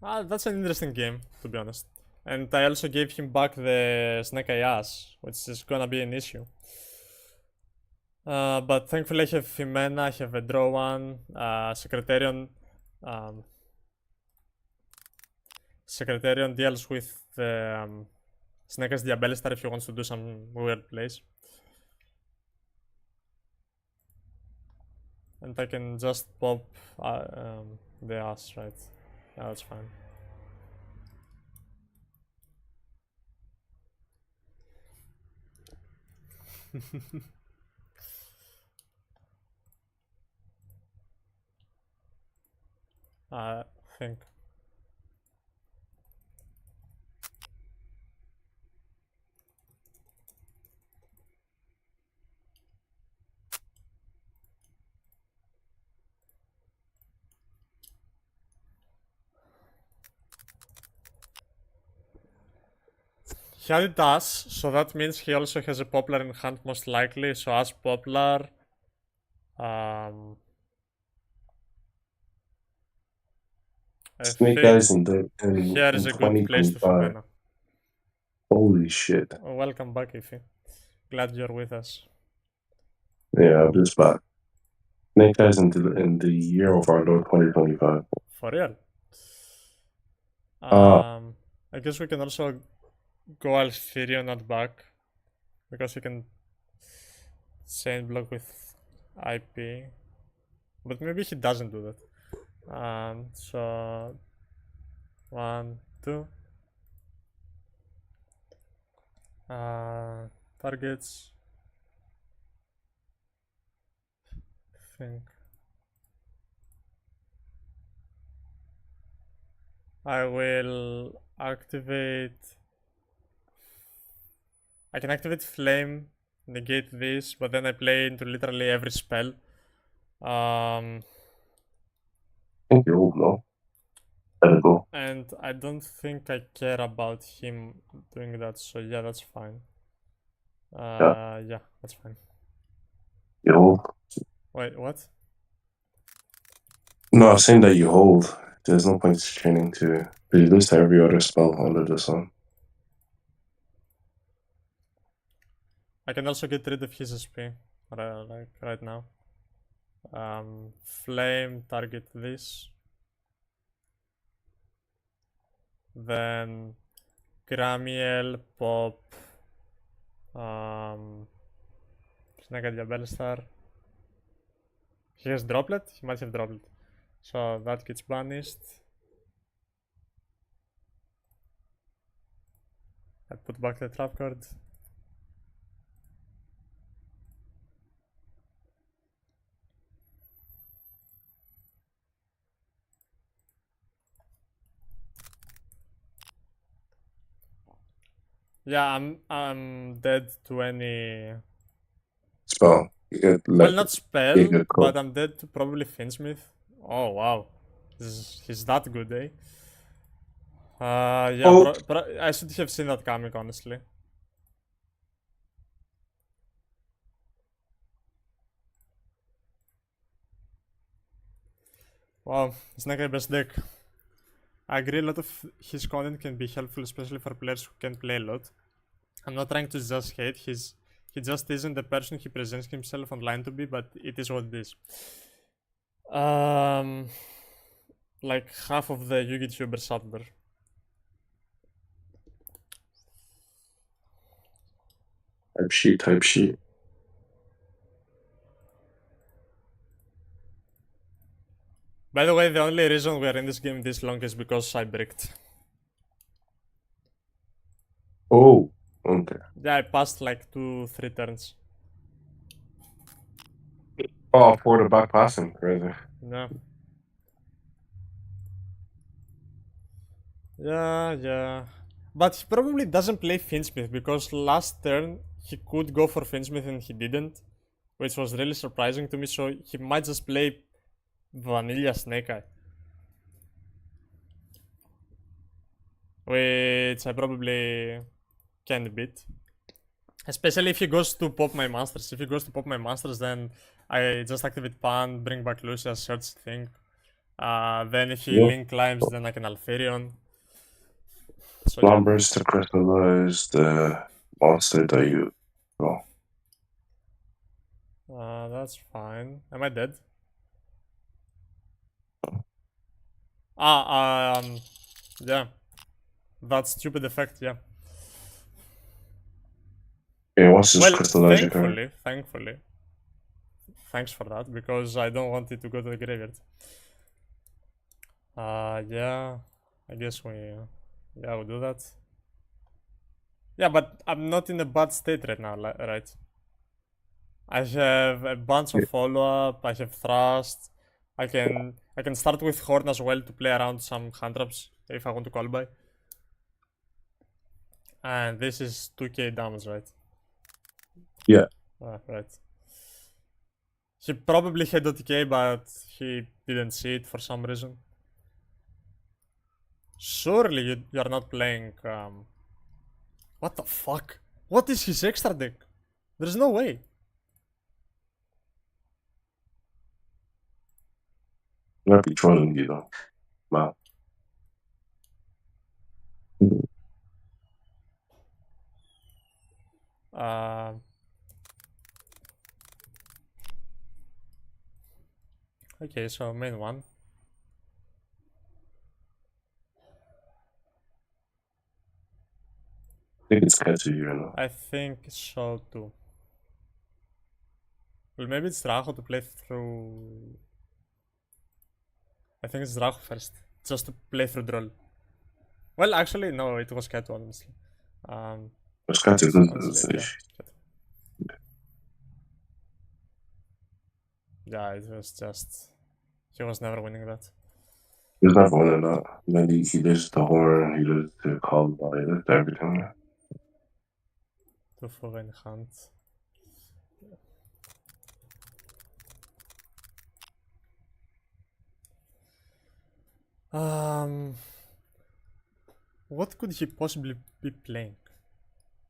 That's an interesting game, to be honest. And I also gave him back the Snake Eye Ass, which is gonna be an issue. But thankfully I have Fimena, I have a draw one, Secretarian. Secretarian deals with the Snake Eyes Diabelistar if he wants to do some weird plays. And I can just pop the ass, right? Yeah, that's fine. I think. He had it as, so that means he also has a Poplar in hand most likely, so as Poplar, I Snake think Eyes in here is a good place to 2025. Fimena. Holy shit. Welcome back, Ify. Glad you're with us. Yeah, I'm just back. Snake Eyes in the year of our Lord 2025. For real. Ah, I guess we can also go Alfirion not back, because he can chain block with IP. But maybe he doesn't do that. So 1, 2. Targets. Think. I will activate. I can activate Flame, negate this, but then I play into literally every spell. I think you're old, no? Let it go. And I don't think I care about him doing that, so yeah, that's fine. Yeah, that's fine. You hold. Wait, what? No, I was saying that you hold. There's no point chaining to. But you lose to every other spell under the sun. I can also get rid of his SP, like right now. Flame, target this. Then Gramiel, pop. Snake Diabellstar. He has droplet? He might have droplet. So that gets banished. I put back the trap card. Yeah, I'm dead to any Spell. You get Well, like not you spell, get but caught. I'm dead to probably Finsmith. Oh wow, he's that good, eh? Yeah, Oh, I should have seen that coming, honestly. Wow, Snake Eye best deck. I agree, a lot of his content can be helpful, especially for players who can play a lot. I'm not trying to just hate, he just isn't the person he presents himself online to be, but it is what it is. Like half of the YouTubers out there. type sheet. By the way, the only reason we are in this game this long is because I bricked. Oh, okay. Yeah, I passed like 2-3 turns. Oh, for the back passing, crazy. Yeah. Yeah. But he probably doesn't play Finsmith because last turn he could go for Finsmith and he didn't, which was really surprising to me. So he might just play Vanilla Snake Eye, which I probably can't beat. Especially if he goes to pop my monsters. If he goes to pop my monsters, then I just activate Pan, bring back Lucia, search thing. Then if he Yeah. link climbs, then I can Alfarion. So yeah. Numbers to crystallize the monster that you draw. That's fine. Am I dead? Yeah. That stupid effect, yeah. Okay, what's this Well, crystallize your card? thankfully. Thanks for that, because I don't want it to go to the graveyard. Yeah. I guess we'll do that. Yeah, but I'm not in a bad state right now, right? I have a bunch of follow-up, I have Thrust, I can start with Horn as well to play around some hand traps if I want to call by. And this is 2k damage, right? Yeah. Right. He probably had OTK, but he didn't see it for some reason. Surely you're not playing, What the fuck? What is his extra deck? There's no way. You might be trolling you though. Wow. Okay, so main one. I think it's catchy, you know. I think so too. Well, maybe it's Draco to play through. I think it's Draco first, just to play through Droll. Well, actually, no, it was Ketu, honestly. It's catchy. Honestly, yeah. Yeah, it was just. He was never winning that. He's not winning that. Then he does the horn, he does the call by, he does everything. Two for in hand. What could he possibly be playing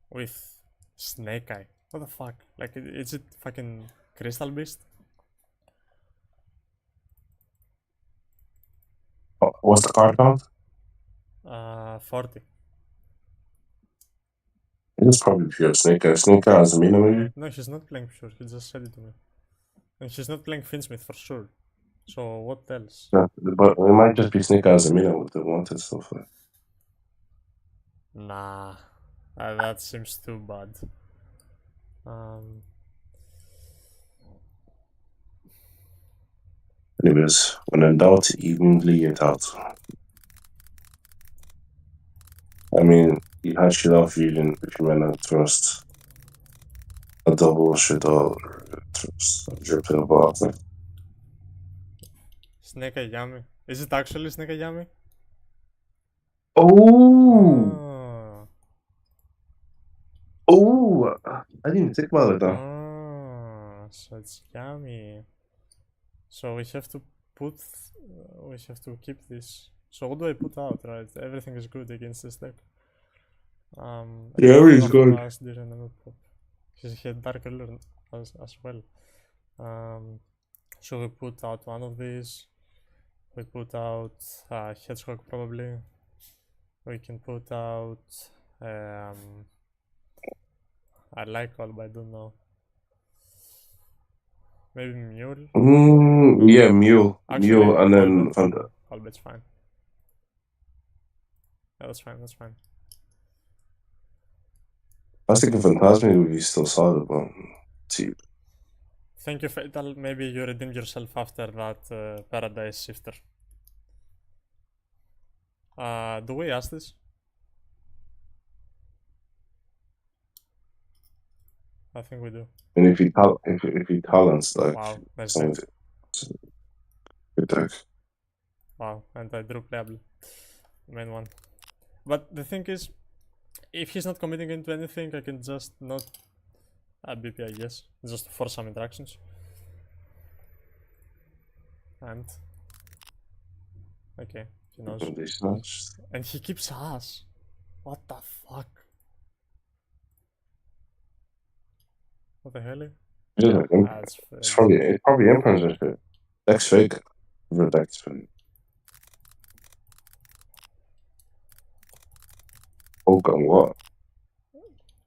with Snake Eye? What the fuck? Like, is it fucking Crystal Beast? Oh, what's the card count? 40. It is probably pure Snake Eye. Snake Eye has a meaning maybe? No, he's not playing pure. He just said it to me. And he's not playing Finsmith for sure. So what else? Yeah, but it might just be Snake Eye as a meaning with the wanted stuff. Nah, that seems too bad. Anyways, when in doubt, evenly it out. I mean, you had shit off fusion if you meant to trust a double shit out trust drip to the bottom. Snake Eye Yami. Is it actually Snake Eye Yami? Oh! Oh! I didn't even think about it though. so it's yummy. So we have to put, we have to keep this. So what do I put out, right? Everything is good against this deck. Yeah, everything's good. Last didn't pop. He had Dark Ruler as well. So we put out one of these. We put out Hedgehog probably. We can put out. I like all, but I don't know. Maybe Mule. Yeah, Mule, Actually, Mule, and then Colbert. Thunder. Colbert's fine. Yeah, that's fine. That's fine. I was thinking Phantasmic would be still solid, but see. Thank you, Fatal. Maybe you redeemed yourself after that Paradise Shifter. Do we ask this? I think we do. And if he talents like Wow, nice some deck. of it, good deck. Wow, and I drew playable. Main one. But the thing is, if he's not committing into anything, I can just not BP, I guess. Just to force some interactions. And okay, he knows. And he keeps us. What the fuck? What the hell? Yeah, it's probably Emperor's and shit. Deck's fake. The deck's fake. Oh god, what?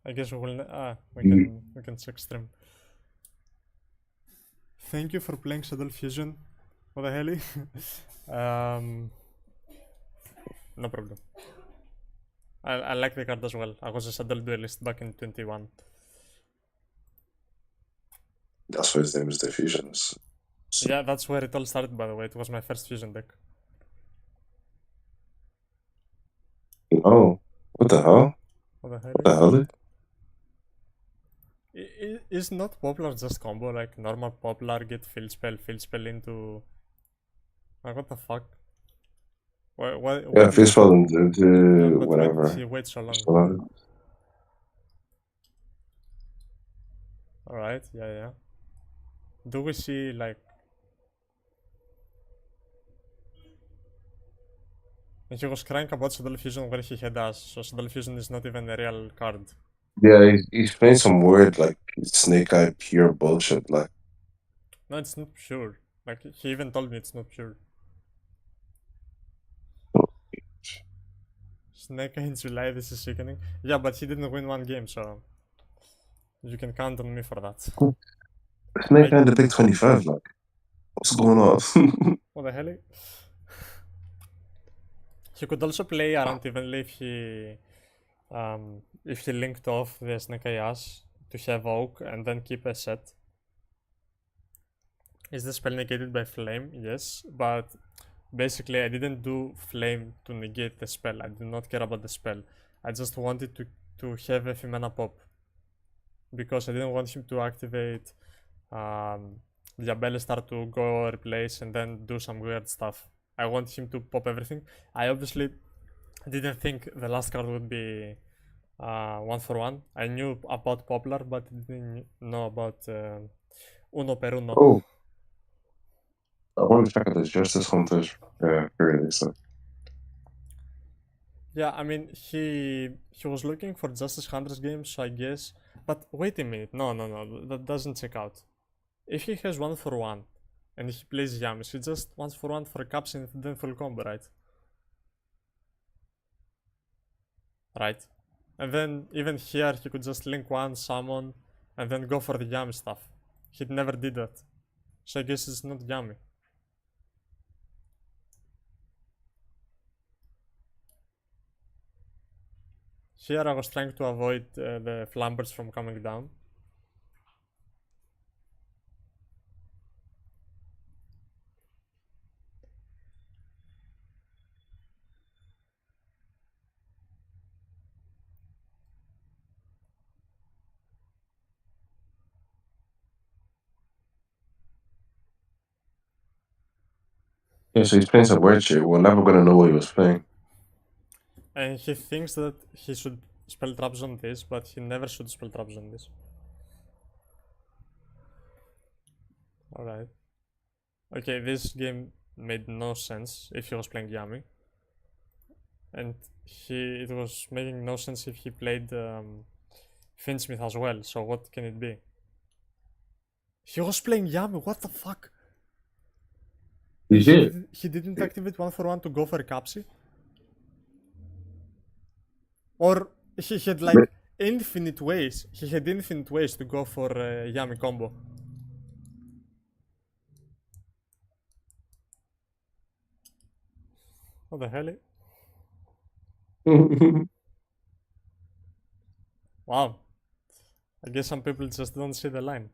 I guess we will. We can check stream. Thank you for playing Shadow Fusion. What the hell? No problem. I like the card as well. I was a Shadow Duelist back in 21. That's why his name is the Fusions. Yeah, that's where it all started, by the way. It was my first Fusion deck. Oh, what the hell? What the hell? What the hell? Is not Poplar just combo? Like normal Poplar get field spell into. Like what the fuck? Why Yeah, field spell into whatever. Why did he wait so long? Alright, yeah. Do we see like. And he was crying about Shadow Fusion where he had us, so Shadow Fusion is not even a real card. Yeah, he's playing some weird, like, Snake Eye pure bullshit, like. No, it's not pure. Like, he even told me it's not pure. Snake Eye in July, this is sickening. Yeah, but he didn't win one game, so. You can count on me for that. Snake Eye in the Big 25, like. What's going on? What the hell? He could also play around evenly if he linked off the Snake Eye Ash to have Oak and then keep a set. Is the spell negated by Flame? Yes, but basically I didn't do Flame to negate the spell. I do not care about the spell. I just wanted to have a Femana pop. Because I didn't want him to activate the Abel Star to go replace and then do some weird stuff. I want him to pop everything. I obviously didn't think the last card would be 1-for-1. I knew about Poplar, but didn't know about Uno per Uno. Oh. I want to check out this Justice Hunters so. Yeah, I mean he was looking for Justice Hunters games, so I guess. But wait a minute, no, that doesn't check out. If he has 1-for-1 and he plays Yamis, he just 1-for-1 for caps and then full combo, right? Right. And then even here he could just link one, summon, and then go for the Yami stuff. He never did that. So I guess it's not Yami. Here I was trying to avoid the Flambers from coming down. Yeah, so he's playing some weird shit. We're never gonna know what he was playing. And he thinks that he should spell traps on this, but he never should spell traps on this. Alright. Okay, this game made no sense if he was playing Yami. And it was making no sense if he played Finsmith as well, so what can it be? He was playing Yami, what the fuck? He didn't activate 1-for-1 to go for a Capsi? Or he had like infinite ways. He had infinite ways to go for a Yami combo. What the hell? Wow. I guess some people just don't see the line.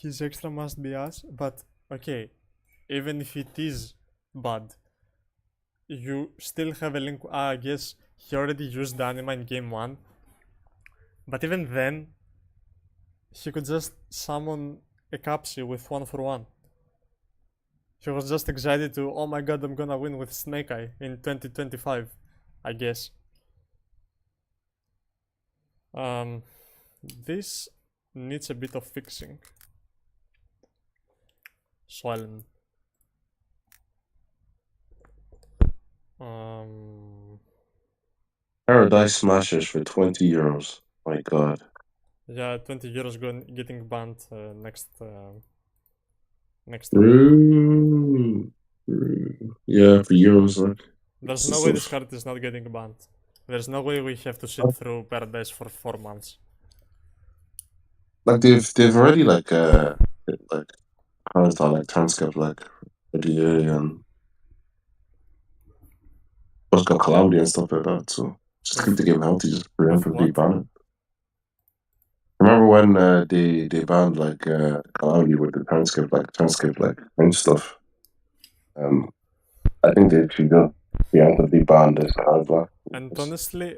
His extra must be us, but okay, even if it is bad, you still have a link. I guess he already used the anima in game 1, but even then, he could just summon a Capsi with 1-for-1. He was just excited to, oh my god, I'm gonna win with Snake Eye in 2025, I guess. This needs a bit of fixing. Swollen. Paradise Smashers for 20 euros. My god. Yeah, 20 euros getting banned next week. Yeah, for euros, like. There's no way this card is not getting banned. There's no way we have to sit through Paradise for 4 months. Like they've already like how is that, like Timescape, like ODA and what's got Calamity and stuff like that. So just keep the game healthy, just preemptively ban it. Remember when they banned like Calamity with the Timescape like and stuff? I think they actually got preemptively banned this card block. And honestly,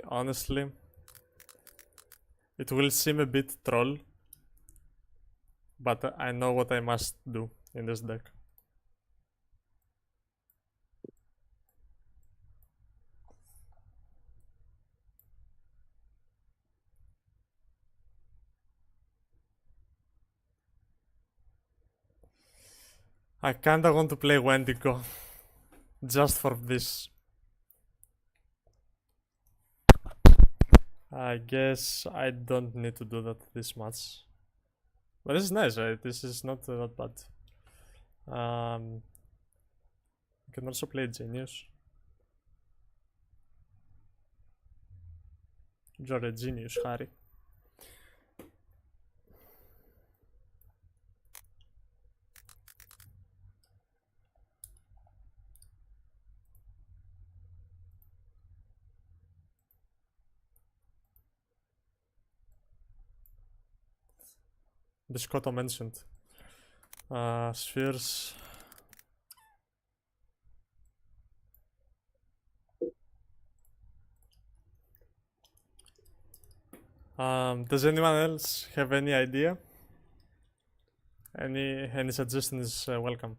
it will seem a bit troll, but I know what I must do in this deck. I kinda want to play Wendigo just for this. I guess I don't need to do that this much. But this is nice, right? This is not that bad. You can also play Genius. You're a genius, Harry. Biscotto mentioned. Spheres. Does anyone else have any idea? Any suggestions? Welcome.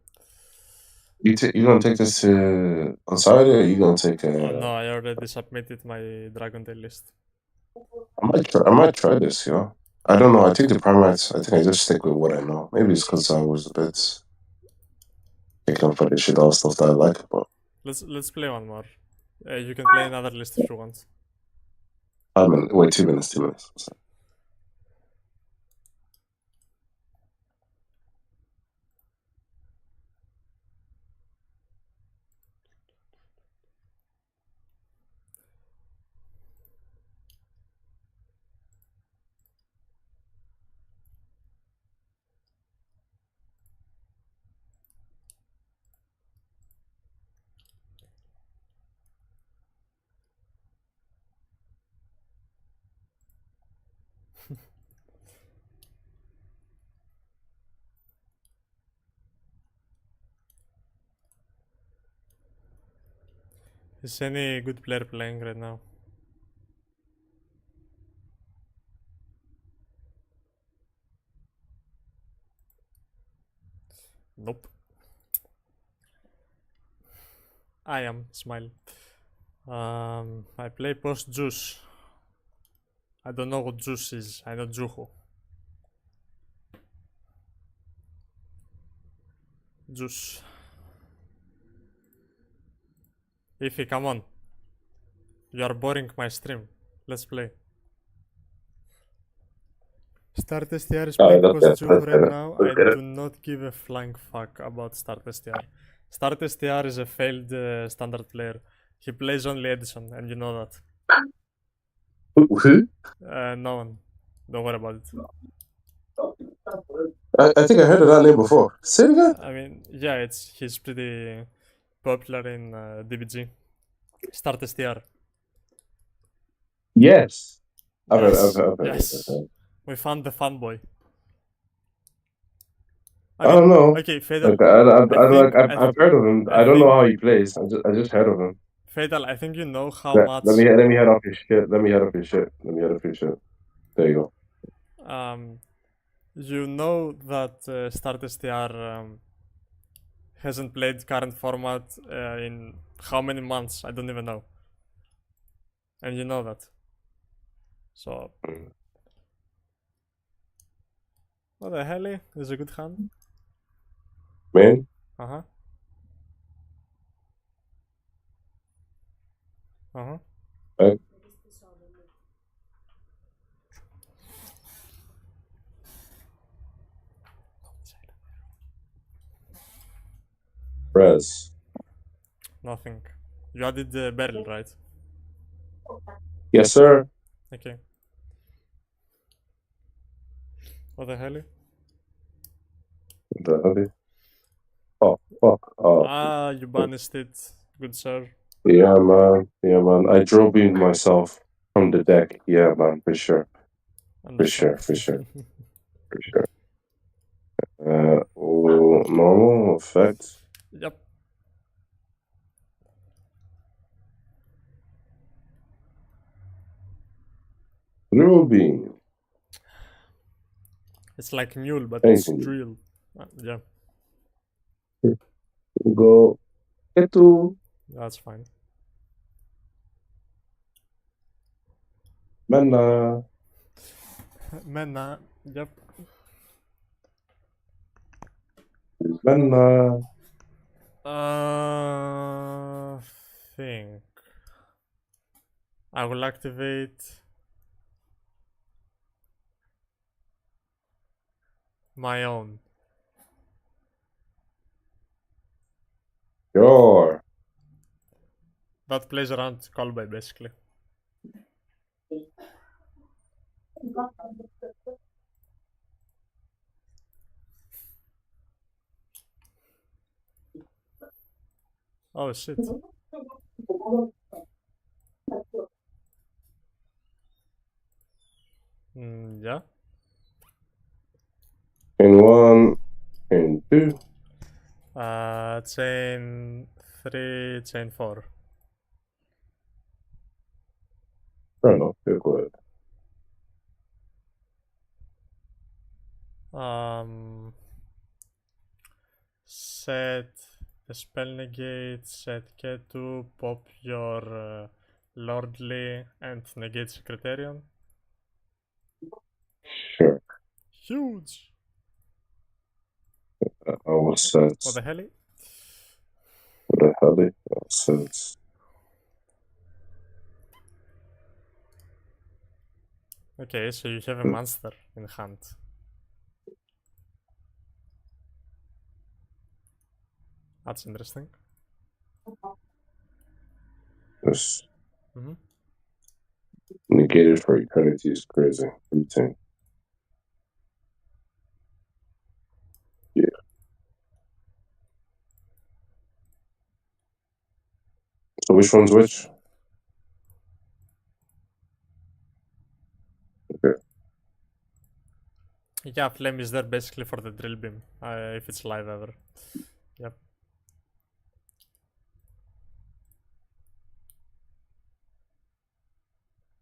You gonna take this on Saturday, or you gonna take? Oh no, I already submitted my Dragon Tail list. I might try this. I don't know. I take the Primates. I think I just stick with what I know. Maybe it's because I was a bit picking up for the shit all stuff that I like. But let's play one more. You can play another list if you want. 5 minutes. Wait, 2 minutes. 2 minutes. Is any good player playing right now? Nope. I am. Smile. I play post Juice. I don't know what Juice is. I know Juhu. Juice. Ify, come on. You are boring my stream. Let's play. Start STR is playing Let's get post it. Let's Juhu get right it. now. Let's I get it. do not give a flying fuck about Start STR. Start STR is a failed standard player. He plays only Edison, and you know that. Who? No one. Don't worry about it. I think I heard of that name before. Say it again. I mean, yeah, he's pretty popular in DBG. Start STR. Yes. I've Yes. heard Yes. it. We found the fanboy. I don't know. Okay, Fatal. Like, I've heard of him. I don't know how he plays. I just heard of him. Fatal, I think you know how Let much. me head off your shit. Let me head off your shit. There you go. You know that Start STR hasn't played current format in how many months? I don't even know. And you know that. So. What the hell? Is a good hand? Man. Uh-huh. Uh-huh. Res. Nothing. You added the barrel, right? Yes, sir. Okay. What the hell? Oh, fuck. Oh. Ah, you banished it. Good sir. Yeah, man. I drove in myself from the deck. Yeah, man, for sure. Understand. For sure. Normal effect. Yep. Ruby. It's like mule, but it's drill. Yeah. Go. Etu. That's fine. Mena. Mena. Yep. Mena. Think. I will activate my own. Sure. That plays around Callby basically. Oh shit. Yeah. In 1, in 2. Chain 3, chain 4. Fair enough. Good. Set the spell negate, set Ketu, pop your Lordly and negate Secretarian. Sure. Huge! I will set. What the hell? I'll set. Okay, so you have a monster in hand. That's interesting. This negated for eternity is crazy. Routine. Yeah. So which one's which? Okay. Yeah, Flame is there basically for the drill beam, if it's live ever. Yep.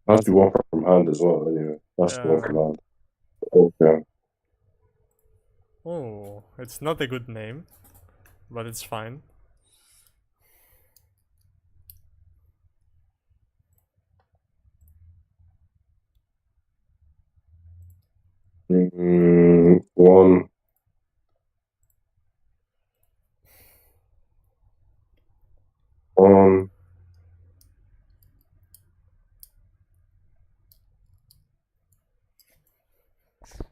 Has to be one from hand as well, anyway. Has to be one from hand. Okay. Oh, it's not a good name, but it's fine. One. One.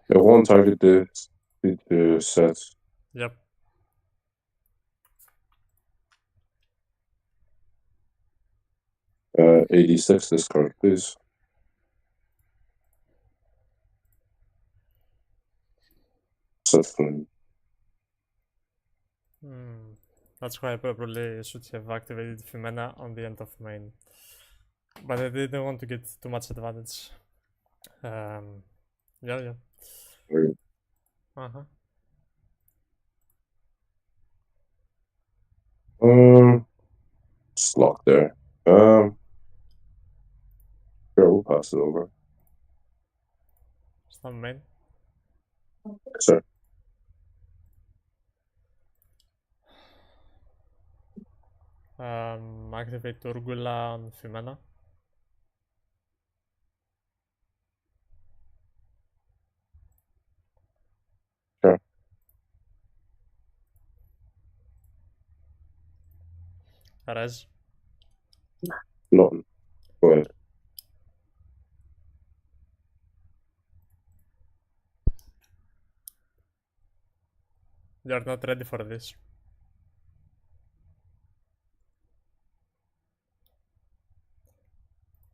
Yeah, one target this. To set. Yep. Uh, 86 this card, please. Set flame. That's why I probably should have activated Fimena on the end of main. But I didn't want to get too much advantage. Yeah. Right. Uh-huh. Just lock there. Sure, we'll pass it over. Stun main. Sir. Activate Urgula on Fimena. Sure. Res. Nothing. Go ahead. You're not ready for this.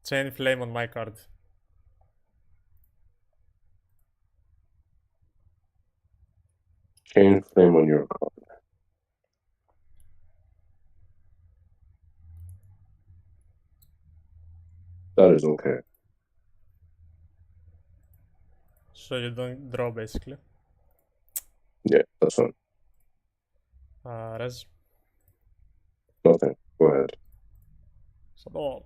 Chain Flame on my card. Chain flame on your card. That is okay. So you don't draw basically. Yeah, that's fine. Res. Nothing. Go ahead. So,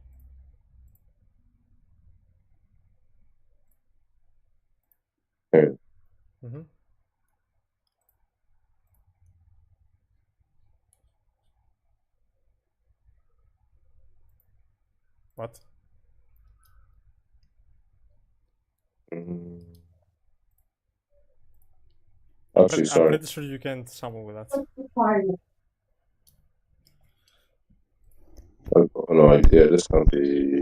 Hey. What? Actually, I'm sorry. pretty sure you can't summon with that. Oh, no, yeah, this can't be.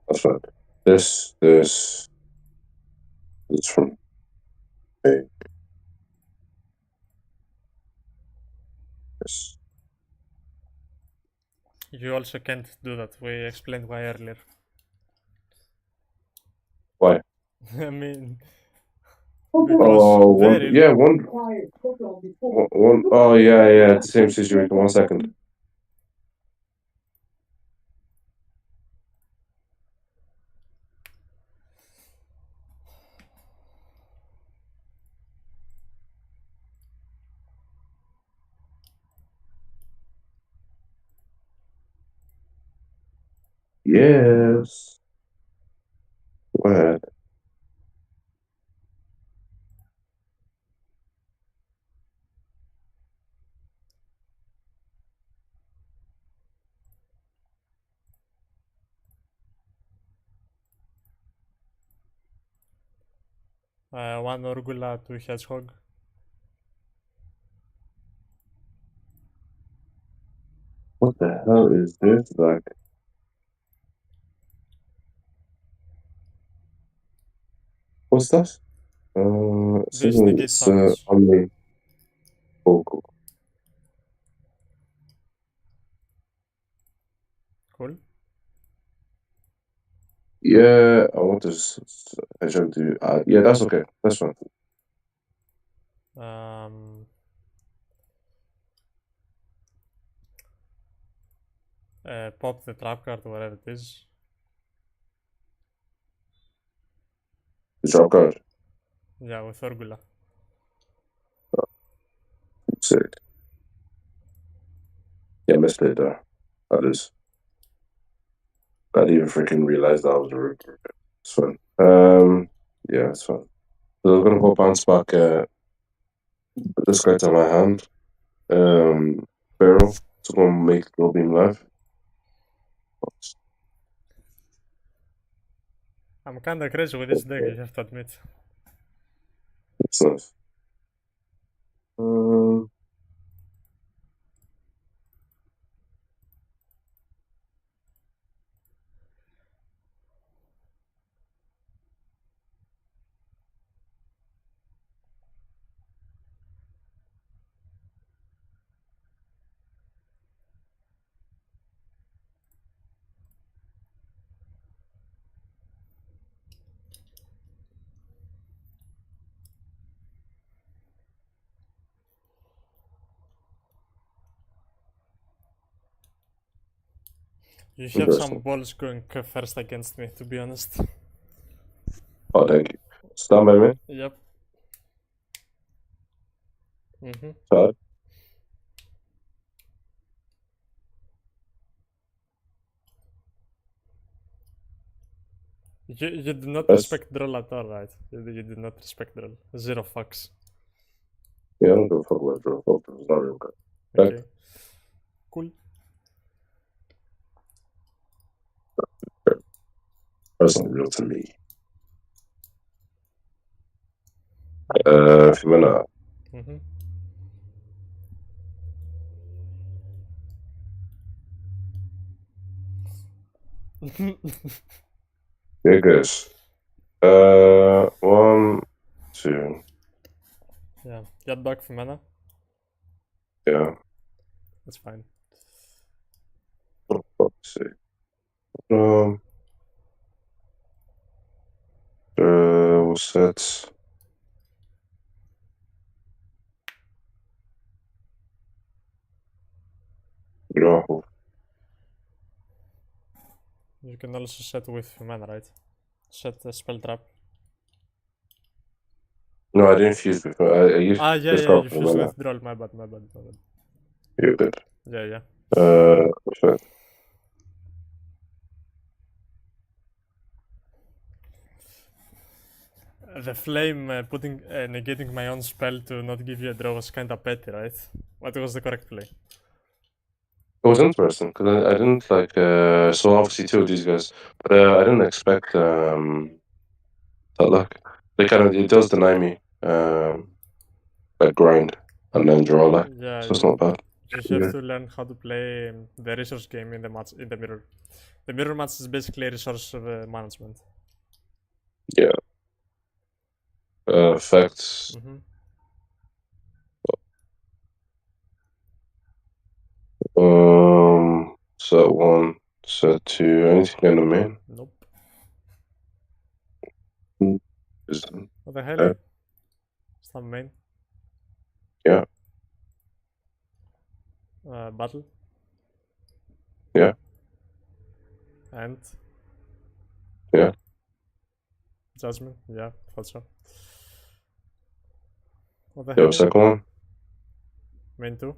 That's fine. This is from. Hey. This. You also can't do that. We explained why earlier. Why? I mean, Oh, because one. Beryl, Yeah, one. Oh, yeah. It's the same situation. 1 second. Yes. Go ahead. one Urgula, two Hedgehog. What the hell is this? Like, what's that? This negates It's summons. only vocal. Cool. Yeah, I want to. I should do. Yeah, that's okay. That's fine. Pop the trap card, whatever it is. The drop card. Yeah, with Urgula. Sick. Yeah, misplayed there. That is. I didn't even freaking realize that was a root. It's fine. Yeah, it's fine. So I'm gonna put bounce back. Put this guy to my hand. Barrel. To go and make Glow Beam live. I'm kinda crazy with this deck, you have to admit. It's nice. You have some balls going first against me, to be honest. Oh, thank you. Stand by me. Yep. Mm-hmm. Todd. You did not Yes. respect drill at all, right? You did not respect drill. Zero fucks. Yeah, I don't give a fuck about draw. Fuck, it's not real good. Okay. Cool. That's not real to me. Femina. Mm-hmm. Yeah, guys. 1, 2. Yeah. Get back for mana. Yeah. That's fine. For fuck's sake. What's that? Juhu. You can also set with mana, right? Set the spell trap. No, I didn't fuse before. I used Yeah, this yeah, card you for fused mana. with draw. My bad. You're good. Yeah. What's that? The flame negating my own spell to not give you a draw was kinda petty, right? What was the correct play? It was interesting because I didn't like so obviously two of these guys, but I didn't expect that luck. They kind of it does deny me like grind and then draw luck, Yeah, so it's not bad. you have to learn how to play the resource game in the match in the mirror. The mirror match is basically resource management. Yeah. Effects. Mm-hmm. Set 1, set 2. Anything in the main? Nope. Is What the hell? It's not main. Yeah. Battle. Yeah. And. Yeah. Judgment. Yeah, thought so. What the Yo, hell? second one. Main 2.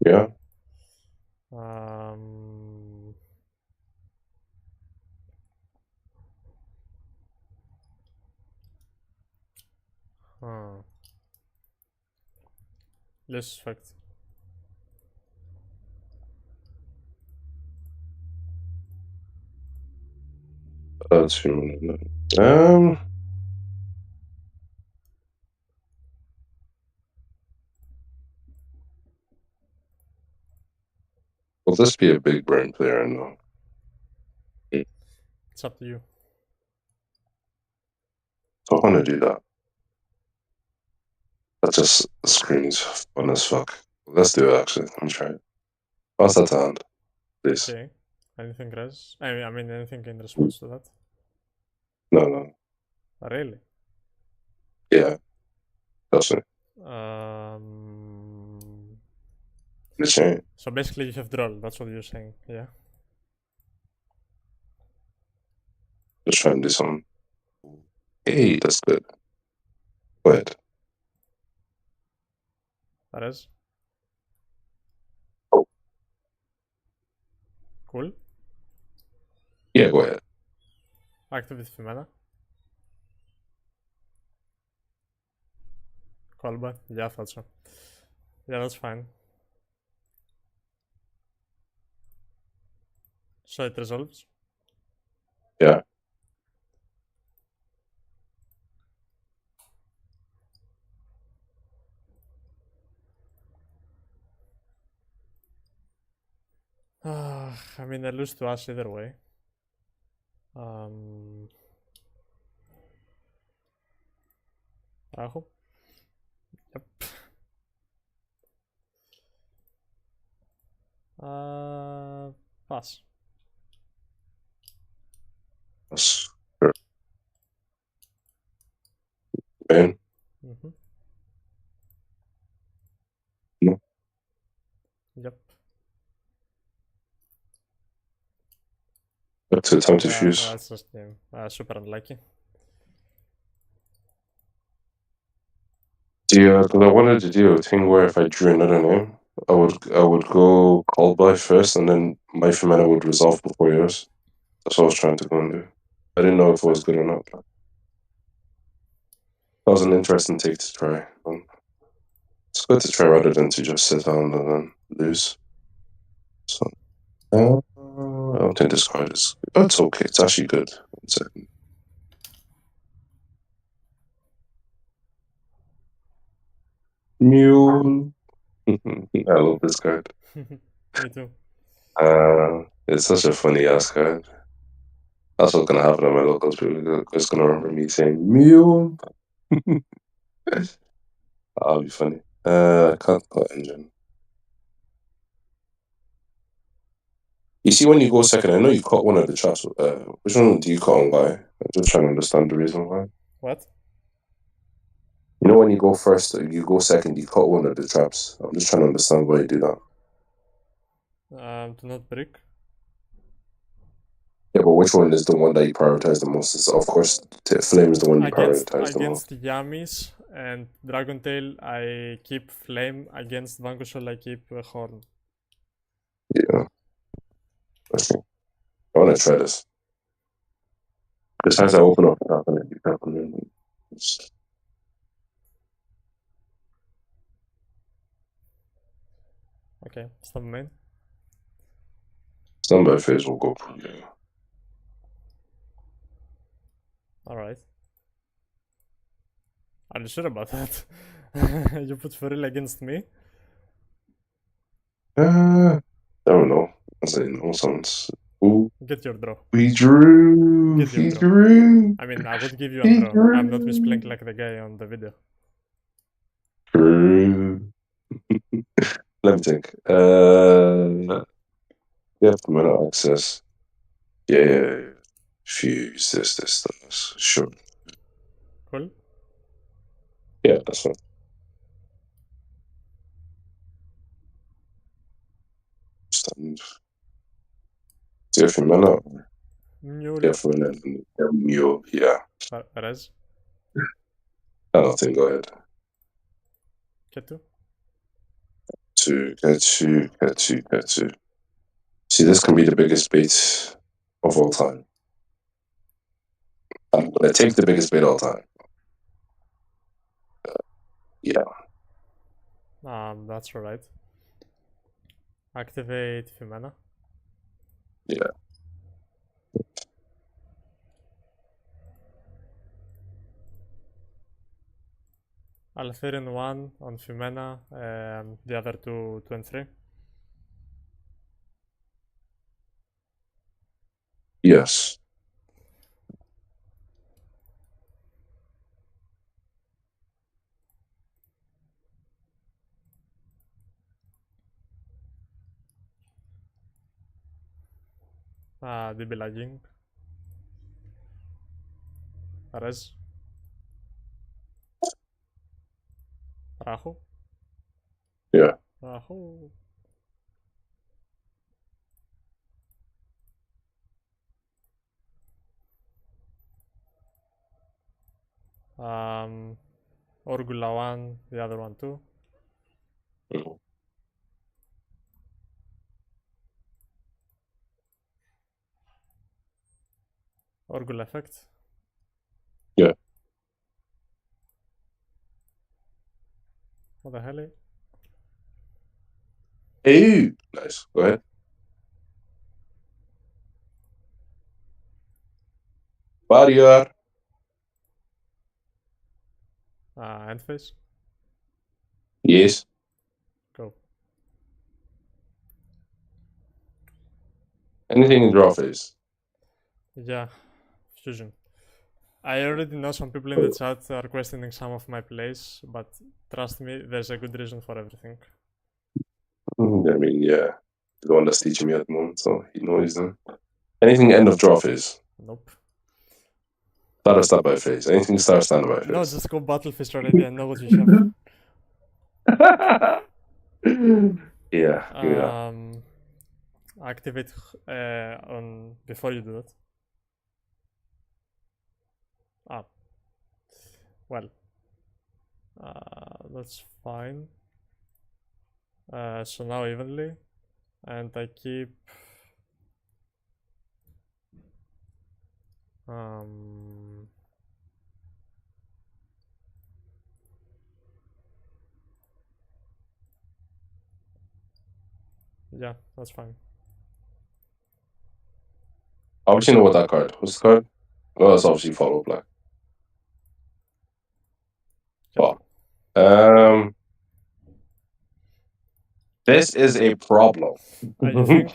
Yeah. Huh. Less effect. That's human. Will this be a big brain player or no? It's up to you. I want to do that. That just screams fun as fuck. Let's do it actually. Let me try it. Pass that hand, please. Okay. Anything else? I mean, anything in response to that? No. Really? Yeah. That's it. The chain. So basically, you have draw. That's what you're saying. Yeah. Just trying to do something. Hey, that's good. Go ahead. That is. Oh. Cool. Yeah, go ahead. Activate Femana. Callback. Yeah, I thought so. Yeah, that's fine. So it resolves. Yeah. I mean, I lose to Ash either way. Juhu. Yep. Pass. That's fair. Man, Mm-hmm. no, Yep. that's a time to Yeah, fuse. that's just super unlucky. Yeah, because I wanted to do a thing where if I drew another name, I would go call by first, and then my Femana would resolve before yours. That's what I was trying to go and do. I didn't know if it was good or not. But that was an interesting take to try. It's good to try rather than to just sit down and then lose. So I don't think this card is. Oh, it's okay. It's actually good. 1 second. Mule. I love this card. Me too. It's such a funny ass card. That's what's gonna happen at my locals. People are just gonna remember me saying Mule. That'll be funny. I can't put engine. You see, when you go second, I know you caught one of the traps. Which one do you caught and why? I'm just trying to understand the reason why. What? You know, when you go first, you go second, you caught one of the traps. I'm just trying to understand why you do that. Do not break. Yeah, but which one is the one that you prioritize the most? Is, of course, Flame is the one you prioritize the most. Against Yamis and Dragon Tail, I keep Flame. Against Vanquishal, I keep Horn. Yeah. Okay. I want to try this. Besides, I open up the top and then you tap and then it's Okay, stop main. some by phase will go from there. Alright. Are you sure about that? You put Feril against me? I don't know. I say no sounds. Ooh, Get your draw. we drew. Get your He draw. drew. I mean, I would give you a He draw. I'm not misplaying drew. like the guy on the video. Drew. Let me think. Yeah, minute access. Yeah. Fuse this. Sure. Cool? Yeah, that's fine. Stand. Yeah, for minute. Mule. Yeah, for minute. Mule. Yeah. Perez. I don't think. Go ahead. Ketu. Get to. See, this can be the biggest bait of all time. I'm gonna take the biggest bait of all time. Yeah. That's right. Activate Fimana. Yeah. Altherian 1 on Fimena, the other two 2 and 3. Yes. DB lagging. Res. Rahu. Yeah. Rahu. Orgula 1, the other one 2. Mhm. Orgula effect. Yeah. What the hell? Hey. Nice. Go ahead. Barrier. End phase. Yes. Go. Anything in draw phase. Yeah, fusion. I already know some people in the chat are questioning some of my plays, but trust me, there's a good reason for everything. I mean, yeah, the one that's teaching me at the moment, so he knows them. Anything end of draw phase. Nope. Start or standby phase. Anything start or standby phase. No, just go Battlefish already. I know what you have. Yeah, give me that. Activate on before you do that. Ah, well, that's fine. So now evenly, and I keep yeah, that's fine. Obviously know what that card. What's the card? Well, it's obviously follow black. Yep. Oh. This is a problem. You think?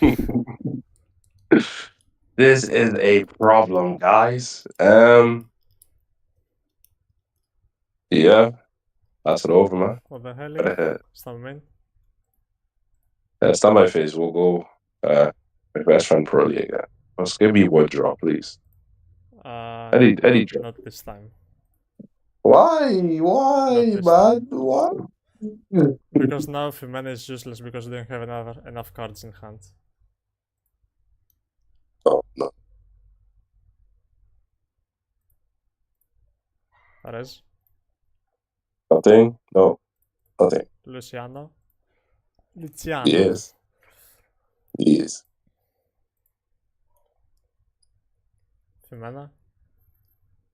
This is a problem, guys. Yeah, that's it over, man. What the hell? Right ahead. Stab main. Standby phase. We'll go. My best friend Pearly again. Let's give me one draw, please. Eddie draw. Not this time. Why, this man? Why? Because now Fimana is useless because we don't have enough cards in hand. Oh no. Rez, Nothing. No. Nothing. Luciano. Luciano. Yes. Yes. Fimana.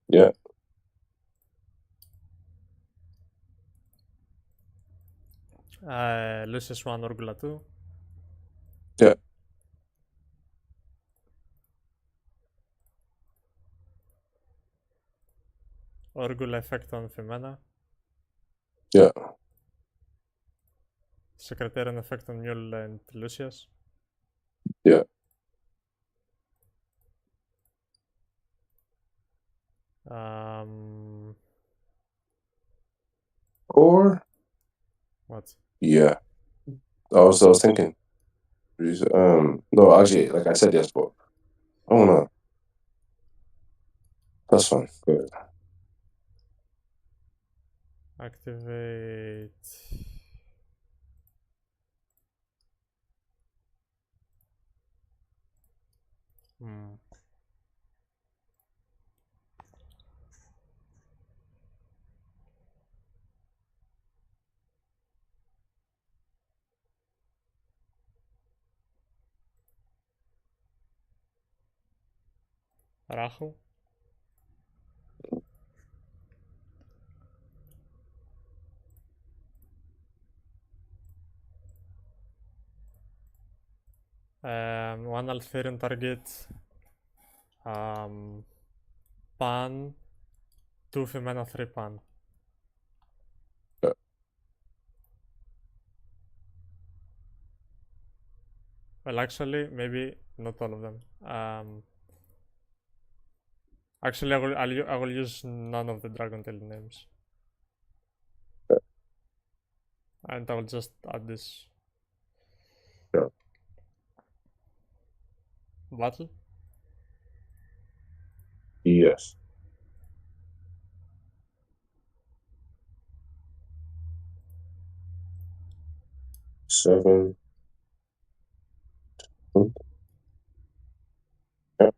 Yeah. Lucius 1 Orgula 2. Yeah. Orgula effect on Fimana. Yeah. Secretarian effect on Mule and Lucius. Yeah. Or What? yeah. I was thinking. No, actually, like I said, yes, but oh no. That's fine. Go ahead. Activate. Rahu. One Altharian target. Pan. 2 Fimana 3 pan. Yeah. Well, actually, maybe not all of them. Actually, I will use none of the Dragon Tail names. Yeah. And I will just add this. Yeah. Battle? Yes. 7. Yeah.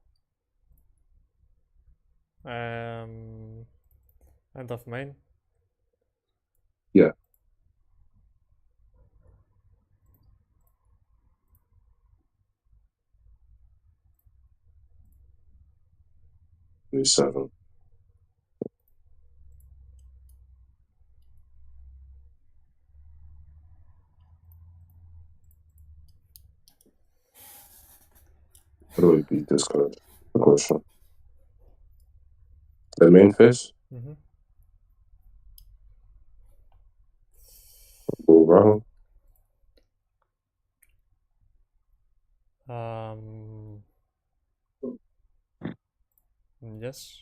End of main. Yeah. Maybe 7. How do I beat this card? Good question. The main phase? Go Rahu. Yes.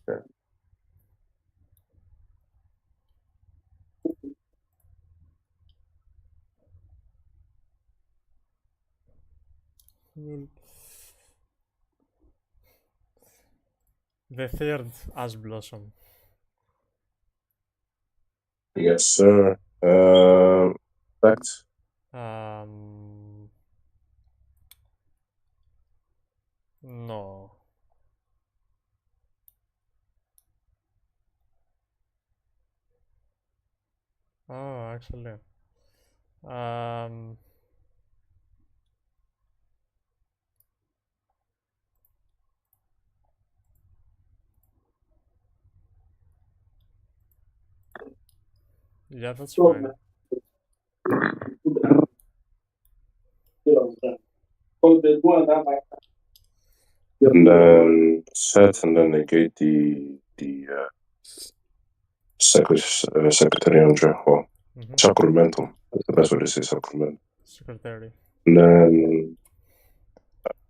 Sure. The third Ash Blossom. Yes, sir. Fact. No. Oh, actually. Yeah, that's fine. And then set, and then negate the secretary on well, sacramental. That's the best way to say sacramental. Secretary. And then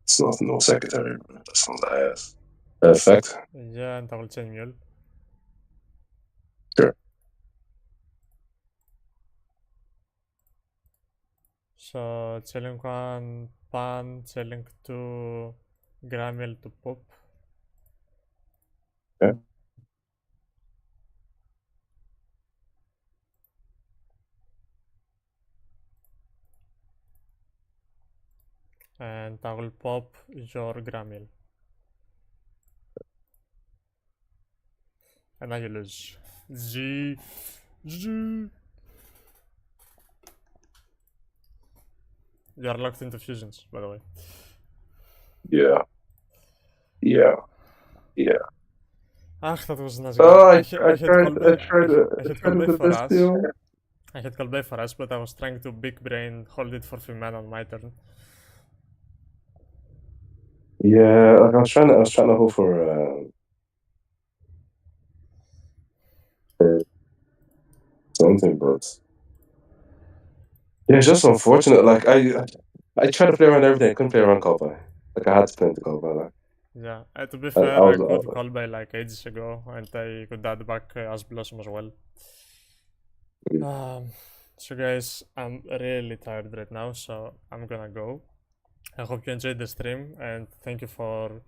it's not no secretary. That's not the ass. Effect. Yeah, and I will chain mule. Sure. So chilling 1 pan, chilling 2 Gramil to pop. Yeah. And I will pop your Gramil. And now you lose. Z. You are locked into fusions, by the way. Yeah. Yeah. Yeah. Ah, that was a nice Oh, game. I tried Callback the for best us. deal. I had callback for us, but I was trying to big brain hold it for 3 mana on my turn. Yeah, like I was trying to hope for something, but yeah, it's just unfortunate. Like I tried to play around everything. I couldn't play around Cowboy. Like I had to play into Cowboy. Like Yeah, to be I fair, I was could call by like ages ago, and I could add back Ash Blossom as well. So guys, I'm really tired right now, so I'm gonna go. I hope you enjoyed the stream, and thank you for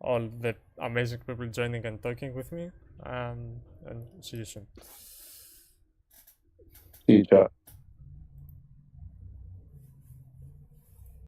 all the amazing people joining and talking with me. And see you soon. see you, chat.